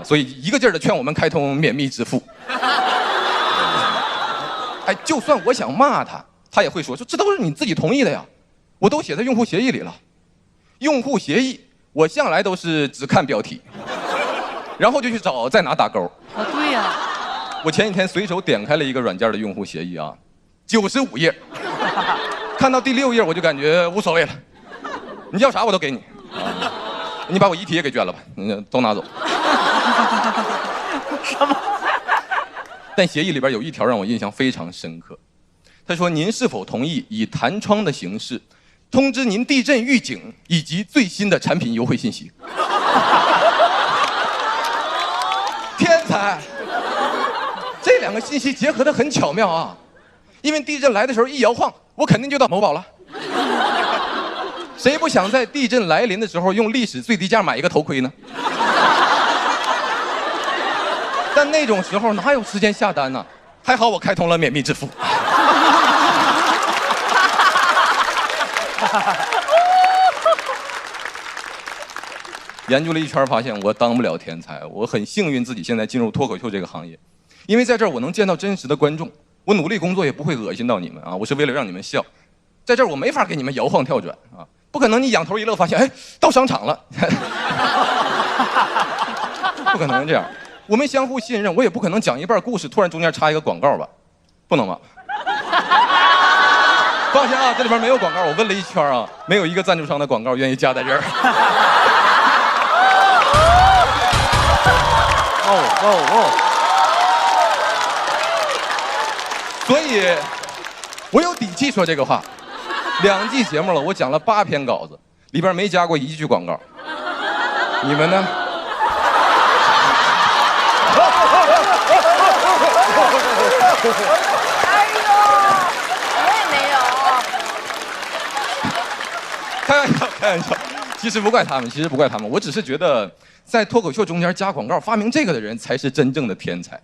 所以一个劲儿的劝我们开通免密支付。哎，就算我想骂他，他也会说这都是你自己同意的呀，我都写在用户协议里了。用户协议我向来都是只看标题，然后就去找在哪打勾。啊，对呀。我前几天随手点开了一个软件的用户协议啊，95页。看到第6页我就感觉无所谓了，你要啥我都给你，你把我遗体也给捐了吧，你都拿走。什么？但协议里边有一条让我印象非常深刻，他说您是否同意以弹窗的形式通知您地震预警以及最新的产品优惠信息？天才！这2个信息结合得很巧妙啊，因为地震来的时候一摇晃，我肯定就到某宝了。谁不想在地震来临的时候用历史最低价买一个头盔呢？但那种时候哪有时间下单呢？还好我开通了免密支付。研究了一圈，发现我当不了天才。我很幸运自己现在进入脱口秀这个行业，因为在这儿我能见到真实的观众。我努力工作也不会恶心到你们啊！我是为了让你们笑，在这儿我没法给你们摇晃跳转啊！不可能你仰头一乐发现，哎，到商场了，不可能这样。我们相互信任，我也不可能讲一半故事突然中间插一个广告吧？不能吧？放心啊，这里边没有广告，我问了一圈啊，没有一个赞助商的广告愿意加在这儿。所以，我有底气说这个话。2季节目了，我讲了8篇稿子，里边没加过1句广告。你们呢？哎呦，我也没有。开玩笑，其实不怪他们，我只是觉得在脱口秀中间加广告，发明这个的人才是真正的天才。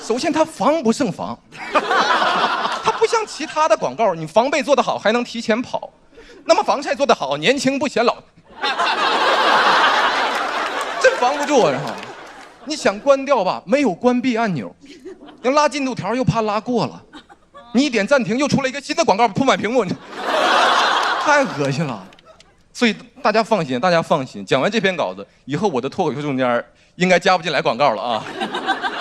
首先，它防不胜防，它不像其他的广告，你防备做得好还能提前跑，那么防晒做得好，年轻不显老，真防不住啊！你想关掉吧，没有关闭按钮；要拉进度条又怕拉过了，你一点暂停又出了一个新的广告铺满屏幕，太恶心了。所以大家放心，讲完这篇稿子以后，我的脱口秀中间应该加不进来广告了啊！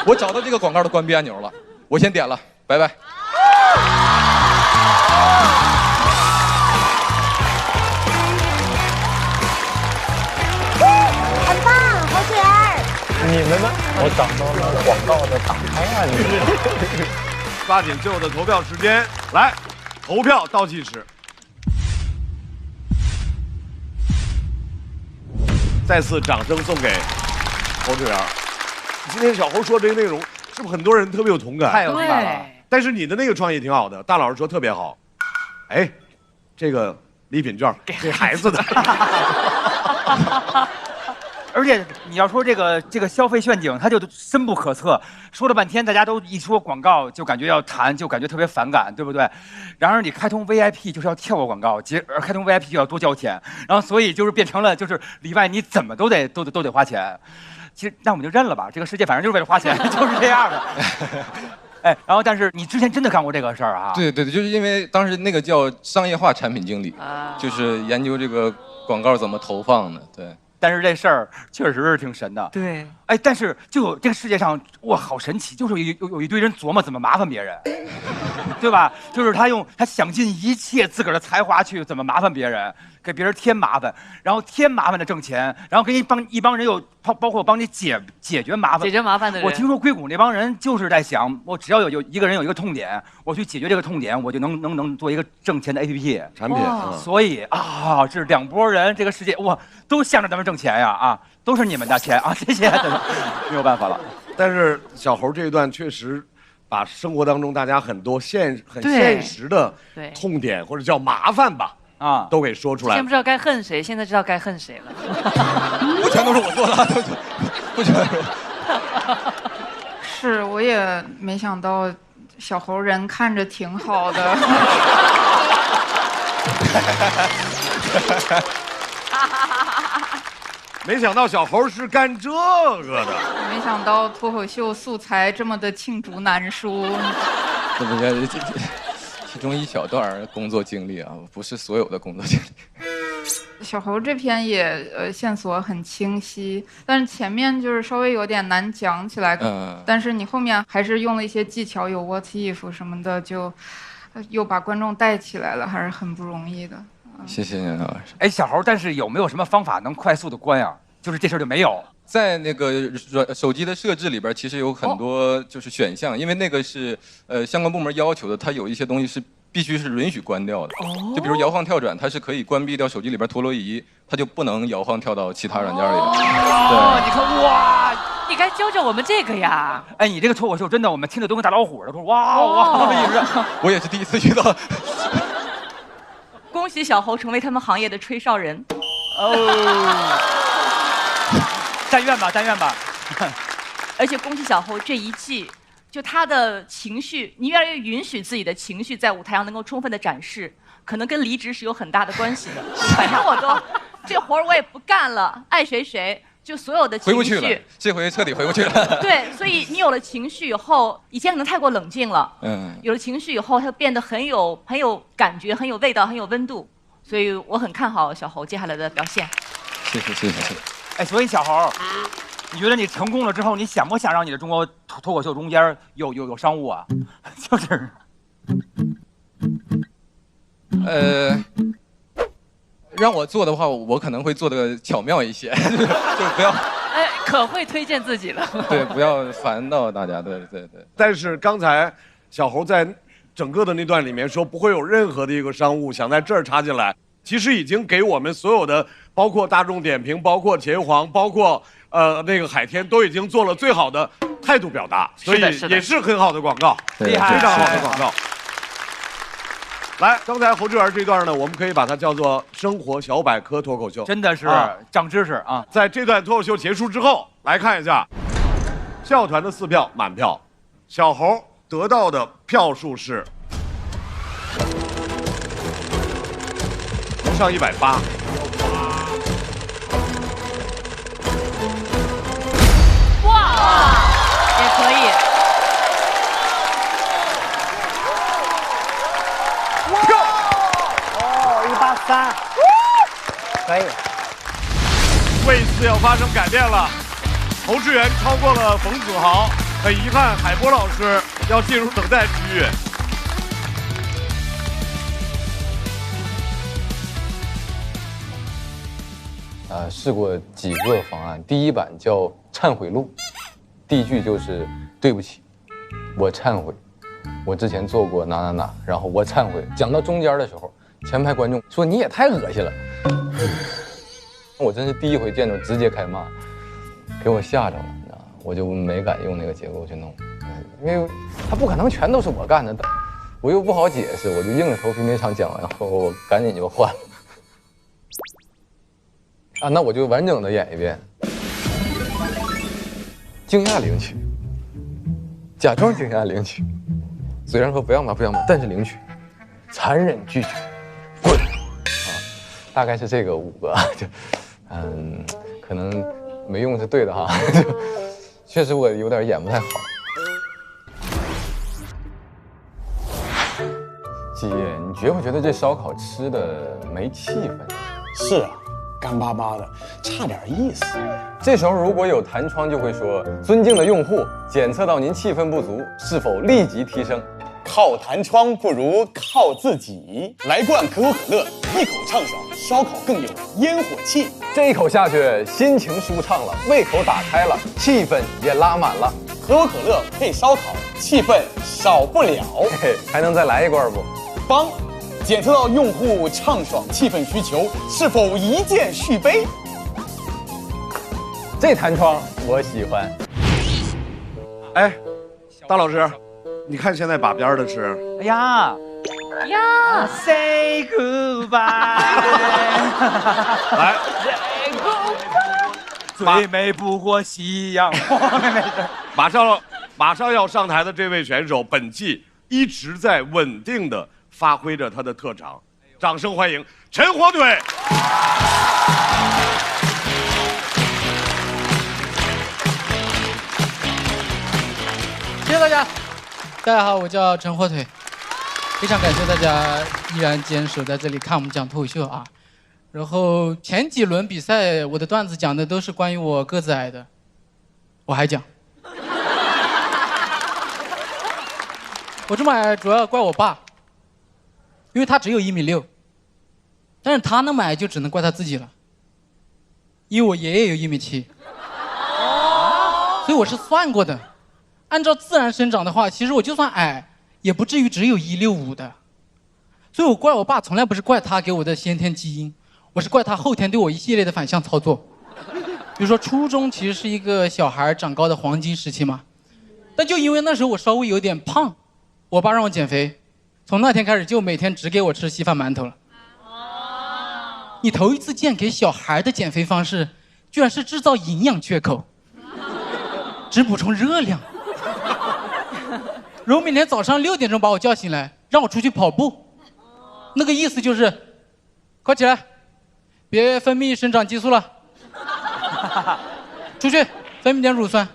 我找到这个广告的关闭按钮了，我先点了，拜拜。你们呢？我找到了广告的打开按钮。抓紧最后的投票时间，来，投票倒计时。再次掌声送给侯志远。今天小侯说这个内容，是不是很多人特别有同感？太有同感了。但是你的那个创意挺好的，大老师说特别好。哎，这个礼品券给孩子的。而且你要说这个消费陷阱，它就深不可测。说了半天，大家都一说广告就感觉要谈，就感觉特别反感，对不对？然而你开通 VIP 就是要跳过广告，开通 VIP 就要多交钱，然后所以就是变成了就是里外你怎么都得花钱。其实那我们就认了吧，这个世界反正就是为了花钱，就是这样的。哎，然后但是你之前真的干过这个事儿啊？对，就是因为当时那个叫商业化产品经理，就是研究这个广告怎么投放的，对。但是这事儿确实是挺神的。对。哎，但是就有这个世界上，哇，好神奇，就是有一堆人琢磨怎么麻烦别人，对吧？就是他想尽一切自个儿的才华去怎么麻烦别人，给别人添麻烦，然后添麻烦的挣钱，然后给你一帮人有包括帮你解决麻烦。解决麻烦的人。我听说硅谷那帮人就是在想，我只要有一个人有一个痛点，我去解决这个痛点，我就能做一个挣钱的 APP 产品。所以啊，这两拨人，这个世界哇，都向着咱们挣钱呀啊！都是你们的钱啊，谢谢，没有办法了。但是小侯这一段确实把生活当中大家很多现实的痛点或者叫麻烦吧啊，都给说出来了。之前不知道该恨谁，现在知道该恨谁了。不全都是我做的，不全是。是，我也没想到小侯人看着挺好的。没想到小侯是干这个的，没想到脱口秀素材这么的罄竹难书。这不是其中一小段工作经历啊，不是所有的工作经历。小侯这篇也线索很清晰，但是前面就是稍微有点难讲起来。但是你后面还是用了一些技巧，有 what if 什么的，就又把观众带起来了，还是很不容易的。谢谢您老师。哎，小侯，但是有没有什么方法能快速的关啊？就是这事儿就没有。在那个手机的设置里边，其实有很多就是选项，因为那个是相关部门要求的，它有一些东西是必须是允许关掉的。就比如摇晃跳转，它是可以关闭掉手机里边陀螺仪，它就不能摇晃跳到其他软件里。对，你看哇，你该教教我们这个呀。哎，你这个脱口秀真的，我们听的都跟大老虎似的，哇，我也是第一次遇到。恭喜小侯成为他们行业的吹哨人。但愿吧，但愿吧。而且恭喜小侯这一季，就他的情绪，你越来越允许自己的情绪在舞台上能够充分的展示，可能跟离职是有很大的关系的。反正我都这活儿我也不干了，爱谁谁。就所有的情绪回不去了，这回彻底回不去了。对，所以你有了情绪以后，以前可能太过冷静了。有了情绪以后，它变得很有感觉，很有味道，很有温度。所以我很看好小侯接下来的表现。谢谢。哎，所以小侯，你觉得你成功了之后，你想不想让你的中国脱口秀中间有商务啊？就是，让我做的话，我可能会做的巧妙一些，就不要。哎，可会推荐自己了。对，不要烦到大家。对。但是刚才小侯在整个的那段里面说，不会有任何的一个商务想在这儿插进来，其实已经给我们所有的，包括大众点评，包括茄皇，包括那个海天，都已经做了最好的态度表达，所以也是很好的广告，厉害，非常好的广告。来，刚才侯志远这段呢，我们可以把它叫做生活小百科脱口秀，真的是长知识啊！在这段脱口秀结束之后，来看一下笑团的4票满票，小侯得到的票数是不上180。哇，也可以。183，可以。位次要发生改变了，侯志远超过了冯子豪，很遗憾，海波老师要进入等待区域。试过几个方案，第一版叫忏悔录，第一句就是对不起，我忏悔，我之前做过哪，然后我忏悔。讲到中间的时候，前排观众说你也太恶心了，我真是第一回见着直接开骂，给我吓着了，你知道吗？我就没敢用那个结构去弄，因为他不可能全都是我干的，我又不好解释，我就硬着头皮那场讲完后，我赶紧就换了。啊，那我就完整的演一遍。惊讶领取，假装惊讶领取，虽然说不要骂，但是领取，残忍拒绝，滚！啊，大概是这个5个，就，可能没用是对的哈，就确实我有点演不太好。姐，你觉不觉得这烧烤吃的没气氛？是啊。干巴巴的，差点意思。这时候如果有弹窗，就会说：“尊敬的用户，检测到您气氛不足，是否立即提升？”靠弹窗不如靠自己。来罐可口可乐，一口畅爽，烧烤更有烟火气。这一口下去，心情舒畅了，胃口打开了，气氛也拉满了。可口可乐配烧烤，气氛少不了。嘿，还能再来一罐不？帮。检测到用户畅爽气氛需求，是否一键续杯？这弹窗我喜欢。哎，大老师，你看现在把边的是？哎呀呀 ，Say goodbye， 来 ，Say goodbye， 最美不过夕阳黄。马上要上台的这位选手，本季一直在稳定的发挥着他的特长，掌声欢迎陈火腿。谢谢大家，大家好，我叫陈火腿，非常感谢大家依然坚守在这里看我们讲脱口秀啊。然后前几轮比赛，我的段子讲的都是关于我个子矮的，我还讲。我这么矮主要怪我爸，因为他只有1.6米，但是他那么矮就只能怪他自己了，因为我爷爷有1.7米，所以我是算过的。按照自然生长的话，其实我就算矮，也不至于只有165的。所以我怪我爸，从来不是怪他给我的先天基因，我是怪他后天对我一系列的反向操作。比如说初中其实是一个小孩长高的黄金时期嘛，但就因为那时候我稍微有点胖，我爸让我减肥，从那天开始就每天只给我吃稀饭馒头了。你头一次见给小孩的减肥方式，居然是制造营养缺口，只补充热量。然后每天早上6点钟把我叫醒来，让我出去跑步，那个意思就是，快起来，别分泌生长激素了，出去分泌点乳酸。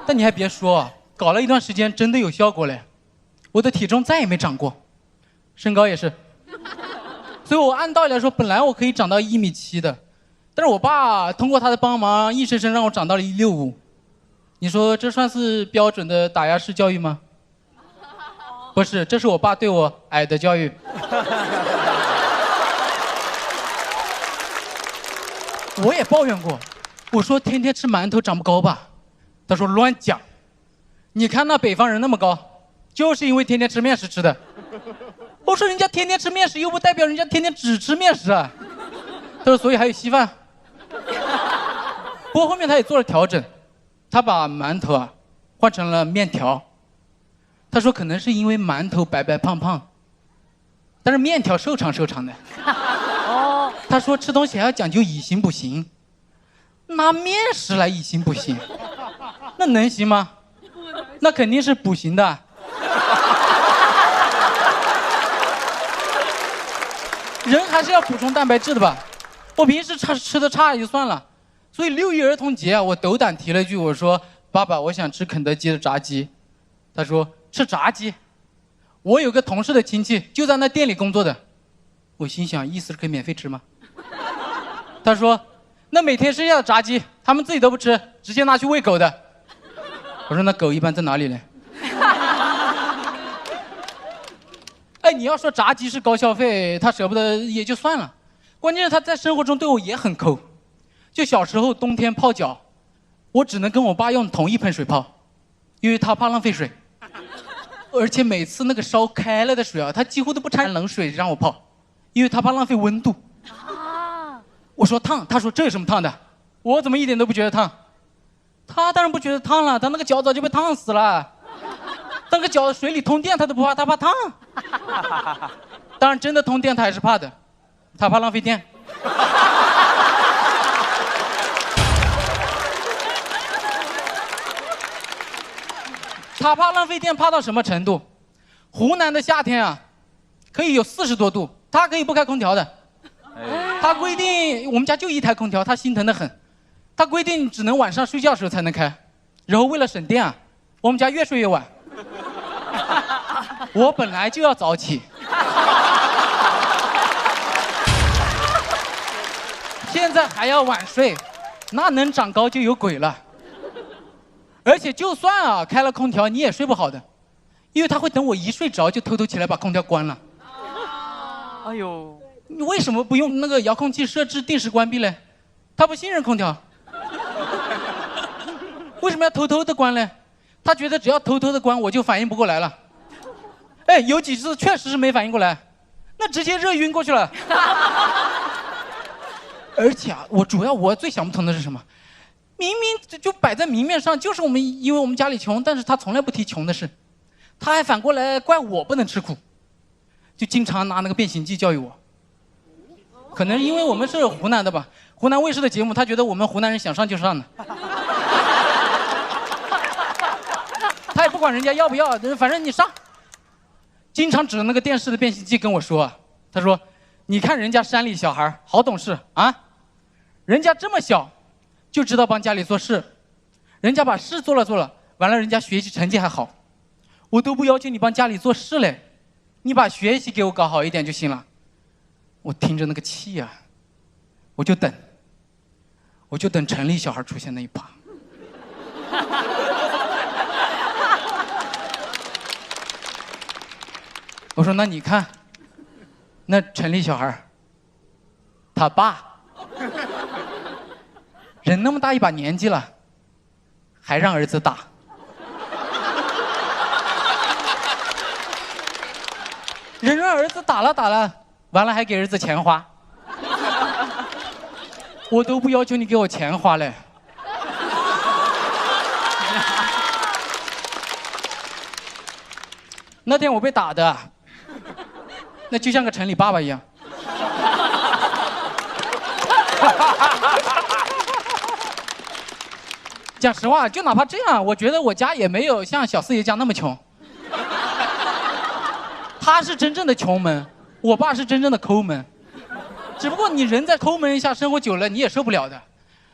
但你还别说啊，搞了一段时间真的有效果嘞，我的体重再也没长过，身高也是。所以我按道理来说，本来我可以长到1.7米的，但是我爸通过他的帮忙，硬生生让我长到了1.65米。你说这算是标准的打压式教育吗？不是，这是我爸对我矮的教育。我也抱怨过，我说天天吃馒头长不高吧？他说乱讲，你看那北方人那么高，就是因为天天吃面食吃的。我说人家天天吃面食，又不代表人家天天只吃面食啊。他说所以还有稀饭。不过后面他也做了调整。他把馒头啊换成了面条，他说可能是因为馒头白白胖胖，但是面条瘦长瘦长的。他说吃东西还要讲究以形补形，拿面食来以形补形，那能行吗？那肯定是补形的。人还是要补充蛋白质的吧？我平时吃的差也就算了。所以6一儿童节啊，我斗胆提了一句，我说：“爸爸，我想吃肯德基的炸鸡。”他说：“吃炸鸡？”我有个同事的亲戚就在那店里工作的，我心想，意思是可以免费吃吗？他说：“那每天剩下的炸鸡，他们自己都不吃，直接拿去喂狗的。”我说：“那狗一般在哪里呢？”哎，你要说炸鸡是高消费，他舍不得也就算了，关键是他在生活中对我也很抠。就小时候冬天泡脚，我只能跟我爸用同一盆水泡，因为他怕浪费水。而且每次那个烧开了的水啊，他几乎都不掺冷水让我泡，因为他怕浪费温度。我说烫，他说这有什么烫的？我怎么一点都不觉得烫？他当然不觉得烫了，他那个脚早就被烫死了。那个脚水里通电他都不怕，他怕烫。当然真的通电他还是怕的，他怕浪费电。他怕浪费电怕到什么程度？湖南的夏天啊，可以有40多度，他可以不开空调的。他规定我们家就一台空调，他心疼得很。他规定只能晚上睡觉的时候才能开，然后为了省电啊，我们家越睡越晚。我本来就要早起，现在还要晚睡，那能长高就有鬼了。而且就算啊开了空调，你也睡不好的，因为他会等我一睡着就偷偷起来把空调关了。哎呦，你为什么不用那个遥控器设置定时关闭嘞？他不信任空调，为什么要偷偷的关嘞？他觉得只要偷偷的关，我就反应不过来了。哎，有几次确实是没反应过来，那直接热晕过去了。而且啊，我最想不通的是什么？明明就摆在明面上，就是因为我们家里穷，但是他从来不提穷的事，他还反过来怪我不能吃苦，就经常拿那个变形计教育我。可能因为我们是湖南的吧，湖南卫视的节目，他觉得我们湖南人想上就上的。他也不管人家要不要，反正你上。经常指着那个电视的变形计跟我说，他说：“你看人家山里小孩好懂事啊，人家这么小就知道帮家里做事，人家把事做了，完了人家学习成绩还好，我都不要求你帮家里做事嘞，你把学习给我搞好一点就行了。”我听着那个气啊，我就等城里小孩出现那一趴。我说：“那你看，那城里小孩，他爸人那么大一把年纪了，还让儿子打。人让儿子打了，完了还给儿子钱花，我都不要求你给我钱花嘞。”那天我被打的，那就像个城里爸爸一样。讲实话，就哪怕这样，我觉得我家也没有像小四爷家那么穷。他是真正的穷门，我爸是真正的抠门。只不过你人在抠门下生活久了，你也受不了的。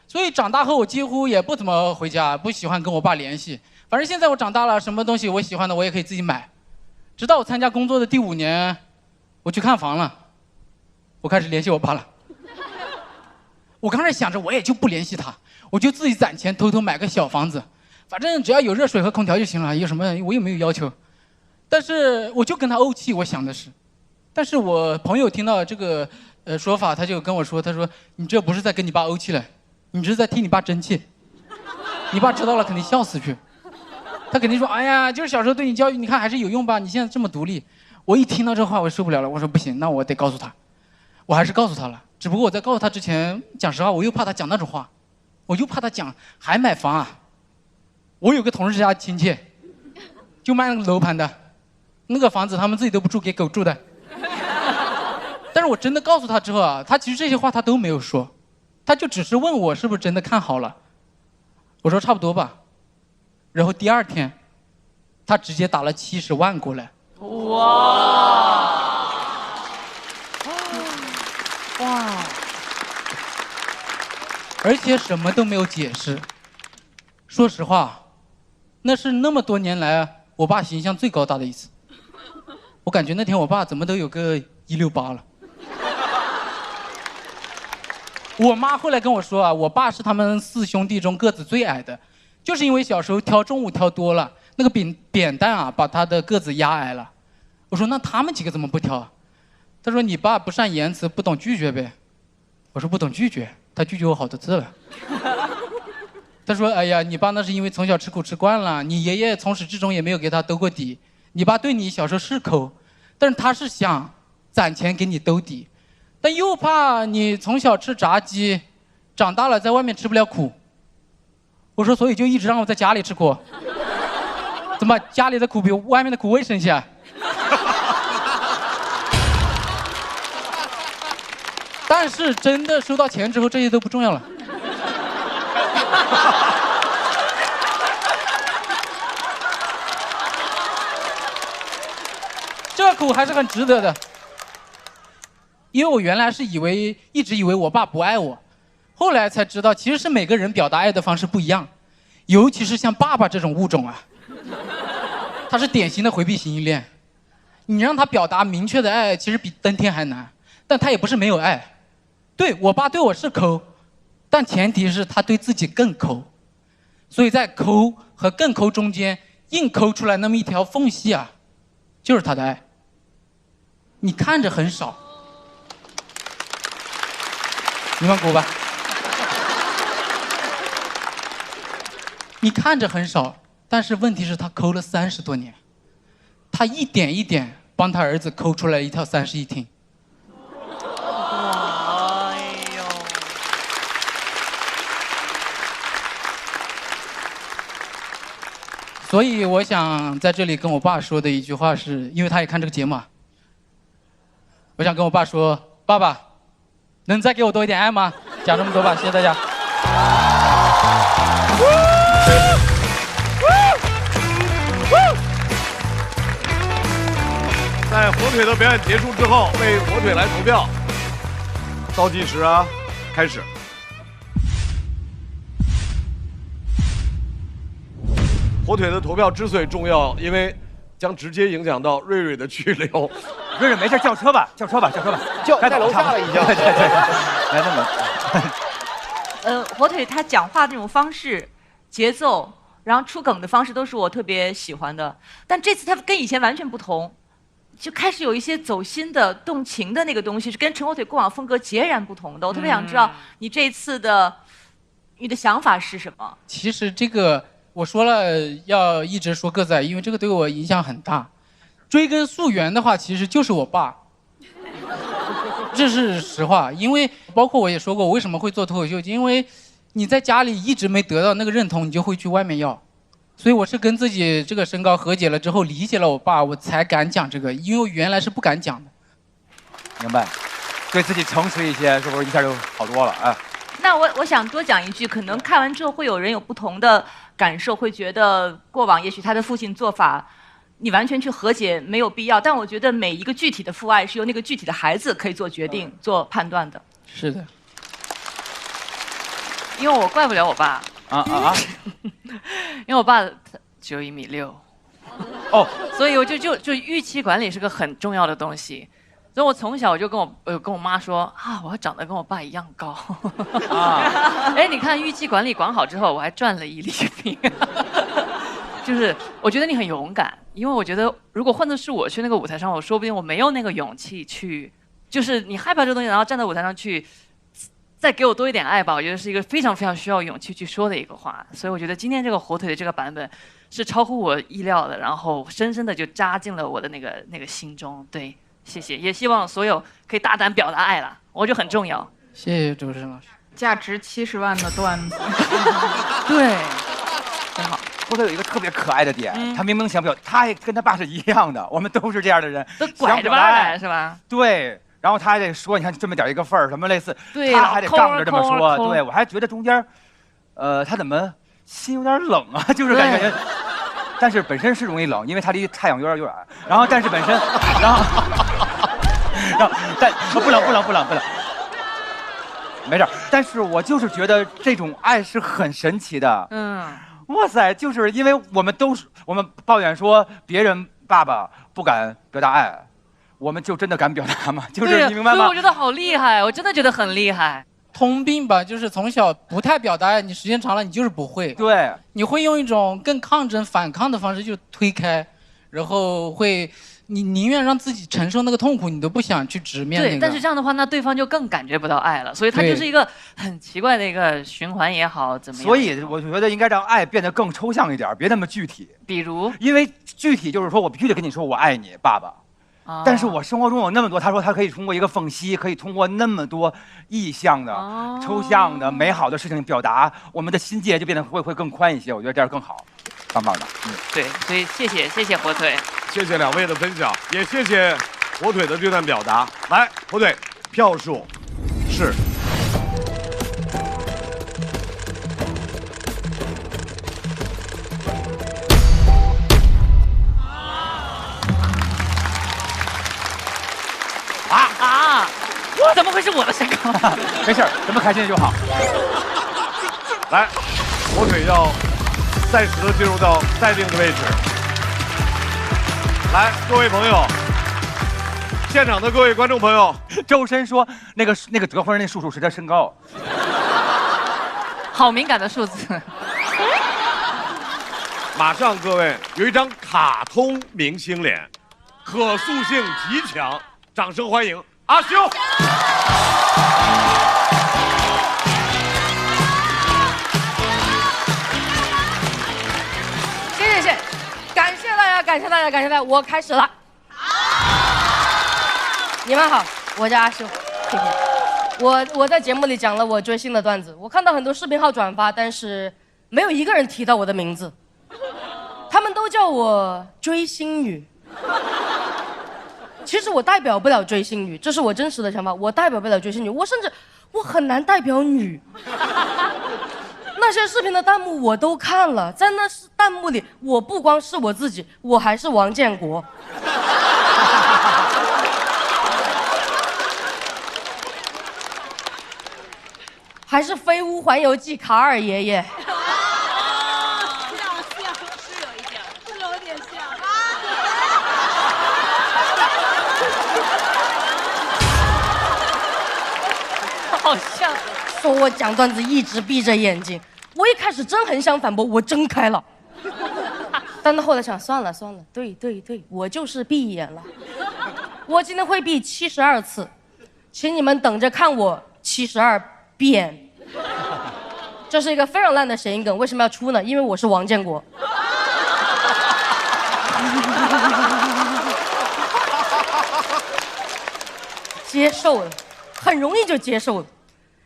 所以长大后我几乎也不怎么回家，不喜欢跟我爸联系。反正现在我长大了，什么东西我喜欢的我也可以自己买。直到我参加工作的第5年，我去看房了，我开始联系我爸了。我刚才想着我也就不联系他，我就自己攒钱偷偷买个小房子，反正只要有热水和空调就行了，有什么我也没有要求。但是我就跟他怄气，我想的是，但是我朋友听到这个说法，他就跟我说，他说你这不是在跟你爸怄气了，你这是在替你爸争气，你爸知道了肯定笑死去。他肯定说：“哎呀，就是小时候对你教育，你看还是有用吧？你现在这么独立。”我一听到这话，我受不了了。我说：“不行，那我得告诉他。”我还是告诉他了。只不过我在告诉他之前，讲实话，我又怕他讲那种话，我又怕他讲还买房啊。我有个同事家亲戚，就卖那个楼盘的，那个房子他们自己都不住，给狗住的。但是我真的告诉他之后啊，他其实这些话他都没有说，他就只是问我是不是真的看好了。我说差不多吧。然后第2天，他直接打了70万过来。哇！而且什么都没有解释。说实话，那是那么多年来我爸形象最高大的一次。我感觉那天我爸怎么都有个168了。我妈后来跟我说啊，我爸是他们4兄弟中个子最矮的。就是因为小时候挑重物挑多了，那个扁担啊，把他的个子压矮了。我说那他们几个怎么不挑啊？他说你爸不善言辞，不懂拒绝呗。我说不懂拒绝，他拒绝我好多次了。他说：“哎呀，你爸那是因为从小吃苦吃惯了，你爷爷从始至终也没有给他兜过底。你爸对你小时候是抠，但是他是想攒钱给你兜底，但又怕你从小吃炸鸡，长大了在外面吃不了苦。”我说：“所以就一直让我在家里吃苦。怎么家里的苦比外面的苦卫生些？”但是真的收到钱之后，这些都不重要了。这苦还是很值得的，因为我原来是一直以为我爸不爱我，后来才知道其实是每个人表达爱的方式不一样，尤其是像爸爸这种物种啊，他是典型的回避型依恋。你让他表达明确的爱，其实比登天还难，但他也不是没有爱。对，我爸对我是抠，但前提是他对自己更抠，所以在抠和更抠中间硬抠出来那么一条缝隙啊，就是他的爱。你看着很少，你们鼓吧。你看着很少，但是问题是他抠了30多年，他一点一点帮他儿子抠出来一套31厅。所以我想在这里跟我爸说的一句话是，因为他也看这个节目啊，我想跟我爸说：爸爸，能再给我多一点爱吗？讲这么多吧，谢谢大家。在火腿的表演结束之后，为火腿来投票。倒计时啊，开始。火腿的投票之所以重要，因为将直接影响到瑞瑞的去留。瑞瑞没事，叫车吧，叫车吧，叫车吧，就在楼下了已经。对，来这么。火腿他讲话这种方式、节奏，然后出梗的方式都是我特别喜欢的。但这次他跟以前完全不同，就开始有一些走心的、动情的那个东西，是跟陈火腿过往风格截然不同的。我特别想知道你这次的你的想法是什么？其实这个我说了要一直说个子矮，因为这个对我影响很大。追根溯源的话，其实就是我爸。这是实话，因为包括我也说过，我为什么会做脱口秀，因为你在家里一直没得到那个认同，你就会去外面要。所以我是跟自己这个身高和解了之后，理解了我爸，我才敢讲这个，因为我原来是不敢讲的。明白，对自己诚实一些，是不是一下就好多了啊？那我想多讲一句，可能看完之后会有人有不同的感受，会觉得过往也许他的父亲做法，你完全去和解没有必要。但我觉得每一个具体的父爱是由那个具体的孩子可以做决定、做判断的。是的，因为我怪不了我爸因为我爸只有1.6米，哦，所以我就预期管理是个很重要的东西。所以我从小我就跟我妈说啊，我要长得跟我爸一样高。哎，你看预期管理管好之后，我还赚了1厘米。就是我觉得你很勇敢，因为我觉得如果换作是我去那个舞台上，我说不定我没有那个勇气去，就是你害怕这个东西，然后站在舞台上去，再给我多一点爱吧。我觉得是一个非常非常需要勇气去说的一个话。所以我觉得今天这个火腿的这个版本是超乎我意料的，然后深深的就扎进了我的那个心中。对。谢谢，也希望所有可以大胆表达爱了，我觉得很重要。谢谢主持人老师。价值70万的段子，对，真好。或者有一个特别可爱的点，他明明想表，他也跟他爸是一样的，我们都是这样的人，都拐着弯来是吧？对，然后他还得说，你看这么点一个份儿，什么类似，对，他还得杠着这么说，抠对我还觉得中间，他怎么心有点冷啊？就是感觉。但是本身是容易冷，因为它离太阳有点远。然后，但是本身，然后但不冷，没事。但是我就是觉得这种爱是很神奇的。哇塞，就是因为我们抱怨说别人爸爸不敢表达爱，我们就真的敢表达吗？就是你明白吗？所以我觉得好厉害，我真的觉得很厉害。通病吧，就是从小不太表达爱，你时间长了你就是不会。对，你会用一种更抗争、反抗的方式就推开，然后会你宁愿让自己承受那个痛苦，你都不想去直面那个。对，但是这样的话，那对方就更感觉不到爱了，所以它就是一个很奇怪的一个循环也好，怎么样？所以我觉得应该让爱变得更抽象一点，别那么具体。比如，因为具体就是说我必须得跟你说我爱你，爸爸。但是我生活中有那么多，他说他可以通过一个缝隙，可以通过那么多意象的、抽象的、美好的事情表达，我们的心界就变得会更宽一些。我觉得这样更好，棒棒的。对，所以谢谢火腿，谢谢2位的分享，也谢谢火腿的这段表达。来，火腿，票数是。怎么会是我的身高？没事，咱们开心就好。来，火腿要暂时的进入到待定的位置。来，各位朋友，现场的各位观众朋友，周深说那个得分那数是他身高，好敏感的数字。马上各位有一张卡通明星脸，可塑性极强，掌声欢迎阿修。谢，感谢大家，我开始了。你们好，我叫阿修，谢谢。我在节目里讲了我追星的段子，我看到很多视频号转发，但是没有一个人提到我的名字，他们都叫我追星女。其实我代表不了追星女，这是我真实的想法，我代表不了追星女，我甚至很难代表女。那些视频的弹幕我都看了，在那弹幕里，我不光是我自己，我还是王建国。还是《飞屋环游记》卡尔爷爷。好像说我讲段子一直闭着眼睛，我一开始真很想反驳，我睁开了，但到后来想算了，对，我就是闭眼了。我今天会闭72次，请你们等着看我72遍。这是一个非常烂的谐音梗，为什么要出呢？因为我是王建国。接受了，很容易就接受了。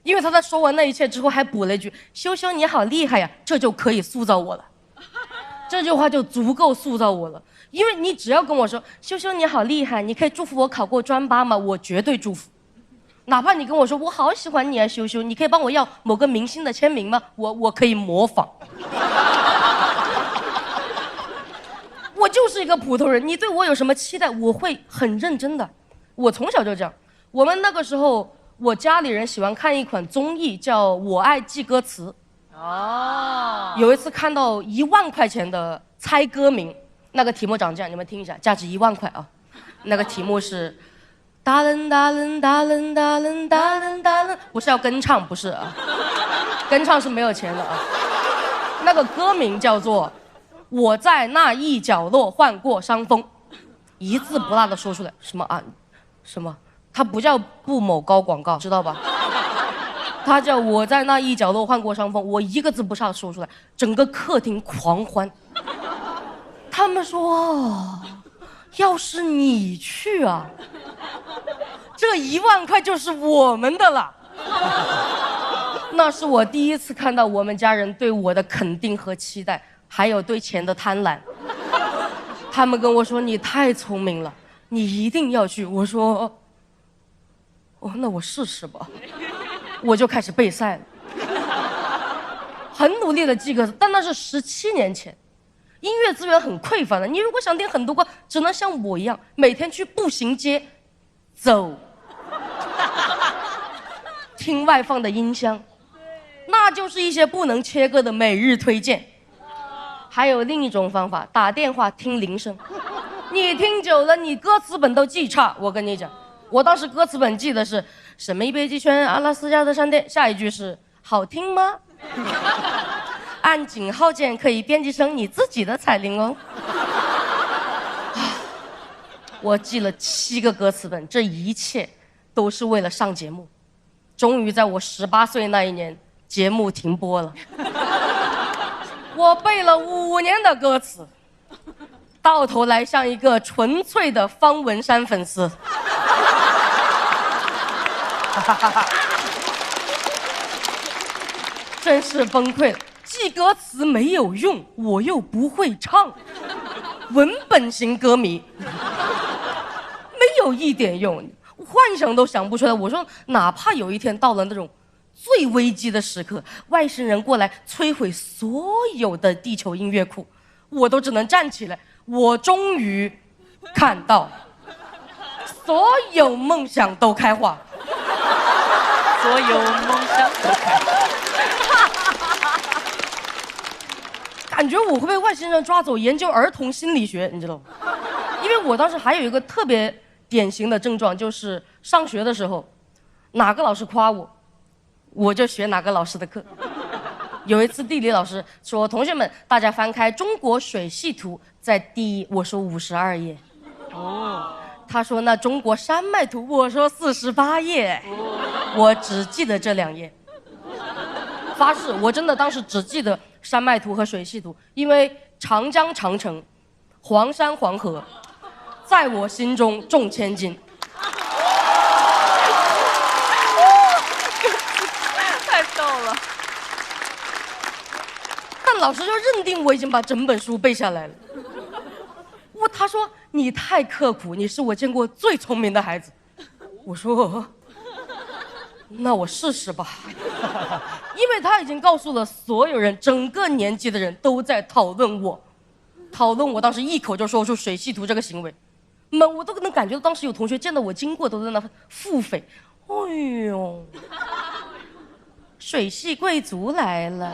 因为他在说完那一切之后还补了一句修修你好厉害呀，这就可以塑造我了。这句话就足够塑造我了，因为你只要跟我说修修你好厉害，你可以祝福我考过专8吗？我绝对祝福。哪怕你跟我说我好喜欢你啊修修，你可以帮我要某个明星的签名吗？我可以模仿。我就是一个普通人，你对我有什么期待，我会很认真的。我从小就这样。我们那个时候我家里人喜欢看一款综艺叫《我爱记歌词》。有一次看到1万块钱的猜歌名，那个题目长这样，你们听一下，价值1万块啊。那个题目是达伦达伦达伦达伦达伦达伦，不是要跟唱，不是啊，跟唱是没有钱的啊。那个歌名叫做我在那一角落患过伤风，一字不落的说出来。什么啊？什么？它不叫不某高广告，知道吧？它叫我在那一角落患过伤风，我一个字不差说出来，整个客厅狂欢。他们说，要是你去啊，这1万块就是我们的了。那是我第一次看到我们家人对我的肯定和期待，还有对钱的贪婪。他们跟我说你太聪明了，你一定要去。我说哦，那我试试吧。我就开始备赛了，很努力的记歌词，但那是17年前，音乐资源很匮乏的。你如果想听很多歌，只能像我一样每天去步行街走，听外放的音箱，那就是一些不能切割的每日推荐。还有另一种方法，打电话听铃声，你听久了，你歌词本都记差。我跟你讲，我当时歌词本记的是什么一北极圈阿拉斯加的闪电，下一句是好听吗？按井号键可以编辑成你自己的彩铃哦。我记了7个歌词本，这一切都是为了上节目。终于在我18岁那一年，节目停播了。我背了5年的歌词，到头来像一个纯粹的方文山粉丝。真是崩溃了，记歌词没有用，我又不会唱，文本型歌迷，没有一点用，幻想都想不出来。我说，哪怕有一天到了那种最危机的时刻，外星人过来摧毁所有的地球音乐库，我都只能站起来。我终于看到，所有梦想都开花，所有梦想都开花。感觉我会被外星人抓走研究儿童心理学，你知道吗？因为我当时还有一个特别典型的症状，就是上学的时候，哪个老师夸我，我就学哪个老师的课。有一次地理老师说：“同学们，大家翻开中国水系图，在我说52页。哦，他说那中国山脉图，我说48页。我只记得这2页。发誓，我真的当时只记得山脉图和水系图，因为长江、长城、黄山、黄河，在我心中重千斤。太逗了。但老师就认定我已经把整本书背下来了。他说你太刻苦，你是我见过最聪明的孩子。我说那我试试吧。因为他已经告诉了所有人，整个年级的人都在讨论我，当时一口就说出水系图这个行为，我都能感觉到当时有同学见到我经过都在那腹诽，哎呦，水系贵族来了。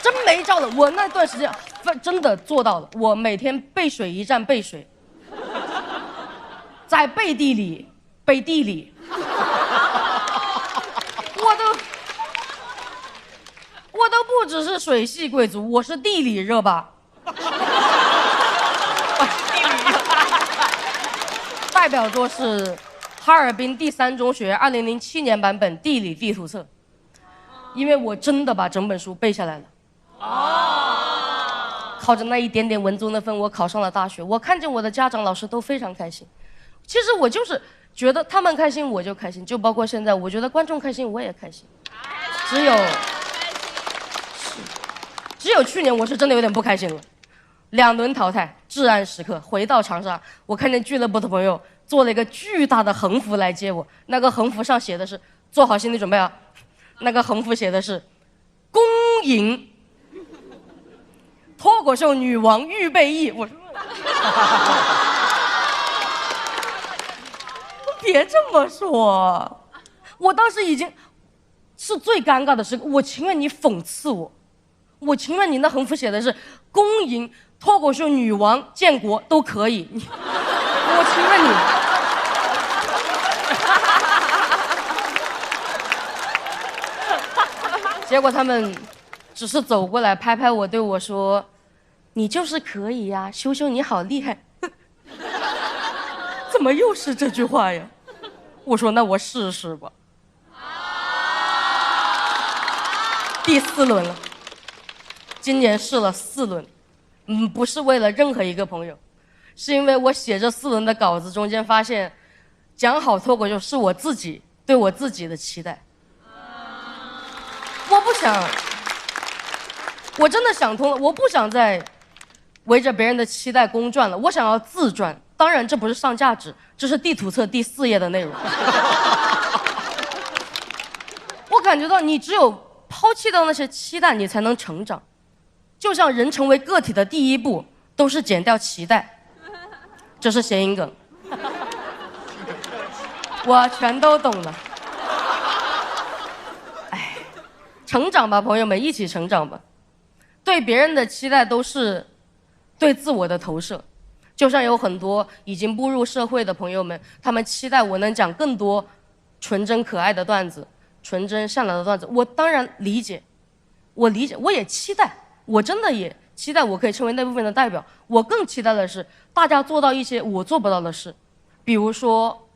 真没招了，我那段时间真的做到了，我每天背水一战背水，在背地里，我都不只是水系贵族，我是地理热巴。代表作是哈尔滨第3中学2007年版本地理地图册，因为我真的把整本书背下来了。靠着那一点点文综的分，我考上了大学。我看见我的家长老师都非常开心。其实我就是觉得他们开心我就开心，就包括现在，我觉得观众开心我也开心。只有去年我是真的有点不开心了。2轮淘汰，至暗时刻回到长沙，我看见俱乐部的朋友做了一个巨大的横幅来接我，那个横幅上写的是做好心理准备啊，那个横幅写的是恭迎脱口秀女王预备役。我说别这么说，我当时已经是最尴尬的时刻，我情愿你讽刺我，我情愿你那横幅写的是恭迎脱口秀女王建国都可以，我情愿你。结果他们只是走过来拍拍我，对我说：“你就是可以呀，羞羞你好厉害。”怎么又是这句话呀？我说那我试试吧。第4轮了，今年试了4轮，不是为了任何一个朋友，是因为我写这4轮的稿子中间发现，讲好脱口秀是我自己对我自己的期待。我不想，我真的想通了，我不想再围着别人的期待公转了，我想要自传。当然这不是上价值，这是地图册第4页的内容。我感觉到你只有抛弃掉那些期待，你才能成长。就像人成为个体的第一步都是剪掉脐带，这是谐音梗，我全都懂了。哎，成长吧，朋友们，一起成长吧。对别人的期待都是对自我的投射。就像有很多已经步入社会的朋友们，他们期待我能讲更多纯真可爱的段子，纯真善良的段子。我当然理解，我也期待，我真的也期待我可以成为那部分的代表。我更期待的是大家做到一些我做不到的事，比如说，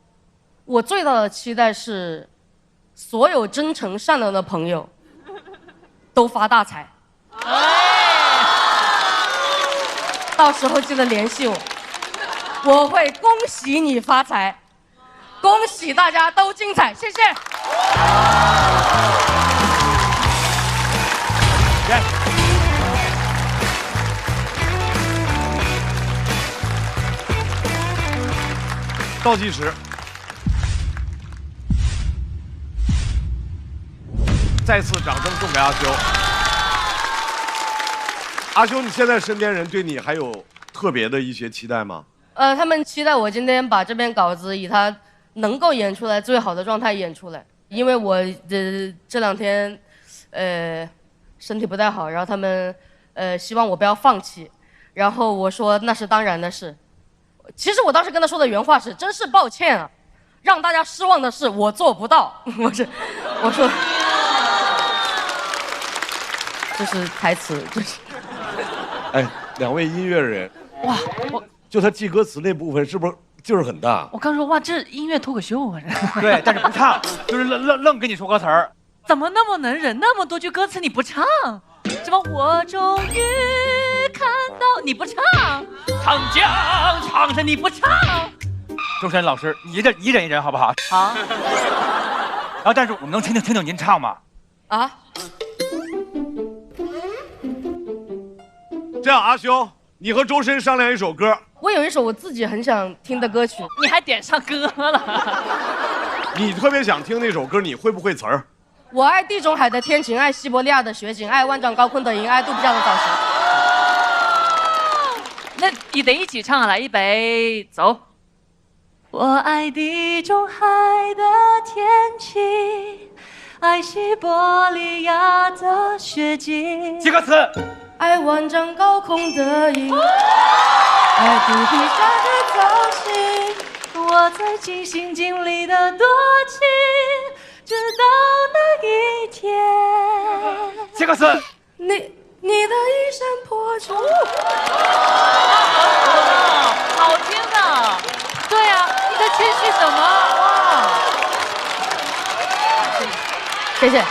我最大的期待是，所有真诚善良的朋友都发大财。到时候记得联系我，我会恭喜你发财，恭喜大家都精彩，谢谢。倒计时，再次掌声送给阿修。阿修，你现在身边人对你还有特别的一些期待吗？他们期待我今天把这篇稿子以他能够演出来最好的状态演出来，因为我这2天，身体不太好，然后他们希望我不要放弃，然后我说那是当然的事。其实我当时跟他说的原话是：真是抱歉啊，让大家失望的是我做不到。我说，这是台词，这是。哎，2位音乐人，哇，就他记歌词那部分是不是劲儿很大？我刚说哇，这音乐脱口秀啊！这对，但是不唱，就是愣跟你说歌词儿。怎么那么能忍？那么多句歌词你不唱？什么我终于看到你不唱，长江长城你不唱。周深老师，你忍一忍好不好？好。然后，但是我们能听听您唱吗？啊？这样，阿修，你和周深商量一首歌。我有一首我自己很想听的歌曲，你还点上歌了。你特别想听那首歌，你会不会词儿？我爱地中海的天晴，爱西伯利亚的雪景，爱万丈高空的云，爱肚皮上的早晨。那你得一起唱啊！来，预备，走。我爱地中海的天晴，爱西伯利亚的雪景。记歌词。爱万丈高空的云，爱肚皮上的早晴。我在尽心尽力的多情，直到那一天。记歌词。你的衣衫破旧。好听的。对呀，你在谦虚什么？哇！谢谢。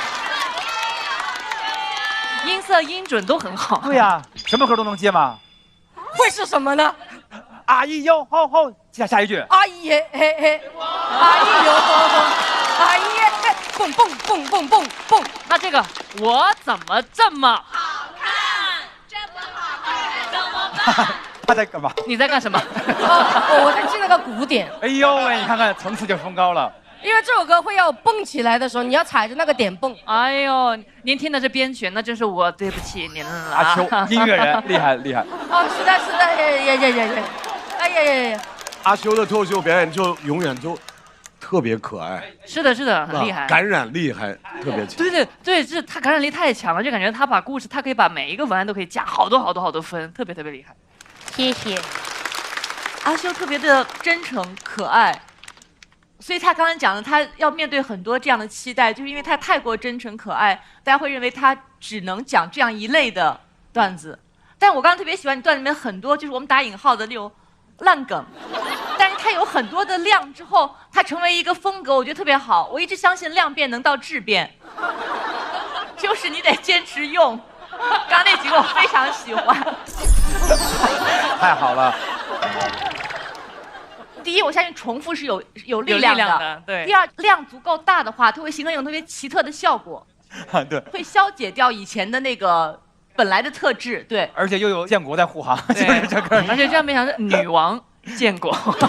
音色音准都很好。对呀，什么歌都能接吗？会是什么呢？阿姨哟吼吼，下一句。阿姨嘿嘿嘿，阿姨哟吼吼，阿姨嘿，蹦蹦蹦蹦蹦蹦。那这个我怎么这么好看？这么好看，怎么办？他在干嘛？你在干什么？我在记那个鼓点。哎呦喂，你看看层次就升高了。因为这首歌会要蹦起来的时候，你要踩着那个点蹦。哎呦，您听的是编曲，那真是我对不起您了。阿秋，音乐人，厉害厉害。哦，是的，是的，耶，哎呀。阿修的脱口秀表演就永远就特别可爱。是的，是的，很厉害，感染力还特别强。对，这他感染力太强了，就感觉他把故事，他可以把每一个文案都可以加好多分，特别厉害。谢谢。阿修特别的真诚可爱。所以他刚才讲的，他要面对很多这样的期待，就是因为他太过真诚可爱，大家会认为他只能讲这样一类的段子。但我刚刚特别喜欢你段子里面很多，就是我们打引号的那种烂梗，但是它有很多的量之后，它成为一个风格，我觉得特别好。我一直相信量变能到质变，就是你得坚持用。刚刚那几个我非常喜欢。太好了。第一，我相信重复是有力量的，对。第二，量足够大的话，它会形成一种特别奇特的效果，对，会消解掉以前的那个本来的特质，对。而且又有建国在护航，就是这个。而且这样没想到，女王建国这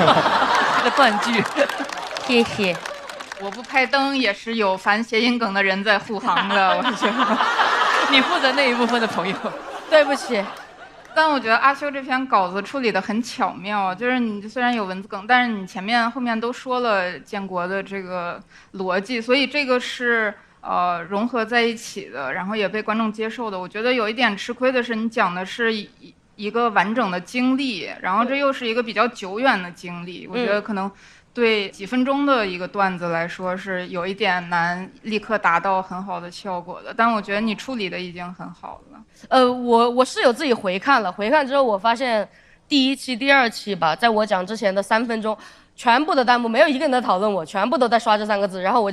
个断句，谢谢。我不拍灯也是有反谐音梗的人在护航的，我觉得。你负责那一部分的朋友，对不起。但我觉得阿修这篇稿子处理得很巧妙，就是你虽然有文字梗，但是你前面后面都说了建国的这个逻辑，所以这个是融合在一起的，然后也被观众接受的。我觉得有一点吃亏的是，你讲的是一个完整的经历，然后这又是一个比较久远的经历，我觉得可能对几分钟的一个段子来说是有一点难立刻达到很好的效果的，但我觉得你处理的已经很好了。我是有自己回看了，回看之后我发现第1期、第2期吧，在我讲之前的3分钟，全部的弹幕没有一个人在讨论我，全部都在刷这3个字，然后我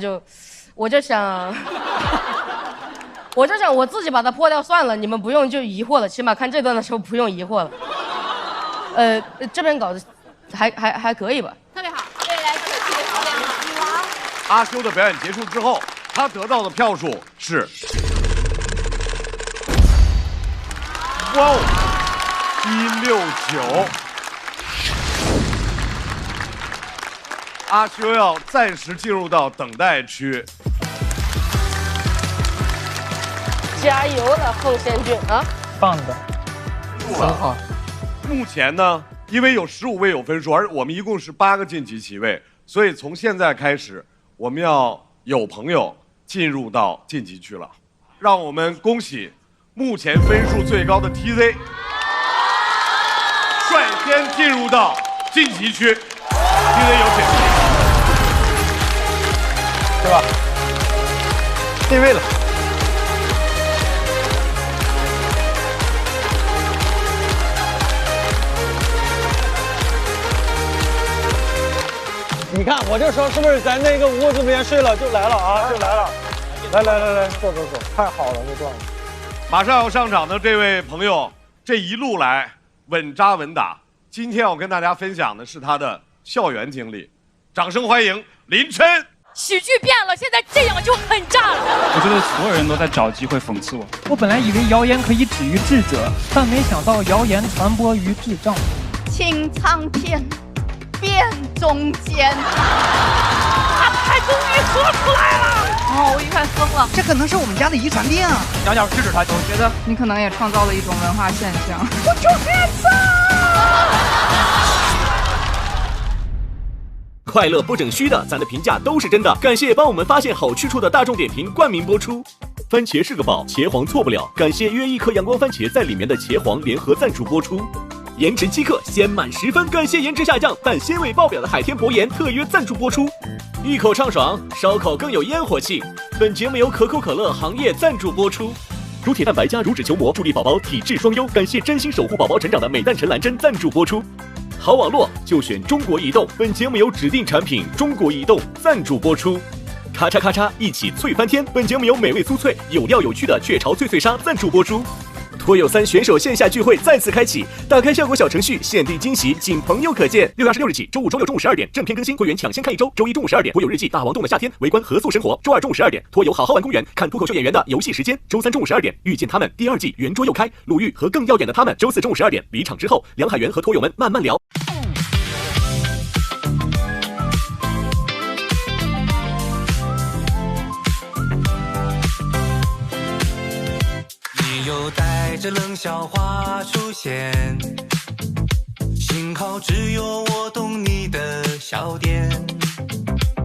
就想，我自己把它破掉算了，你们不用就疑惑了，起码看这段的时候不用疑惑了。这篇稿子还可以吧？特别好。对，来自己的王。阿修的表演结束之后，他得到的票数是，哇哦，169。阿修要暂时进入到等待区。加油了，奉贤君啊！棒的，很好。目前呢，因为有15位有分数，而我们一共是8个晋级席位，所以从现在开始，我们要有朋友进入到晋级区了。让我们恭喜目前分数最高的 TZ 率先进入到晋级区。TZ 有请，对吧？对位了。你看，我就说是不是在那个屋子里面睡了就来了啊，就来了。来，走，太好了，这段子。马上要上场的这位朋友，这一路来稳扎稳打。今天要跟大家分享的是他的校园经历，掌声欢迎林琛。喜剧变了，现在这样就很炸了。我觉得所有人都在找机会讽刺我。我本来以为谣言可以止于智者，但没想到谣言传播于智障。清唱片。变中间，他终于说出来了！哦，我一看疯了，这可能是我们家的遗传病。小鸟制止他，我觉得你可能也创造了一种文化现象。我就害怕。快乐不整虚的，咱的评价都是真的。感谢帮我们发现好去处的大众点评冠名播出。番茄是个宝，茄皇错不了。感谢约一颗阳光番茄在里面的茄皇联合赞助播出。颜值饥渴，鲜满10分。感谢颜值下降但鲜味爆表的海天博颜特约赞助播出。一口畅爽，烧烤更有烟火气。本节目由可口可乐行业赞助播出。乳铁蛋白加乳脂球膜，助力宝宝体质双优。感谢真心守护宝宝成长的美蛋陈兰珍赞助播出。好网络就选中国移动。本节目由指定产品中国移动赞助播出。咔嚓咔嚓，一起脆翻天。本节目由美味酥脆、有料有趣的雀巢脆脆鲨赞助播出。脱友3选手线下聚会再次开启，打开效果小程序，限定惊喜仅朋友可见。6月26日起，周5、周6中午12点正片更新，会员抢先看1周。周1中午12点，脱友日记大王洞的夏天，围观合宿生活。周2中午12点，脱友好好玩公园，看脱口秀演员的游戏时间。周3中午12点，遇见他们第2季圆桌又开，鲁豫和更耀眼的他们。周4中午12点，离场之后，梁海源和脱友们慢慢聊。又带着冷笑话出现，幸好只有我懂你的笑点，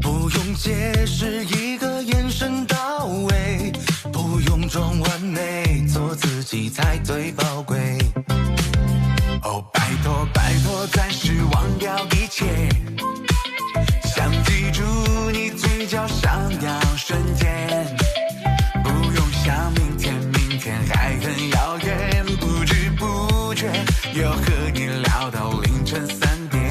不用解释，一个眼神到位，不用装完美，做自己才最宝贵。哦，拜托拜托，暂时忘掉一切，想记住你嘴角上扬瞬间，不用想明天还很遥远，不知不觉又和你聊到凌晨3点。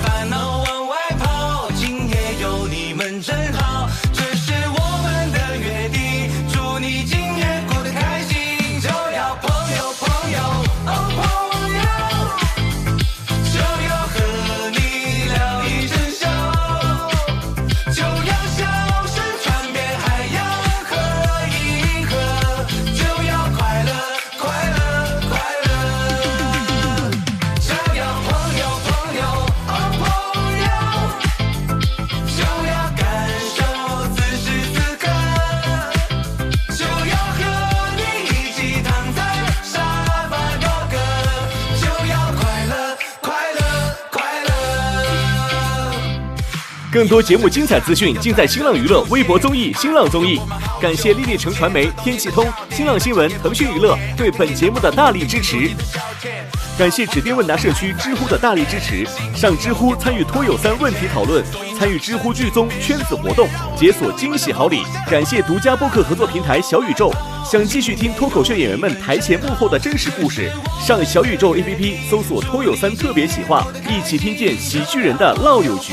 烦恼往外跑，今夜有你们真好，这是我们的约定，祝你今夜过得开心，就要朋友朋友哦朋友，就要和你聊一整宿，就要笑声传遍海洋和快乐，快乐，快更多节目精彩资讯尽在新浪娱乐微博综艺、新浪综艺。感谢丽丽城传媒、天气通、新浪新闻、腾讯娱乐对本节目的大力支持。感谢指定问答社区知乎的大力支持，上知乎参与脱友3问题讨论，参与知乎剧综圈子活动，解锁惊喜好礼。感谢独家播客合作平台小宇宙。想继续听脱口秀演员们台前幕后的真实故事，上小宇宙 APP 搜索脱友3特别企划，一起听见喜剧人的唠柳局。